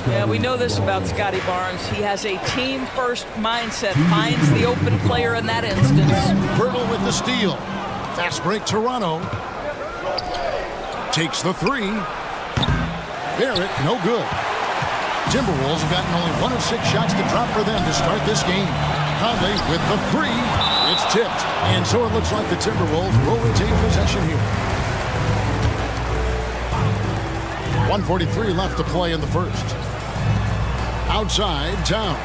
Yeah, we know this about Scotty Barnes. He has a team-first mindset. Finds the open player in that instance. Pirtle with the steal. Fast break Toronto. Takes the 3. Barrett, no good. Timberwolves have gotten only 1 of 6 shots to drop for them to start this game. Conley with the 3. It's tipped. And so it looks like the Timberwolves will retain possession here. 1:43 left to play in the first. Outside, Towns.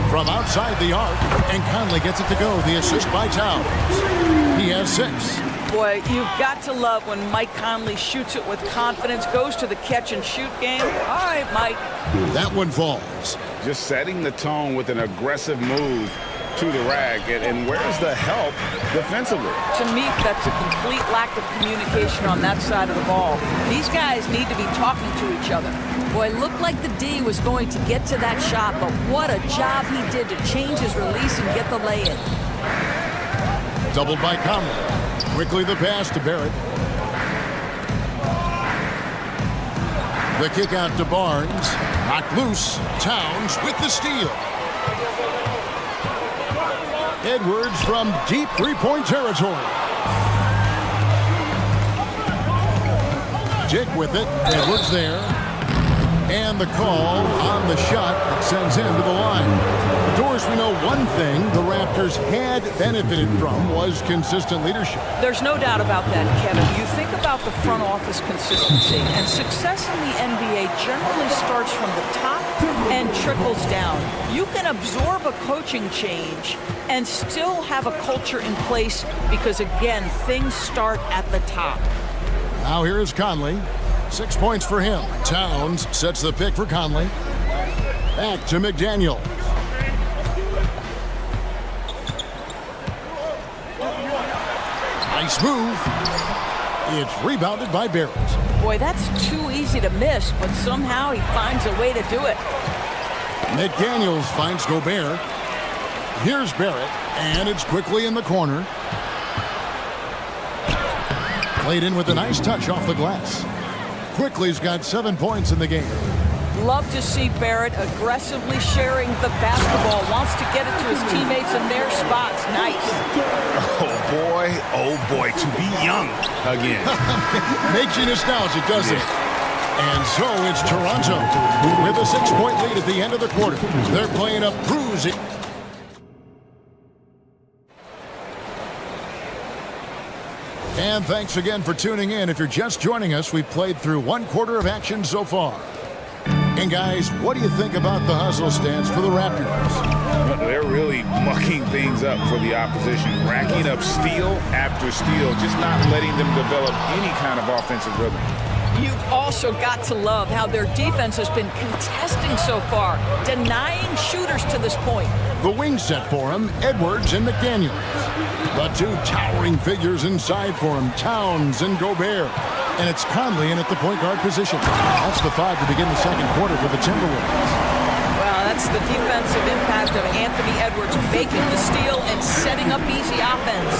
From outside the arc, and Conley gets it to go. The assist by Towns. He has 6. Boy, you've got to love when Mike Conley shoots it with confidence, goes to the catch-and-shoot game. All right, Mike. That one falls. Just setting the tone with an aggressive move to the rack. And where's the help defensively? To me, that's a complete lack of communication on that side of the ball. These guys need to be talking to each other. Boy, it looked like the D was going to get to that shot, but what a job he did to change his release and get the lay-in. Doubled by Conley. Quickly the pass to Barrett. The kick out to Barnes. Knocked loose. Towns with the steal. Edwards from deep three-point territory. stick with it. Edwards there. And the call on the shot that sends him to the line. Doris, we know one thing the Raptors had benefited from was consistent leadership. There's no doubt about that, Kevin. You think about the front office consistency, and success in the NBA generally starts from the top and trickles down. You can absorb a coaching change and still have a culture in place because, again, things start at the top. Now here is Conley. 6 points for him. Towns sets the pick for Conley. Back to McDaniel. Nice move. It's rebounded by Barrett. Boy, that's too easy to miss, but somehow he finds a way to do it. McDaniels finds Gobert. Here's Barrett, and it's quickly in the corner. Played in with a nice touch off the glass. Quickly's got 7 points in the game. Love to see Barrett aggressively sharing the basketball. Wants to get it to his teammates in their spots. Nice. Oh boy, to be young again. Makes you nostalgic, doesn't it? And so it's Toronto with a 6-point lead at the end of the quarter. They're playing a bruising. And thanks again for tuning in. If you're just joining us, we've played through 1 quarter of action so far. And guys, what do you think about the hustle stance for the Raptors? They're really mucking things up for the opposition, racking up steal after steal, just not letting them develop any kind of offensive rhythm. You've also got to love how their defense has been contesting so far, denying shooters to this point. The wing set for him, Edwards and McDaniels. The 2 towering figures inside for him, Towns and Gobert. And it's Conley in at the point guard position. That's the 5 to begin the second quarter for the Timberwolves. Well, that's the defensive impact of Anthony Edwards making the steal and setting up easy offense.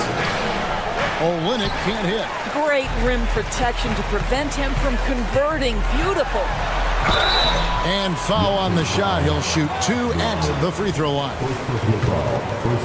Olynyk can't hit. Great rim protection to prevent him from converting. Beautiful. And foul on the shot. He'll shoot 2 at the free throw line.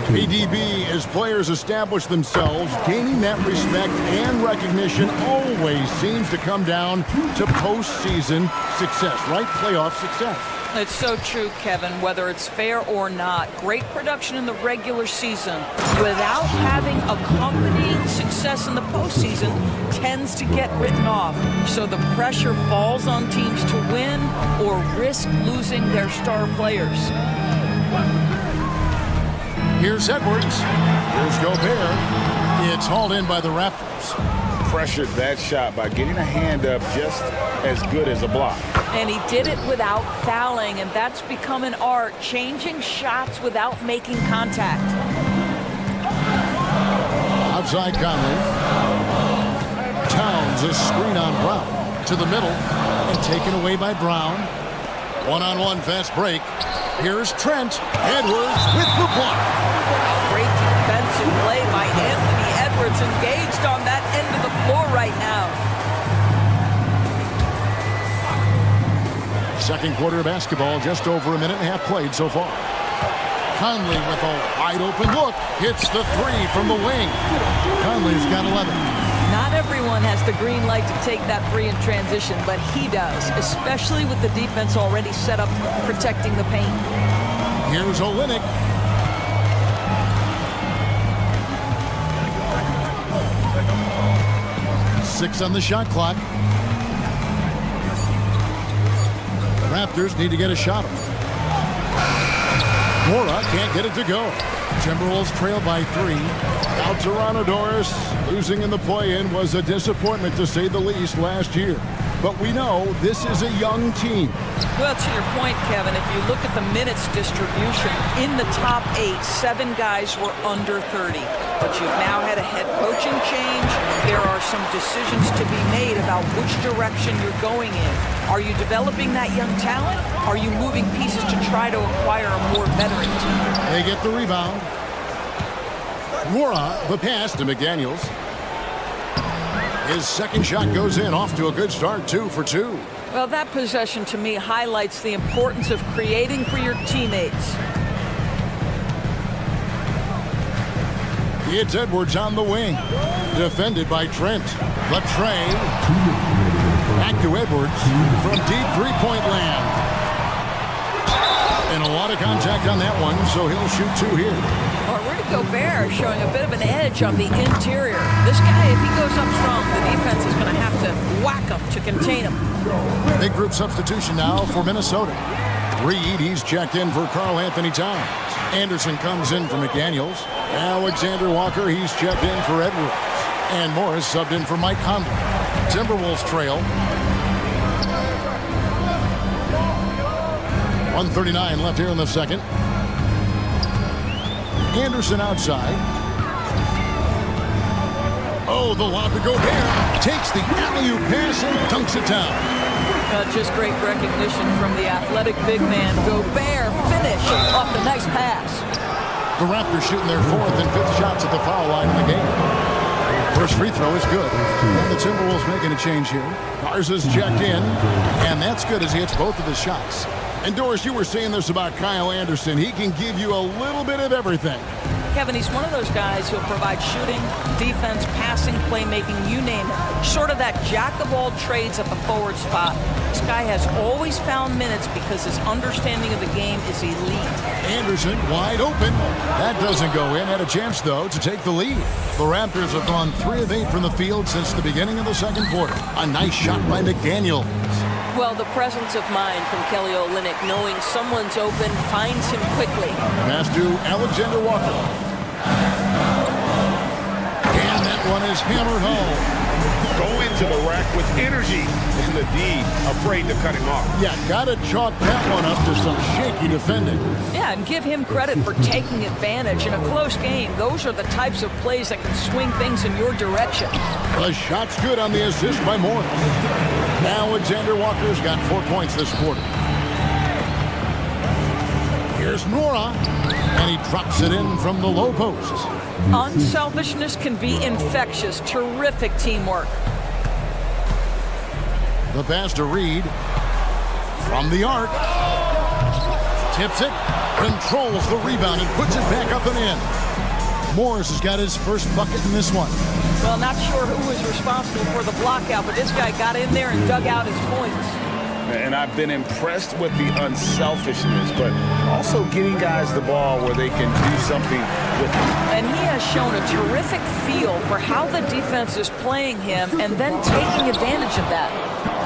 PDB, as players establish themselves, gaining that respect and recognition always seems to come down to postseason success, right? Playoff success. It's so true, Kevin, whether it's fair or not. Great production in the regular season without having accompanying success in the postseason tends to get written off. So the pressure falls on teams to win or risk losing their star players. Here's Edwards. Here's Gobert. It's hauled in by the Raptors. Pressured that shot by getting a hand up just as good as a block. And he did it without fouling, and that's become an art, changing shots without making contact. Outside Conley. Towns a screen on Brown to the middle and taken away by Brown. One-on-one fast break. Here's Trent. Edwards with the block. Great defensive play by Anthony Edwards, engaged on that end of the floor right now. Second quarter of basketball, just over a minute and a half played so far. Conley with a wide open look. Hits the 3 from the wing. Conley's got 11. Not everyone has the green light to take that 3 in transition, but he does, especially with the defense already set up protecting the paint. Here's Olynyk. Six on the shot clock. The Raptors need to get a shot on. Skwara can't get it to go. Timberwolves trail by 3. Now Toronto, Doris, losing in the play-in was a disappointment to say the least last year. But we know this is a young team. Well, to your point, Kevin, if you look at the minutes distribution, in the top 8, 7 guys were under 30. But you've now had a head coaching change. There are some decisions to be made about which direction you're going in. Are you developing that young talent? Are you moving pieces to try to acquire a more veteran team? They get the rebound. Skwara, the pass to McDaniels. His second shot goes in, off to a good start, 2 for 2. Well, that possession to me highlights the importance of creating for your teammates. It's Edwards on the wing, defended by Trent. The tray. to Edwards from deep three-point land. And a lot of contact on that one, so he'll shoot two here. Well, Rudy Gobert showing a bit of an edge on the interior. This guy, if he goes up strong, the defense is going to have to whack him to contain him. Big group substitution now for Minnesota. Reed, he's checked in for Karl Anthony Towns. Anderson comes in for McDaniels. Alexander Walker, he's checked in for Edwards. And Morris subbed in for Mike Conley. Timberwolves trail. 1:39 left here in the second. Anderson outside. Oh, the lob to Gobert. Takes the alley-oop pass and dunks it down. Just great recognition from the athletic big man. Gobert finish off the nice pass. The Raptors shooting their fourth and fifth shots at the foul line in the game. First free throw is good. And the Timberwolves making a change here. Garza's checked in, and that's good as he hits both of his shots. And Doris, you were saying this about Kyle Anderson. He can give you a little bit of everything. Kevin, he's one of those guys who'll provide shooting, defense, passing, playmaking, you name it. Sort of that jack of all trades at the forward spot. This guy has always found minutes because his understanding of the game is elite. Anderson wide open. That doesn't go in. Had a chance, though, to take the lead. The Raptors have gone 3 of 8 from the field since the beginning of the second quarter. A nice shot by McDaniels. Well, the presence of mind from Kelly Olynyk, knowing someone's open, finds him quickly. Pass to Alexander Walker. And that one is hammered home. Go into the rack with energy, and the D afraid to cut him off. Yeah, gotta chalk that one up to some shaky defending. Yeah, and give him credit for taking advantage in a close game. Those are the types of plays that can swing things in your direction. The shot's good on the assist by Morris. Alexander Walker's got 4 points this quarter. Here's Nora, and he drops it in from the low post. Unselfishness can be infectious. Terrific teamwork. The pass to Reed from the arc. Tips it, controls the rebound, and puts it back up and in. Morris has got his first bucket in this one. Well, not sure who was responsible for the blockout, but this guy got in there and dug out his points. And I've been impressed with the unselfishness, but also getting guys the ball where they can do something with it. And he has shown a terrific feel for how the defense is playing him and then taking advantage of that.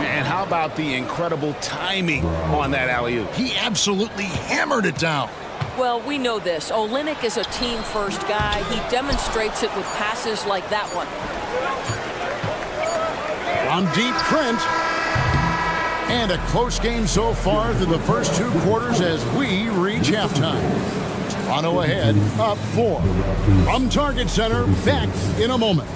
And how about the incredible timing on that alley-oop? He absolutely hammered it down. Well, we know this. Olynyk is a team-first guy. He demonstrates it with passes like that one. On deep, Trent. And a close game so far through the first 2 quarters as we reach halftime. Toronto ahead, up 4. From Target Center, back in a moment.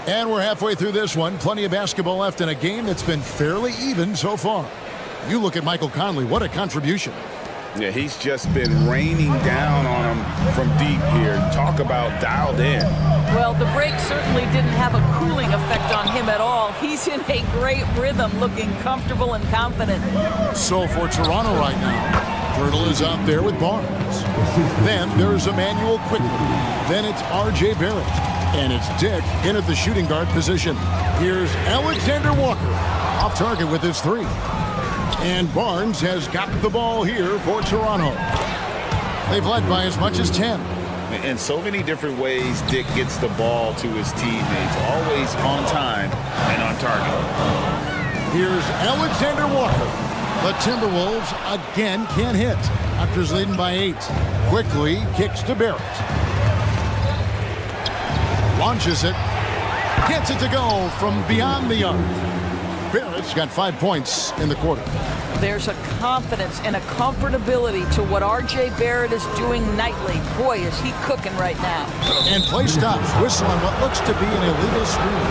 And we're halfway through this one. Plenty of basketball left in a game that's been fairly even so far. You look at Michael Conley. What a contribution. Yeah, he's just been raining down on him from deep here. Talk about dialed in. Well, the break certainly didn't have a cooling effect on him at all. He's in a great rhythm, looking comfortable and confident. So for Toronto right now, Turtle is out there with Barnes. Then there's Emmanuel Quickly. Then it's R.J. Barrett. And it's Dick in at the shooting guard position. Here's Alexander Walker off target with his 3. And Barnes has got the ball here for Toronto. They've led by as much as 10. In so many different ways, Dick gets the ball to his teammates. Always on time and on target. Here's Alexander Walker. The Timberwolves again can't hit. Raptors leading by 8. Quickly kicks to Barrett. Launches it. Gets it to go from beyond the arc. Barrett's got 5 points in the quarter. There's a confidence and a comfortability to what R.J. Barrett is doing nightly. Boy, is he cooking right now. And play stops. Whistle on what looks to be an illegal screen.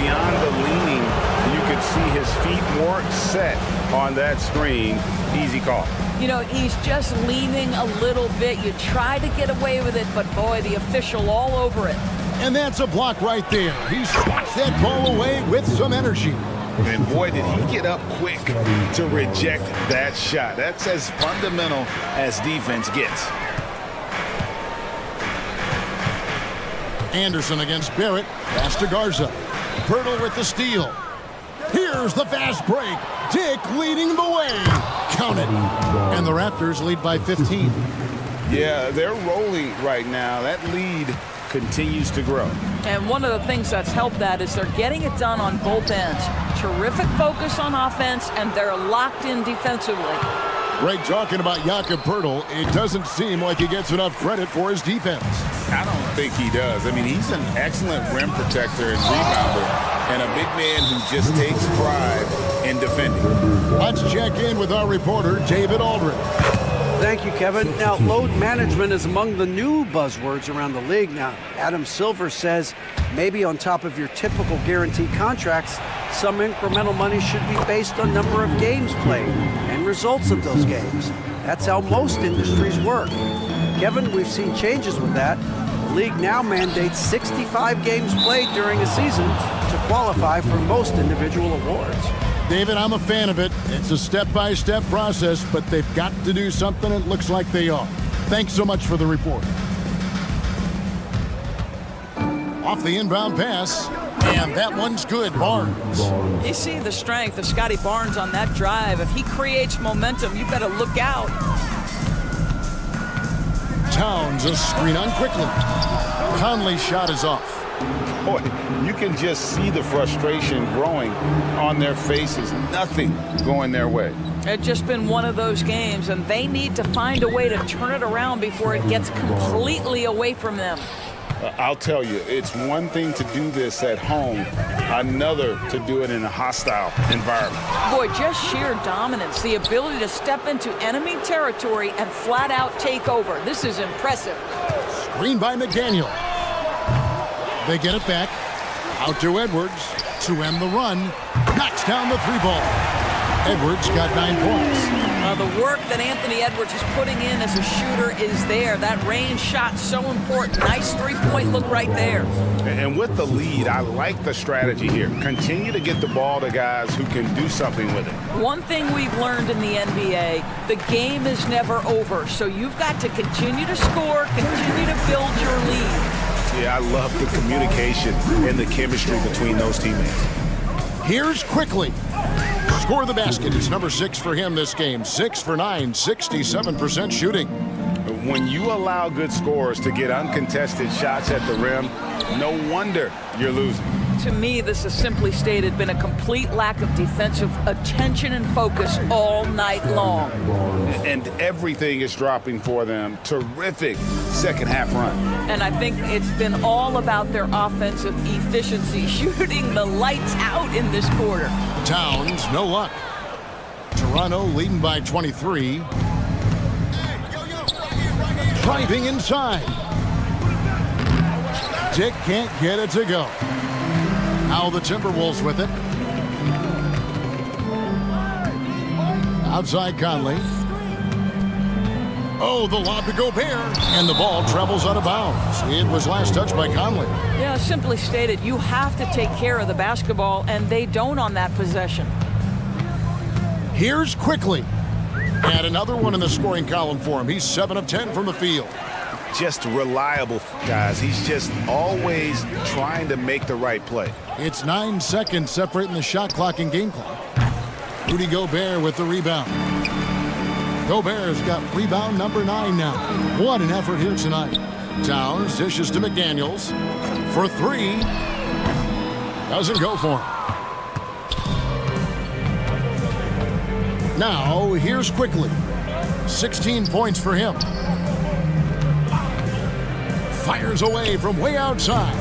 Beyond the leaning, you could see his feet more set on that screen, easy call. You know, he's just leaning a little bit. You try to get away with it, but boy, the official all over it. And that's a block right there. He swats that ball away with some energy. And boy, did he get up quick to reject that shot. That's as fundamental as defense gets. Anderson against Barrett. Pass to Garza. Pirtle with the steal. Here's the fast break. Dick leading the way. Count it. And the Raptors lead by 15. Yeah, they're rolling right now. That lead continues to grow. And one of the things that's helped that is they're getting it done on both ends. Terrific focus on offense, and they're locked in defensively. Greg talking about Jakob Pirtle. It doesn't seem like he gets enough credit for his defense. I don't think he does. I mean, he's an excellent rim protector and rebounder, and a big man who just takes pride in defending. Let's check in with our reporter, David Aldridge. Thank you, Kevin. Now, load management is among the new buzzwords around the league. Now, Adam Silver says maybe on top of your typical guaranteed contracts, some incremental money should be based on number of games played and results of those games. That's how most industries work. Kevin, we've seen changes with that. The league now mandates 65 games played during a season to qualify for most individual awards. David, I'm a fan of it. It's a step-by-step process, but they've got to do something. It looks like they are. Thanks so much for the report. Off the inbound pass, and that one's good. Barnes. You see the strength of Scotty Barnes on that drive. If he creates momentum, you better look out. Towns a screen on quickly. Conley's shot is off. Boy, you can just see the frustration growing on their faces. Nothing going their way. It's just been one of those games, and they need to find a way to turn it around before it gets completely away from them. I'll tell you, it's one thing to do this at home, another to do it in a hostile environment. Boy, just sheer dominance, the ability to step into enemy territory and flat out take over. This is impressive. Screen by McDaniel. They get it back. Out to Edwards to end the run. Knocks down the three ball. Edwards got 9 points. The work that Anthony Edwards is putting in as a shooter is there. That range shot so important. Nice three-point look right there. And with the lead, I like the strategy here. Continue to get the ball to guys who can do something with it. One thing we've learned in the NBA, the game is never over. So you've got to continue to score, continue to build your lead. Yeah, I love the communication and the chemistry between those teammates. Here's Quickly. Score the basket. It's number 6 for him this game. 6 for 9, 67% shooting. When you allow good scorers to get uncontested shots at the rim, no wonder you're losing. To me, this is simply stated been a complete lack of defensive attention and focus all night long. And everything is dropping for them. Terrific second half run. And I think it's been all about their offensive efficiency, shooting the lights out in this quarter. Towns, no luck. Toronto leading by 23. Driving inside. Dick can't get it to go. Now the Timberwolves with it. Outside Conley. Oh, the lob to Gobert. And the ball travels out of bounds. It was last touched by Conley. Yeah, simply stated, you have to take care of the basketball, and they don't on that possession. Here's Quickly. And another one in the scoring column for him. He's 7 of 10 from the field. Just reliable, guys. He's just always trying to make the right play. It's 9 seconds separating the shot clock and game clock. Rudy Gobert with the rebound. Gobert's got rebound number 9 now. What an effort here tonight. Towns dishes to McDaniels for 3. Doesn't go for him. Now, here's Quickly. 16 points for him. Fires away from way outside.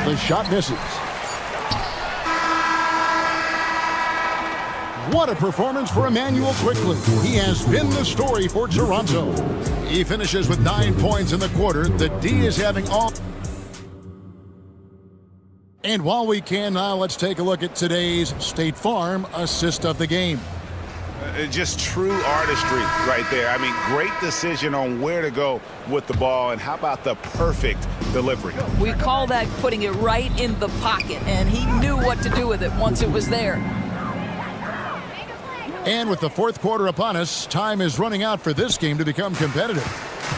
The shot misses. What a performance for Emmanuel Quickly. He has been the story for Toronto. He finishes with 9 points in the quarter. The D is having all... And while we can now, let's take a look at today's State Farm assist of the game. Just true artistry right there. I mean, great decision on where to go with the ball, and how about the perfect delivery? We call that putting it right in the pocket, and he knew what to do with it once it was there. And with the fourth quarter upon us, time is running out for this game to become competitive.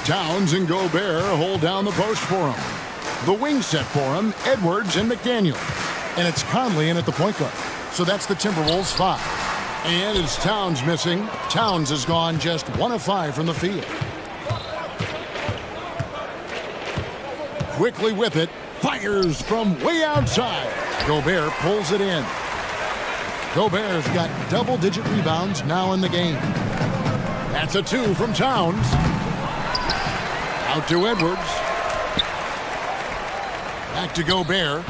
Towns and Gobert hold down the post for him. The wing set for him, Edwards and McDaniel. And it's Conley in at the point guard. So that's the Timberwolves 5. And it's Towns missing. Towns has gone just 1 of 5 from the field. Quickly with it, fires from way outside. Gobert pulls it in. Gobert's got double-digit rebounds now in the game. That's a 2 from Towns. Out to Edwards. Back to Gobert.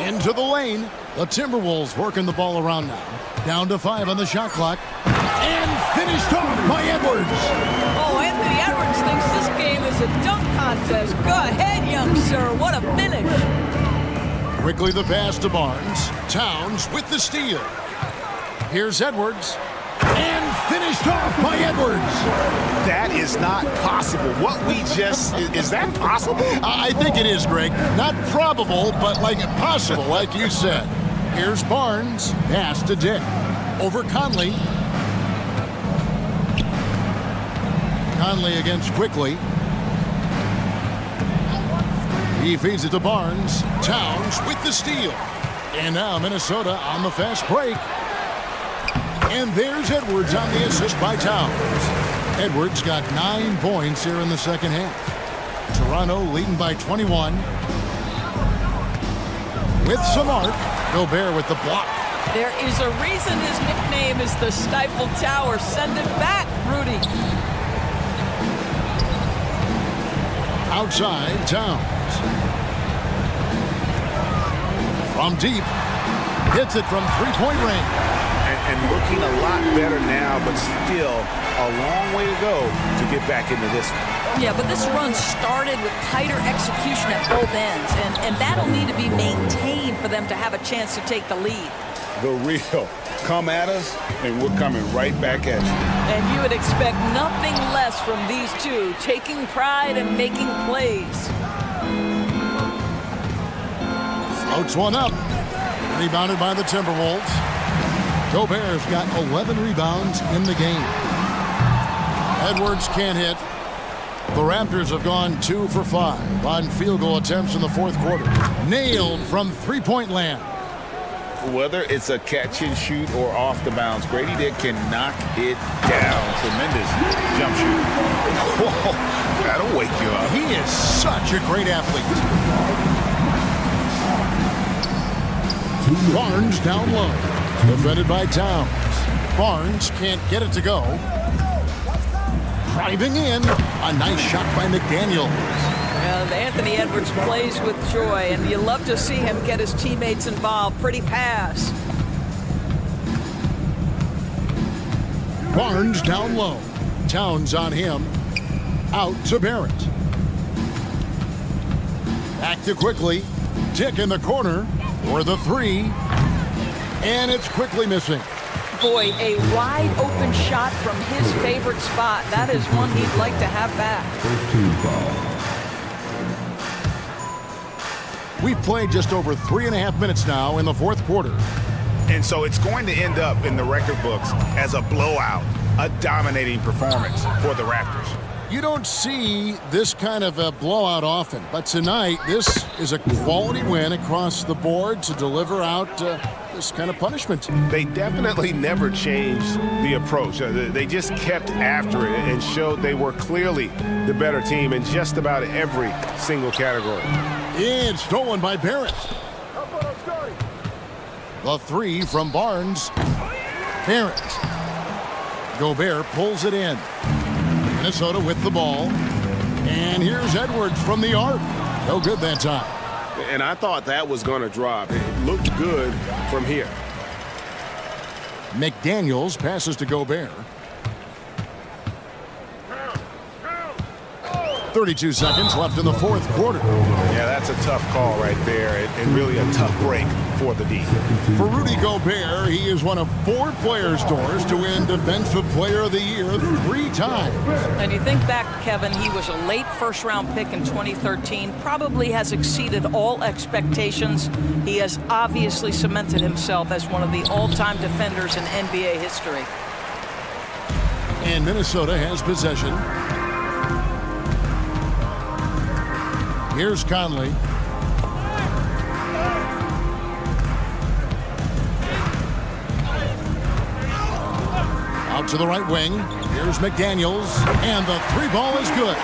Into the lane. The Timberwolves working the ball around now. Down to 5 on the shot clock. And finished off by Edwards. Oh, Anthony Edwards thinks this game is a dunk contest. Go ahead, young sir. What a finish. Quickly the pass to Barnes. Towns with the steal. Here's Edwards. And finished off by Edwards. That is not possible. What we just... Is that possible? I think it is, Greg. Not probable, but like possible, like you said. Here's Barnes. Pass to Dick. Over Conley. Conley against Quickly. He feeds it to Barnes. Towns with the steal. And now Minnesota on the fast break. And there's Edwards on the assist by Towns. Edwards got 9 points here in the second half. Toronto leading by 21. With some arc, Gobert with the block. There is a reason his nickname is the Stifled Tower. Send it back, Rudy. Outside, Towns. From deep. Hits it from three-point range. And looking a lot better now, but still a long way to go to get back into this one. Yeah, but this run started with tighter execution at both ends, and that'll need to be maintained for them to have a chance to take the lead. The real come at us, and we're coming right back at you. And you would expect nothing less from these two, taking pride and making plays. Floats one up. Rebounded by the Timberwolves. Gobert's got 11 rebounds in the game. Edwards can't hit. The Raptors have gone 2 for 5 on field goal attempts in the fourth quarter. Nailed from three-point land. Whether it's a catch and shoot or off the bounce, Grady Dick can knock it down. Tremendous jump shoot. Whoa, that'll wake you up. He is such a great athlete. Barnes down low. Defended by Towns. Barnes can't get it to go. Driving in. A nice shot by McDaniel. Anthony Edwards plays with joy, and you love to see him get his teammates involved. Pretty pass. Barnes down low. Towns on him. Out to Barrett. Back to Quickly. Dick in the corner for the 3. And it's Quickly missing. Boy, a wide open shot from his favorite spot. That is one he'd like to have back. First team foul. We've played just over 3.5 minutes now in the fourth quarter. And so it's going to end up in the record books as a blowout, a dominating performance for the Raptors. You don't see this kind of a blowout often, but tonight this is a quality win across the board to deliver out this kind of punishment. They definitely never changed the approach. They just kept after it and showed they were clearly the better team in just about every single category. And stolen by Barrett. The 3 from Barnes. Barrett. Gobert pulls it in. Minnesota with the ball. And here's Edwards from the arc. No good that time. And I thought that was going to drop. It looked good from here. McDaniels passes to Gobert. 32 seconds left in the fourth quarter. Yeah, that's a tough call right there, and really a tough break for the D. For Rudy Gobert, he is one of 4 players, Doris, to win Defensive Player of the Year 3 times. And you think back, Kevin, he was a late first-round pick in 2013, probably has exceeded all expectations. He has obviously cemented himself as one of the all-time defenders in NBA history. And Minnesota has possession. Here's Conley. Out to the right wing. Here's McDaniels. And the 3-ball is good.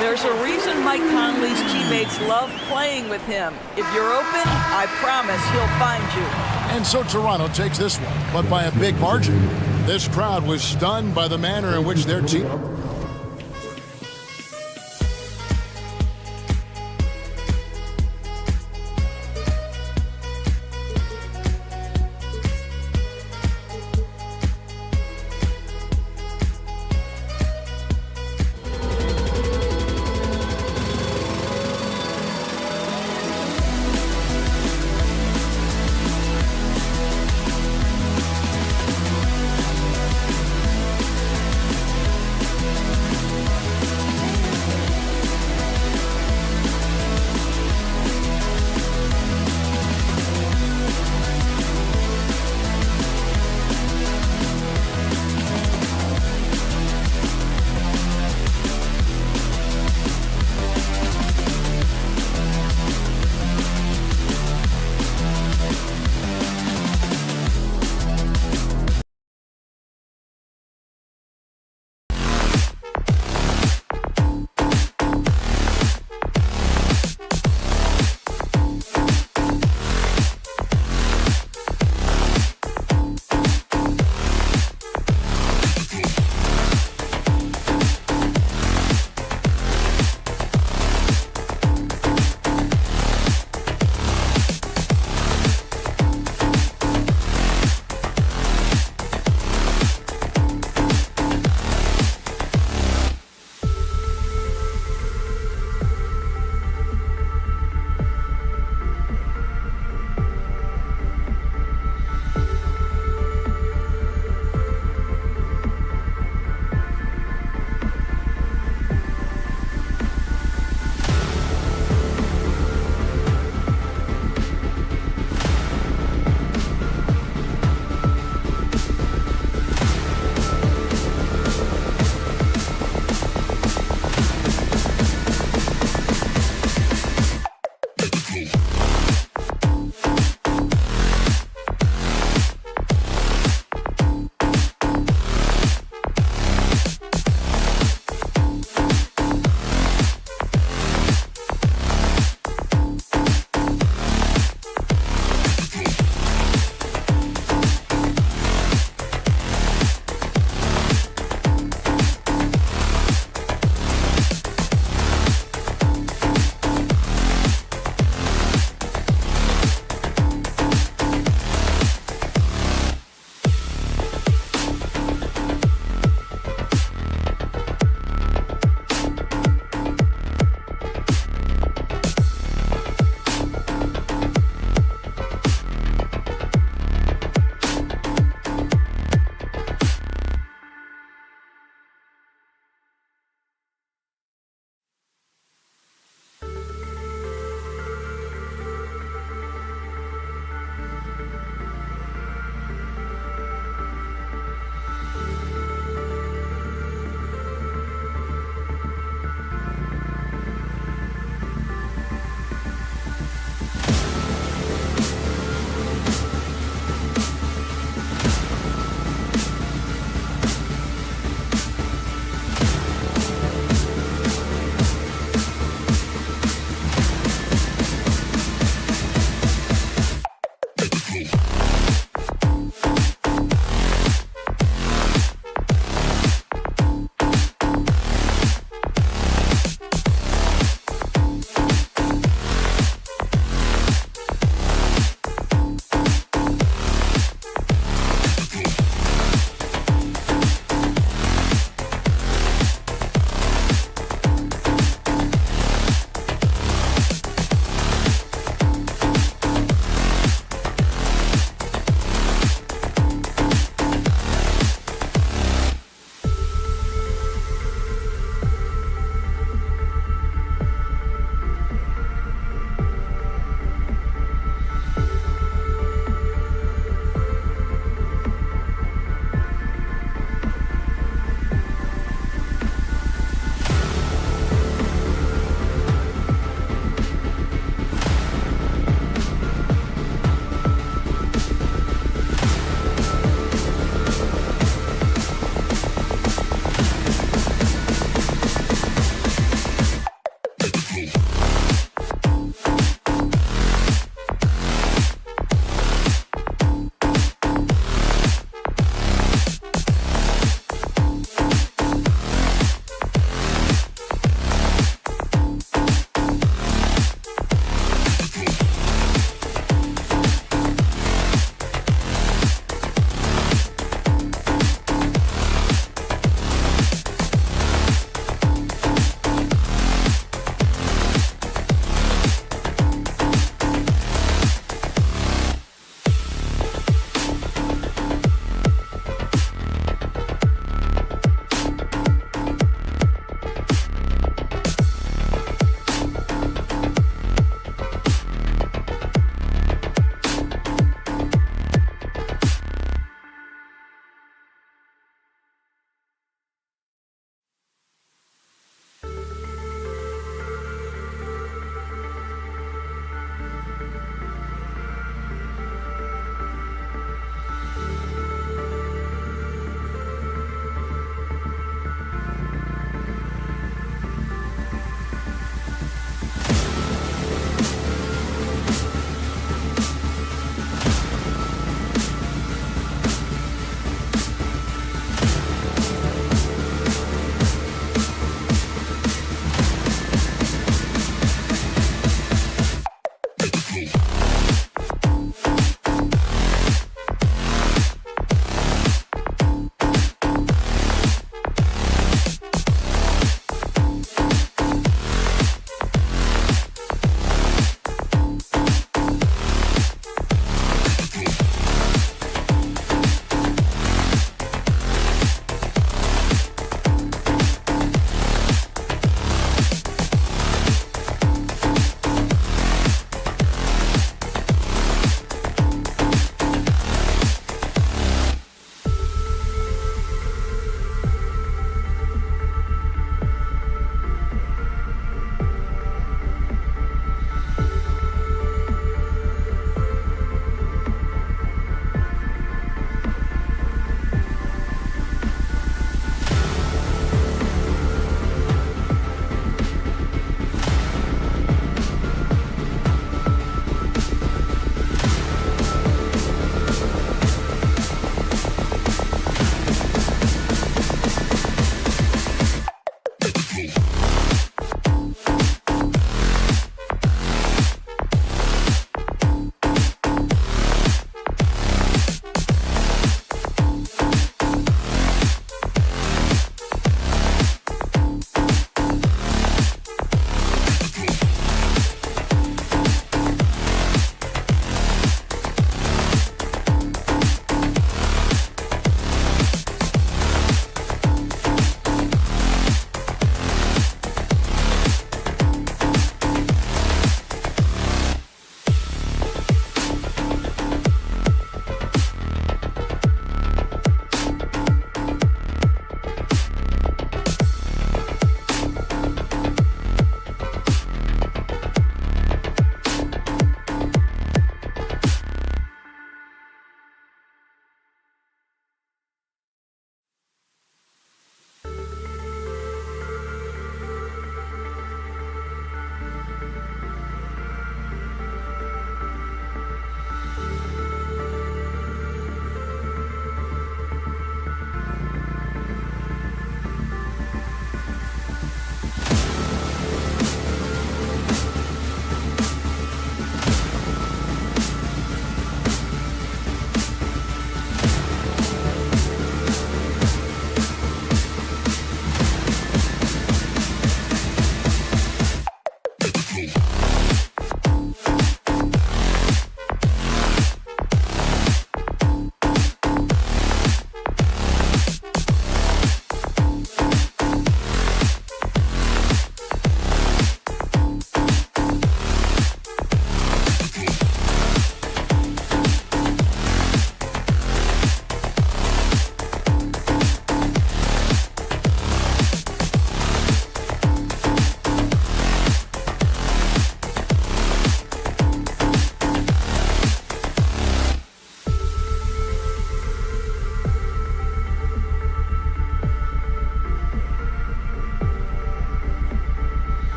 There's a reason Mike Conley's teammates love playing with him. If you're open, I promise he'll find you. And so Toronto takes this one, but by a big margin. This crowd was stunned by the manner in which their team...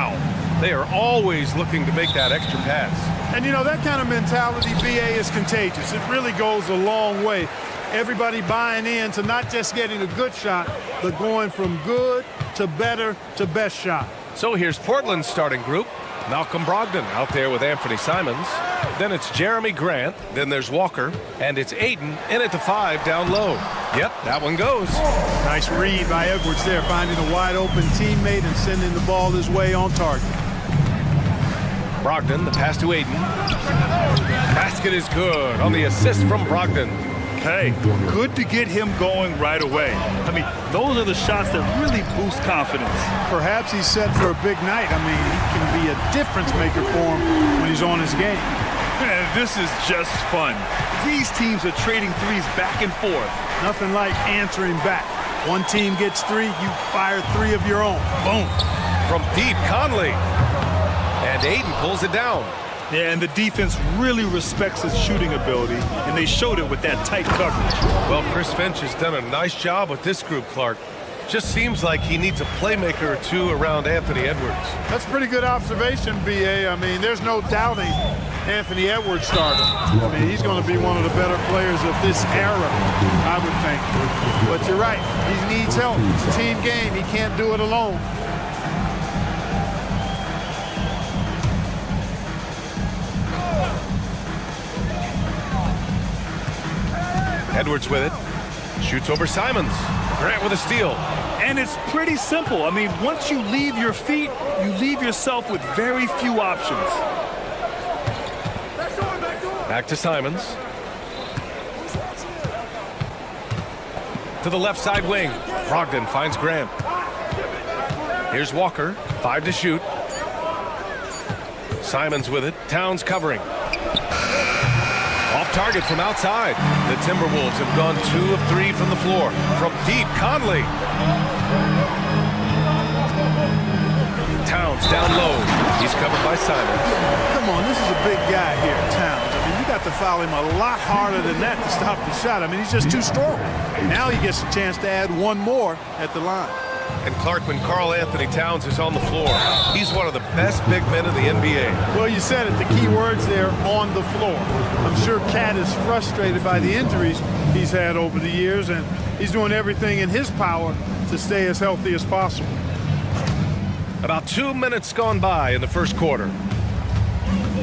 Wow. They are always looking to make that extra pass. And, you know, that kind of mentality, BA, is contagious. It really goes a long way. Everybody buying in to not just getting a good shot, but going from good to better to best shot. So here's Portland's starting group. Malcolm Brogdon out there with Anthony Simons. Then it's Jeremy Grant. Then there's Walker. And it's Ayton in at the 5 down low. Yep, that one goes. Nice read by Edwards there, finding a wide-open teammate and sending the ball his way on target. Brogdon, the pass to Ayton. Basket is good on the assist from Brogdon. Hey, good to get him going right away. I mean, those are the shots that really boost confidence. Perhaps he's set for a big night. I mean, he can be a difference maker for him when he's on his game. Man, this is just fun. These teams are trading threes back and forth. Nothing like answering back. One team gets 3, you fire 3 of your own. Boom. From deep, Conley. And Ayton pulls it down. Yeah, and the defense really respects his shooting ability, and they showed it with that tight coverage. Well, Chris Finch has done a nice job with this group, Clark. Just seems like he needs a playmaker or two around Anthony Edwards. That's a pretty good observation, B.A. I mean, there's no doubting Anthony Edwards starting. I mean, he's going to be one of the better players of this era, I would think. But you're right. He needs help. It's a team game. He can't do it alone. Edwards with it. Shoots over Simons. Grant with a steal. And it's pretty simple. I mean, once you leave your feet, you leave yourself with very few options. Back to Simons. To the left side wing. Brogdon finds Grant. Here's Walker. 5 to shoot. Simons with it. Towns covering. Off target from outside. The Timberwolves have gone 2 of 3 from the floor. From deep, Conley. Towns down low. He's covered by Simons. Come on, this is a big guy here, Towns. I mean, you got to foul him a lot harder than that to stop the shot. I mean, he's just too strong. Now he gets a chance to add one more at the line. And Clark, when Karl Anthony Towns is on the floor, he's one of the best big men in the NBA. Well, you said it, the key words there, on the floor. I'm sure Cat is frustrated by the injuries he's had over the years, and he's doing everything in his power to stay as healthy as possible. About 2 minutes gone by in the first quarter.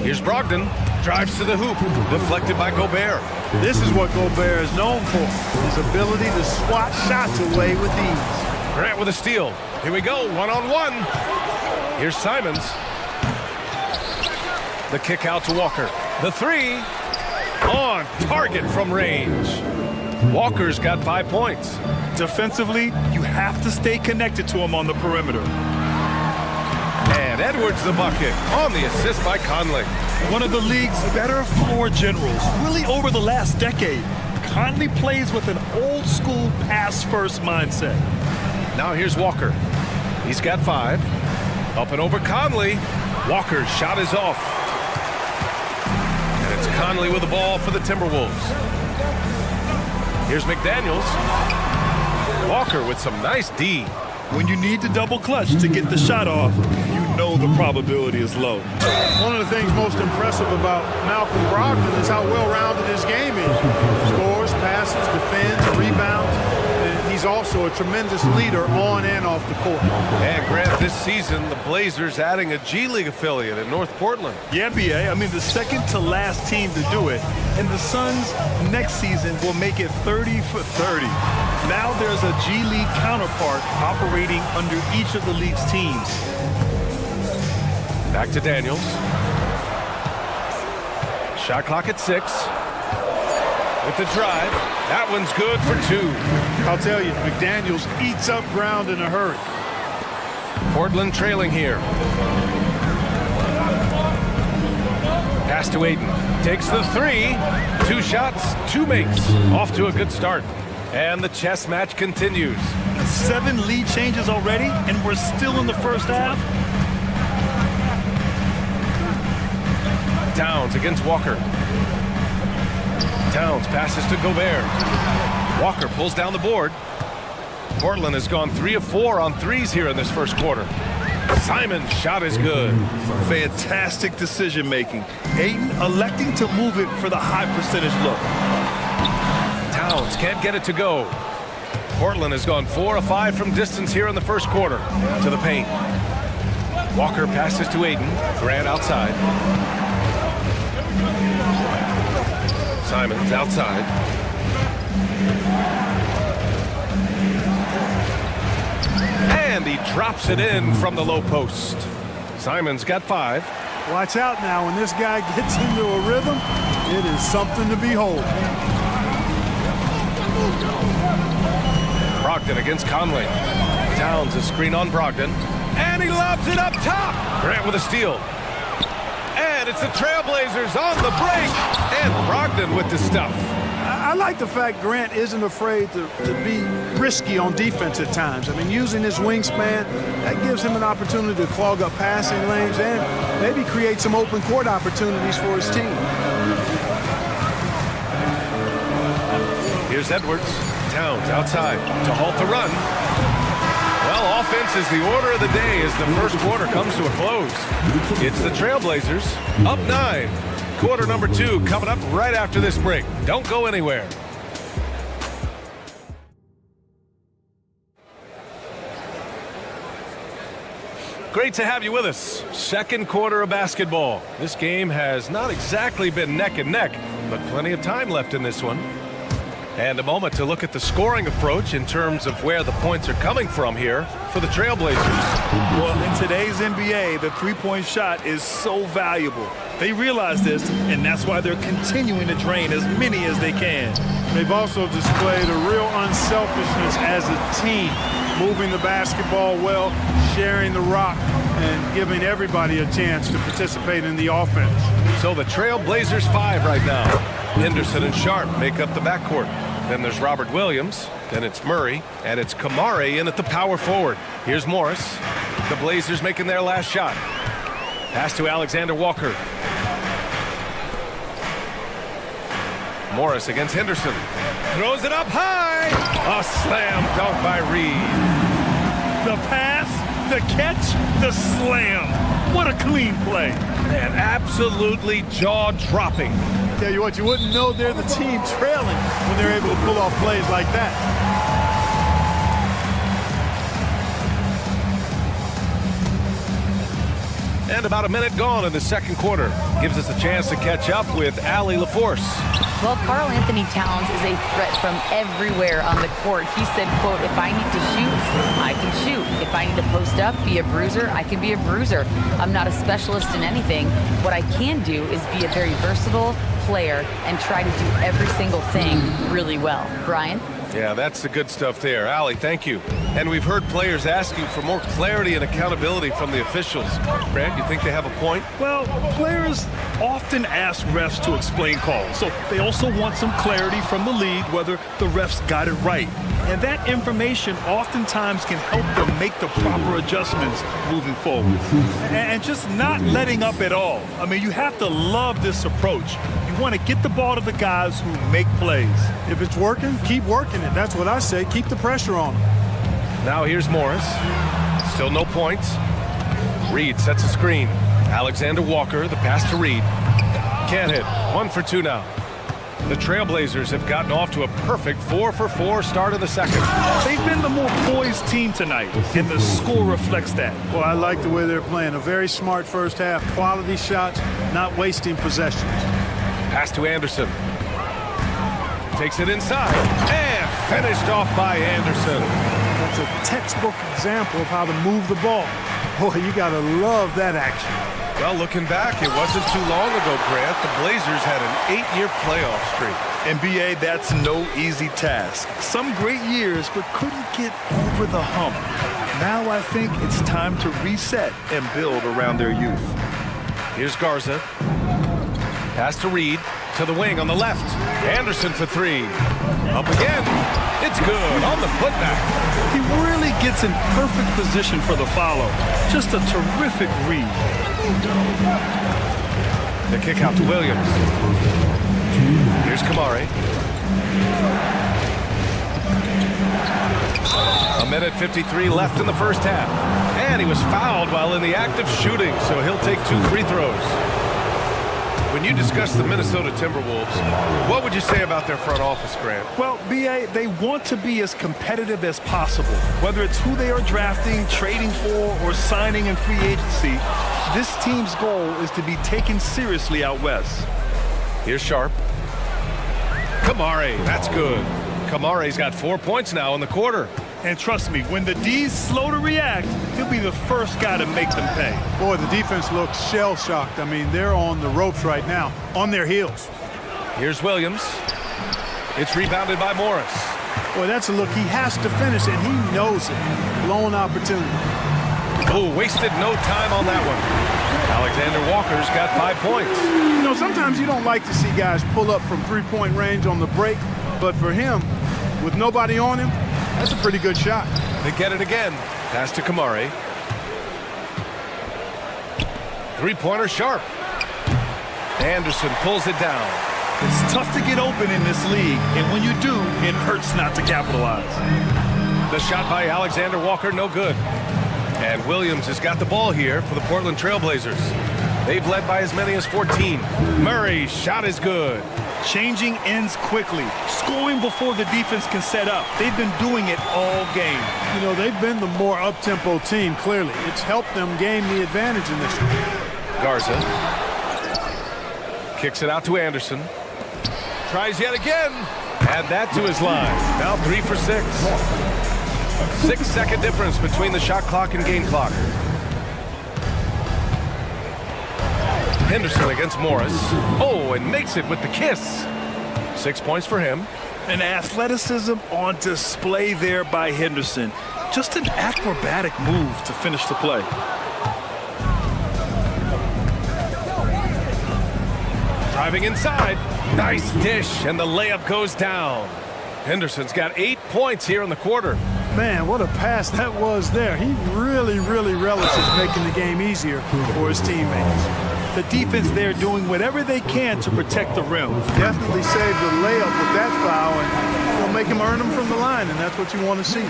Here's Brogdon, drives to the hoop, deflected by Gobert. This is what Gobert is known for, his ability to swat shots away with ease. Grant with a steal. Here we go, one-on-one. Here's Simons. The kick out to Walker. The 3 on target from range. Walker's got 5 points. Defensively, you have to stay connected to him on the perimeter. And Edwards the bucket on the assist by Conley. One of the league's better floor generals, really over the last decade. Conley plays with an old-school pass-first mindset. Now here's Walker. He's got 5. Up and over Conley. Walker's shot is off. And it's Conley with the ball for the Timberwolves. Here's McDaniels. Walker with some nice D. When you need to double clutch to get the shot off, you know the probability is low. One of the things most impressive about Malcolm Brogdon is how well-rounded his game is. Scores, passes, defends, rebounds. And he's also a tremendous leader on and off the court. And Grant, this season, the Blazers adding a G League affiliate in North Portland. Yeah, BA. I mean, the second to last team to do it. And the Suns next season will make it 30 for 30. Now there's a G League counterpart operating under each of the league's teams. Back to Daniels. Shot clock at 6. With the drive. That one's good for 2. I'll tell you, McDaniels eats up ground in a hurry. Portland trailing here. Pass to Ayton. Takes the 3. 2 shots, 2 makes. Off to a good start. And the chess match continues. 7 lead changes already, and we're still in the first half. Towns against Walker. Towns passes to Gobert. Walker pulls down the board. Portland has gone 3 of 4 on threes here in this first quarter. Simon's shot is good. Fantastic decision making. Ayton electing to move it for the high percentage look. Towns can't get it to go. Portland has gone 4 of 5 from distance here in the first quarter. To the paint. Walker passes to Ayton. Grant outside. Simon's outside. And he drops it in from the low post. Simon's got 5. Watch out now. When this guy gets into a rhythm, it is something to behold. Brogdon against Conley. Towns a screen on Brogdon. And he lobs it up top. Grant with a steal. And it's the Trailblazers on the break. And Brogdon with the stuff. I like the fact Grant isn't afraid to be risky on defense at times. I mean, using his wingspan, that gives him an opportunity to clog up passing lanes and maybe create some open court opportunities for his team. Here's Edwards. Towns outside to halt the run. Well, offense is the order of the day as the first quarter comes to a close. It's the Trailblazers up 9. Quarter number 2 coming up right after this break. Don't go anywhere. Great to have you with us. Second quarter of basketball. This game has not exactly been neck and neck, but plenty of time left in this one. And a moment to look at the scoring approach in terms of where the points are coming from here for the Trailblazers. Well, in today's NBA, the three-point shot is so valuable. They realize this, and that's why they're continuing to drain as many as they can. They've also displayed a real unselfishness as a team, moving the basketball well, sharing the rock, and giving everybody a chance to participate in the offense. So the Trailblazers 5 right now. Henderson and Sharp make up the backcourt. Then there's Robert Williams. Then it's Murray. And it's Kamari in at the power forward. Here's Morris. The Blazers making their last shot. Pass to Alexander Walker. Morris against Henderson. Throws it up high. A slam dunk by Reed. The pass, the catch, the slam. What a clean play. Man, absolutely jaw-dropping. Tell you what, you wouldn't know they're the team trailing when they're able to pull off plays like that. And about a minute gone in the second quarter. Gives us a chance to catch up with Allie LaForce. Well, Karl Anthony Towns is a threat from everywhere on the court. He said, quote, if I need to shoot, I can shoot. If I need to post up, be a bruiser, I can be a bruiser. I'm not a specialist in anything. What I can do is be a very versatile player and try to do every single thing really well. Brian? Yeah, that's the good stuff there. Allie, thank you. And we've heard players asking for more clarity and accountability from the officials. Brad, you think they have a point? Well, players often ask refs to explain calls, so they also want some clarity from the league whether the refs got it right. And that information oftentimes can help them make the proper adjustments moving forward. And just not letting up at all. I mean, you have to love this approach. You want to get the ball to the guys who make plays. If it's working, keep working it. That's what I say. Keep the pressure on them. Now here's Morris. Still no points. Reed sets a screen. Alexander Walker, the pass to Reed. Can't hit. 1 for 2 now. The Trailblazers have gotten off to a perfect 4-for-4 start in the second. They've been the more poised team tonight, and the score reflects that. Well, I like the way they're playing. A very smart first half. Quality shots, not wasting possessions. Pass to Anderson. Takes it inside. And finished off by Anderson. That's a textbook example of how to move the ball. Boy, you got to love that action. Well, looking back, it wasn't too long ago, Grant. The Blazers had an 8-year playoff streak. NBA, that's no easy task. Some great years, but couldn't get over the hump. Now I think it's time to reset and build around their youth. Here's Garza. Pass to Reed. To the wing on the left. Anderson for 3. Up again. It's good on the putback. He really gets in perfect position for the follow. Just a terrific read. The kick out to Williams. Here's Kamari. A minute 53 left in the first half. And he was fouled while in the act of shooting, so he'll take 2 free throws. When you discuss the Minnesota Timberwolves, what would you say about their front office, Grant? Well, B.A., they want to be as competitive as possible. Whether it's who they are drafting, trading for, or signing in free agency, this team's goal is to be taken seriously out west. Here's Sharp. Kamari, that's good. Kamari's got 4 points now in the quarter. And trust me, when the D's slow to react, he'll be the first guy to make them pay. Boy, the defense looks shell-shocked. I mean, they're on the ropes right now, on their heels. Here's Williams. It's rebounded by Morris. Boy, that's a look he has to finish, and he knows it. Blown opportunity. Oh, wasted no time on that one. Alexander Walker's got 5 points. You know, sometimes you don't like to see guys pull up from three-point range on the break, but for him, with nobody on him, that's a pretty good shot. They get it again. Pass to Kamari. Three-pointer Sharp. Anderson pulls it down. It's tough to get open in this league, and when you do, it hurts not to capitalize. The shot by Alexander Walker, no good. And Williams has got the ball here for the Portland Trailblazers. They've led by as many as 14. Murray's shot is good. Changing ends quickly, scoring before the defense can set up. They've been doing it all game. You know, they've been the more up-tempo team, clearly. It's helped them gain the advantage in this one. Garza kicks it out to Anderson. Tries yet again. Add that to his line. Now 3 for 6. 6-second difference between the shot clock and game clock. Henderson against Morris. Oh, and makes it with the kiss. 6 points for him. And athleticism on display there by Henderson. Just an acrobatic move to finish the play. Driving inside. Nice dish, and the layup goes down. Henderson's got 8 points here in the quarter. Man, what a pass that was there. He really, really relishes making the game easier for his teammates. The defense there doing whatever they can to protect the rim. Definitely saved the layup with that foul, and will make him earn them from the line, and that's what you want to see.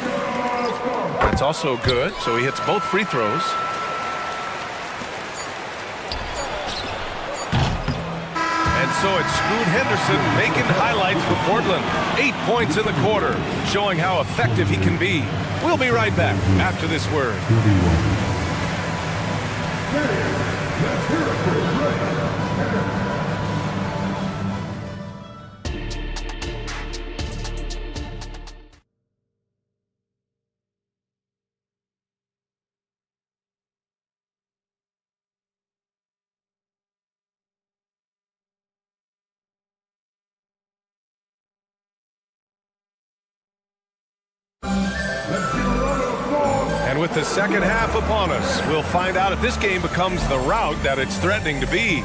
That's also good, so he hits both free throws. And so it's Scoot Henderson making highlights for Portland. 8 points in the quarter, showing how effective he can be. We'll be right back after this word. And with the second half upon us, we'll find out if this game becomes the rout that it's threatening to be.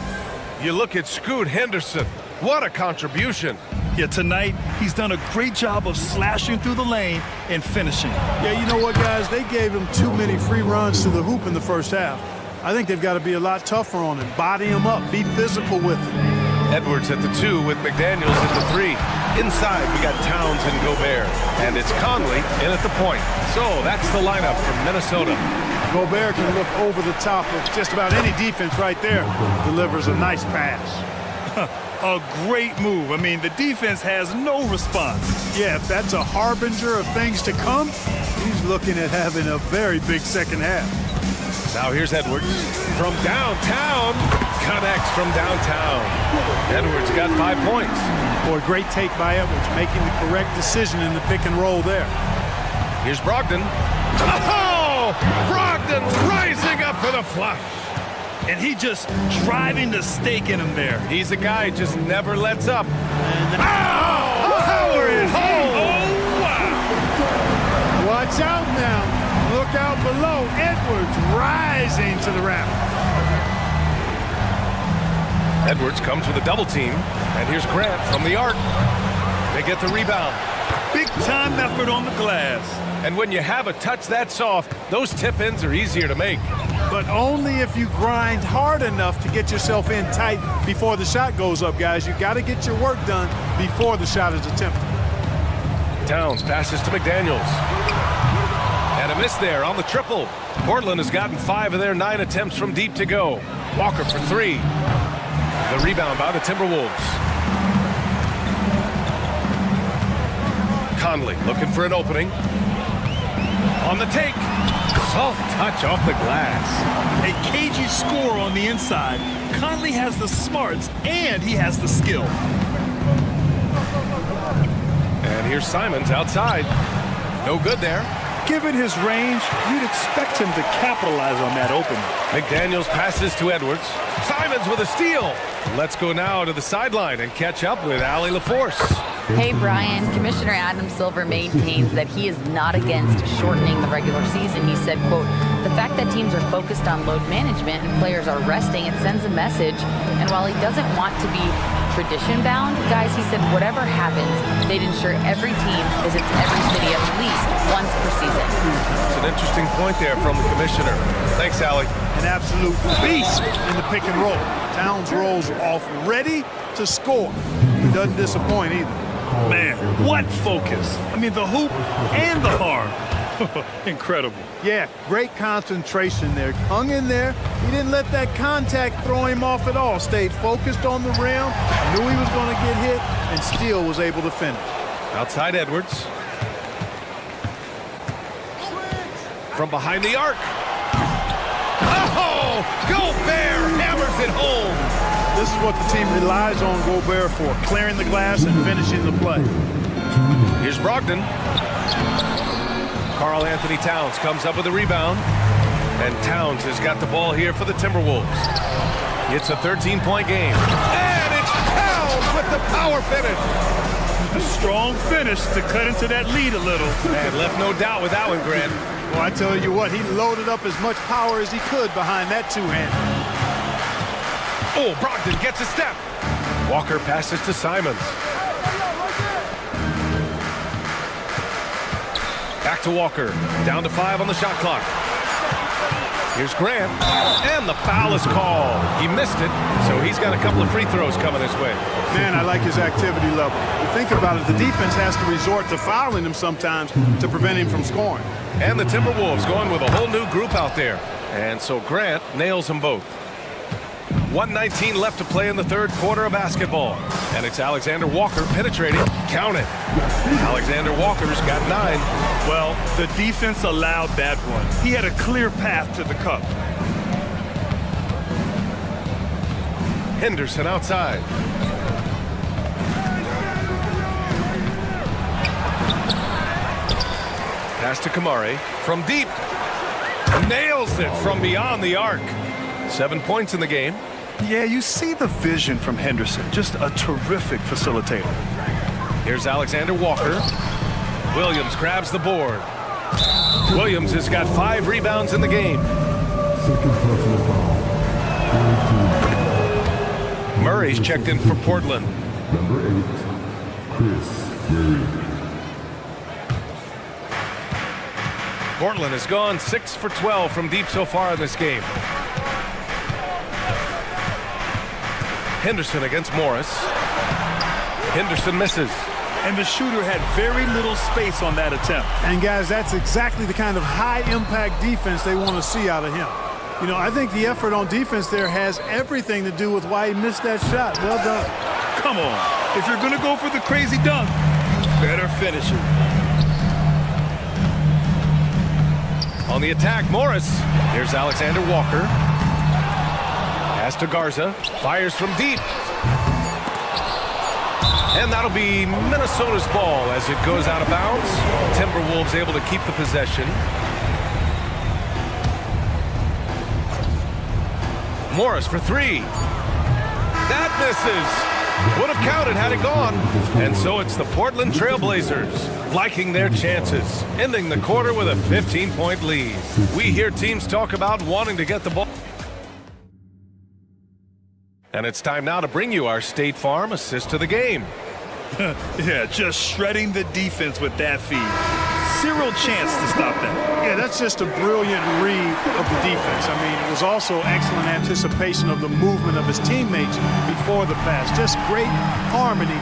You look at Scoot Henderson. What a contribution. Yeah, tonight, he's done a great job of slashing through the lane and finishing. Yeah, you know what, guys? They gave him too many free runs to the hoop in the first half. I think they've got to be a lot tougher on him. Body him up. Be physical with him. Edwards at the 2 with McDaniels at the 3. Inside, we got Towns and Gobert. And it's Conley in at the point. So that's the lineup from Minnesota. Gobert can look over the top of just about any defense right there. Delivers a nice pass. A great move. I mean, the defense has no response. Yeah, if that's a harbinger of things to come, he's looking at having a very big second half. Now here's Edwards from downtown. Connects from downtown. Edwards got 5 points. Boy, great take by Edwards, making the correct decision in the pick and roll there. Here's Brogdon. Oh! Brogdon rising up for the flush. And he just driving the stake in him there. He's a guy who just never lets up. And power it home! Oh, wow! Watch out now. Look out below. Edwards rising to the rafters. Edwards comes with a double team. And here's Grant from the arc. They get the rebound. Big time effort on the glass. And when you have a touch that soft, those tip-ins are easier to make. But only if you grind hard enough to get yourself in tight before the shot goes up, guys. You got to get your work done before the shot is attempted. Towns passes to McDaniels. And a miss there on the triple. Portland has gotten 5 of their 9 attempts from deep to go. Walker for 3. The rebound by the Timberwolves. Conley looking for an opening. On the take. Soft touch off the glass. A cagey score on the inside. Conley has the smarts and he has the skill. And here's Simons outside. No good there. Given his range, you'd expect him to capitalize on that opening. McDaniels passes to Edwards. Simons with a steal. Let's go now to the sideline and catch up with Allie LaForce. Hey, Brian. Commissioner Adam Silver maintains that he is not against shortening the regular season. He said, quote, the fact that teams are focused on load management and players are resting, it sends a message. And while he doesn't want to be tradition-bound, guys, he said whatever happens, they'd ensure every team visits every city at least once per season. It's an interesting point there from the commissioner. Thanks, Allie. An absolute beast in the pick and roll. Towns rolls off ready to score. He doesn't disappoint either. Man, what focus. I mean, the hoop and the arm. Incredible. Yeah, great concentration there. Hung in there. He didn't let that contact throw him off at all. Stayed focused on the rim. Knew he was going to get hit and still was able to finish. Outside Edwards. From behind the arc. Oh, Gobert hammers it home. This is what the team relies on Gobert for, clearing the glass and finishing the play. Here's Brogdon. Karl Anthony Towns comes up with a rebound. And Towns has got the ball here for the Timberwolves. It's a 13-point game. And it's Towns with the power finish. A strong finish to cut into that lead a little. And left no doubt with that one, Grant. Well, I tell you what, he loaded up as much power as he could behind that two-hander. Oh, Brogdon gets a step. Walker passes to Simons. Back to Walker. Down to 5 on the shot clock. Here's Grant. And the foul is called. He missed it, so he's got a couple of free throws coming his way. Man, I like his activity level. You think about it, the defense has to resort to fouling him sometimes to prevent him from scoring. And the Timberwolves going with a whole new group out there. And so Grant nails them both. 1:19 left to play in the third quarter of basketball. And it's Alexander Walker penetrating. Count it. Alexander Walker's got 9. Well, the defense allowed that one. He had a clear path to the cup. Henderson outside. Pass to Kamari from deep. Nails it from beyond the arc. 7 points in the game. Yeah, you see the vision from Henderson. Just a terrific facilitator. Here's Alexander Walker. Williams grabs the board. Williams has got 5 rebounds in the game. Murray's checked in for Portland. Number 8, Chris Murray. Portland has gone 6 for 12 from deep so far in this game. Henderson against Morris. Henderson misses. And the shooter had very little space on that attempt. And guys, that's exactly the kind of high-impact defense they want to see out of him. You know, I think the effort on defense there has everything to do with why he missed that shot. Well done. Come on. If you're going to go for the crazy dunk, better finish it. On the attack, Morris. Here's Alexander Walker. Pass to Garza. Fires from deep. And that'll be Minnesota's ball as it goes out of bounds. Timberwolves able to keep the possession. Morris for 3. That misses. Would have counted had it gone. And so it's the Portland Trailblazers liking their chances, ending the quarter with a 15-point lead. We hear teams talk about wanting to get the ball. And it's time now to bring you our State Farm assist to the game. Yeah, just shredding the defense with that feed. Zero chance to stop that. Yeah, that's just a brilliant read of the defense. I mean, it was also excellent anticipation of the movement of his teammates before the pass. Just great harmony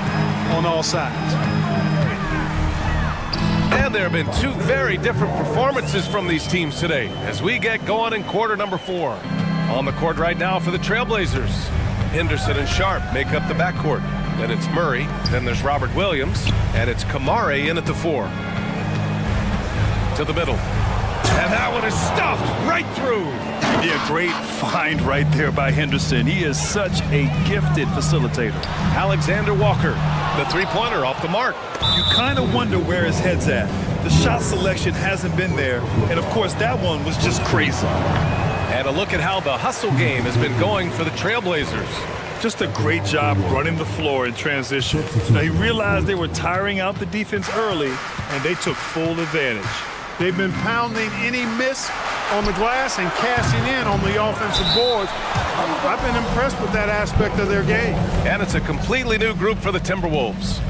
on all sides. And there have been two very different performances from these teams today as we get going in quarter number 4. On the court right now for the Trailblazers, Henderson and Sharp make up the backcourt. Then it's Murray, then there's Robert Williams, and it's Kamare in at the 4. To the middle. And that one is stuffed right through. Yeah, great find right there by Henderson. He is such a gifted facilitator. Alexander Walker, the three-pointer off the mark. You kind of wonder where his head's at. The shot selection hasn't been there, and of course that one was just crazy. And a look at how the hustle game has been going for the Trailblazers. Just a great job running the floor in transition. Now, he realized they were tiring out the defense early, and they took full advantage. They've been pounding any miss on the glass and cashing in on the offensive boards. I've been impressed with that aspect of their game. And it's a completely new group for the Timberwolves.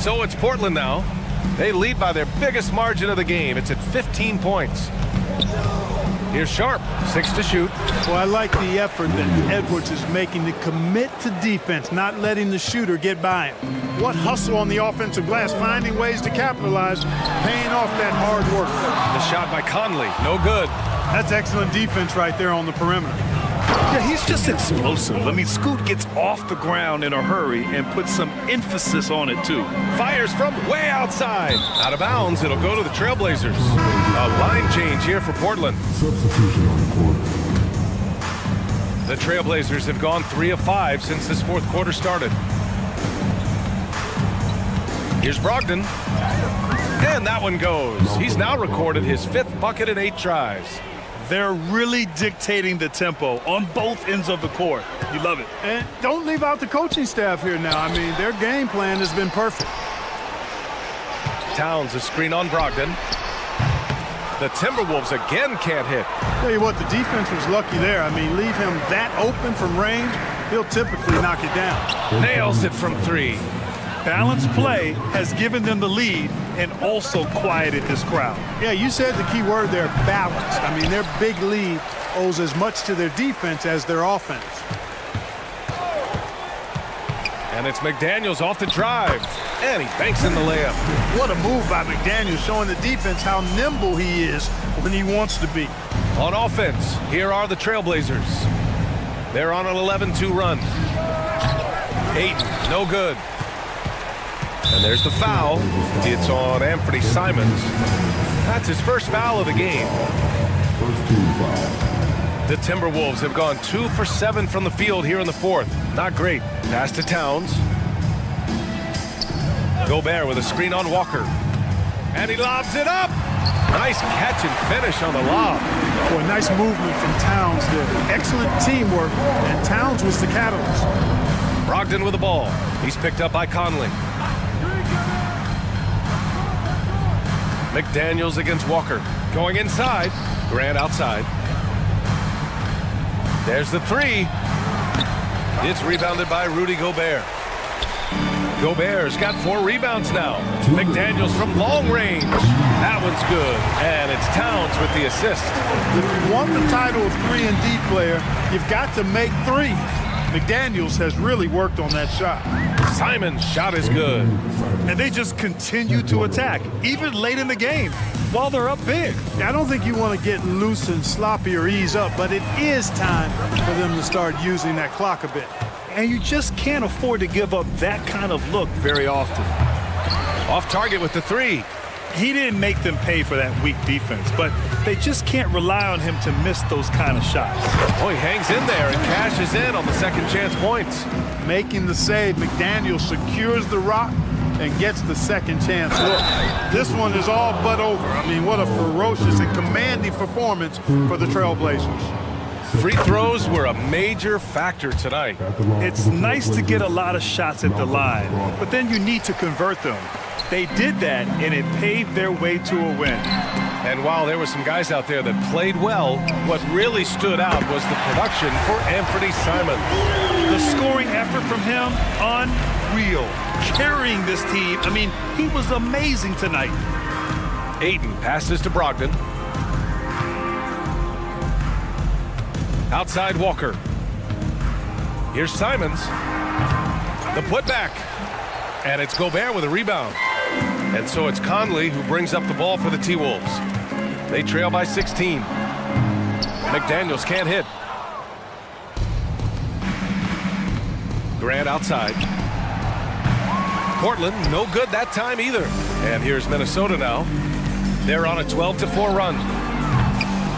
So it's Portland now. They lead by their biggest margin of the game. It's at 15 points. Here's Sharp, 6 to shoot. Well, I like the effort that Edwards is making to commit to defense, not letting the shooter get by him. What hustle on the offensive glass, finding ways to capitalize, paying off that hard work. The shot by Conley, no good. That's excellent defense right there on the perimeter. Yeah, he's just explosive. I mean, Scoot gets off the ground in a hurry and puts some emphasis on it, too. Fires from way outside. Out of bounds, it'll go to the Trailblazers. A line change here for Portland. Substitution on the court. The Trailblazers have gone 3 of 5 since this fourth quarter started. Here's Brogdon. And that one goes. He's now recorded his 5th bucket in 8 tries. They're really dictating the tempo on both ends of the court. You love it. And don't leave out the coaching staff here now. I mean, their game plan has been perfect. Towns a screen on Brogdon. The Timberwolves again can't hit. Tell you what, the defense was lucky there. I mean, leave him that open from range, he'll typically knock it down. Nails it from 3. Balanced play has given them the lead and also quieted this crowd. Yeah, you said the key word there, balance. I mean, their big lead owes as much to their defense as their offense. And it's McDaniels off the drive. And he banks in the layup. What a move by McDaniels, showing the defense how nimble he is when he wants to be. On offense, here are the Trailblazers. They're on an 11-2 run. Ayton, no good. And there's the foul. It's on Anthony Simons. That's his first foul of the game. First team foul. The Timberwolves have gone 2 for 7 from the field here in the fourth. Not great. Pass to Towns. Gobert with a screen on Walker. And he lobs it up. Nice catch and finish on the lob. Boy, nice movement from Towns there. Excellent teamwork, and Towns was the catalyst. Brogdon with the ball. He's picked up by Conley. McDaniels against Walker. Going inside. Grant outside. There's the 3. It's rebounded by Rudy Gobert. Gobert's got 4 rebounds now. McDaniels from long range. That one's good. And it's Towns with the assist. If you want the title of 3-and-D player, you've got to make 3. McDaniels has really worked on that shot. Simon's shot is good. And they just continue to attack, even late in the game, while they're up big. I don't think you want to get loose and sloppy or ease up, but it is time for them to start using that clock a bit. And you just can't afford to give up that kind of look very often. Off target with the 3. He didn't make them pay for that weak defense, but they just can't rely on him to miss those kind of shots. Oh, he hangs in there and cashes in on the second chance points. Making the save, McDaniel secures the rock and gets the second chance look. This one is all but over. I mean, what a ferocious and commanding performance for the Trailblazers. Free throws were a major factor tonight. It's nice to get a lot of shots at the line, but then you need to convert them. They did that, and it paved their way to a win. And while there were some guys out there that played well, what really stood out was the production for Anthony Simons. The scoring effort from him, unreal. Carrying this team, I mean, he was amazing tonight. Ayton passes to Brogdon. Outside Walker. Here's Simons. The putback. And it's Gobert with a rebound. And so it's Conley who brings up the ball for the T-Wolves. They trail by 16. McDaniels can't hit. Grant outside. Portland, no good that time either. And here's Minnesota now. They're on a 12-4 run.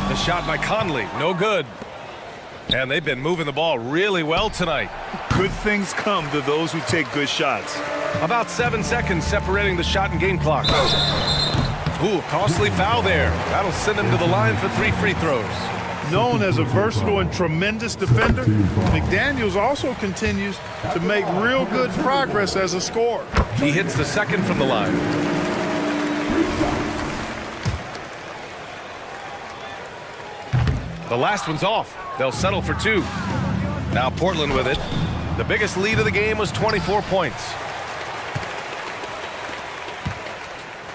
The shot by Conley, no good. And they've been moving the ball really well tonight. Good things come to those who take good shots. About 7 seconds separating the shot and game clock. Ooh, costly foul there. That'll send him to the line for 3 free throws. Known as a versatile and tremendous defender, McDaniels also continues to make real good progress as a scorer. He hits the second from the line. The last one's off. They'll settle for 2. Now Portland with it. The biggest lead of the game was 24 points.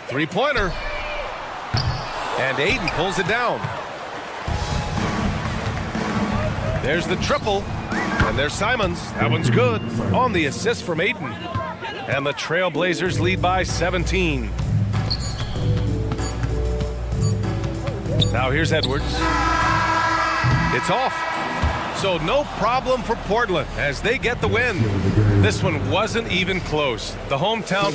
Three-pointer. And Aiden pulls it down. There's the triple. And there's Simons. That one's good. On the assist from Aiden. And the Trailblazers lead by 17. Now here's Edwards. It's off. So no problem for Portland as they get the win. This one wasn't even close. The hometown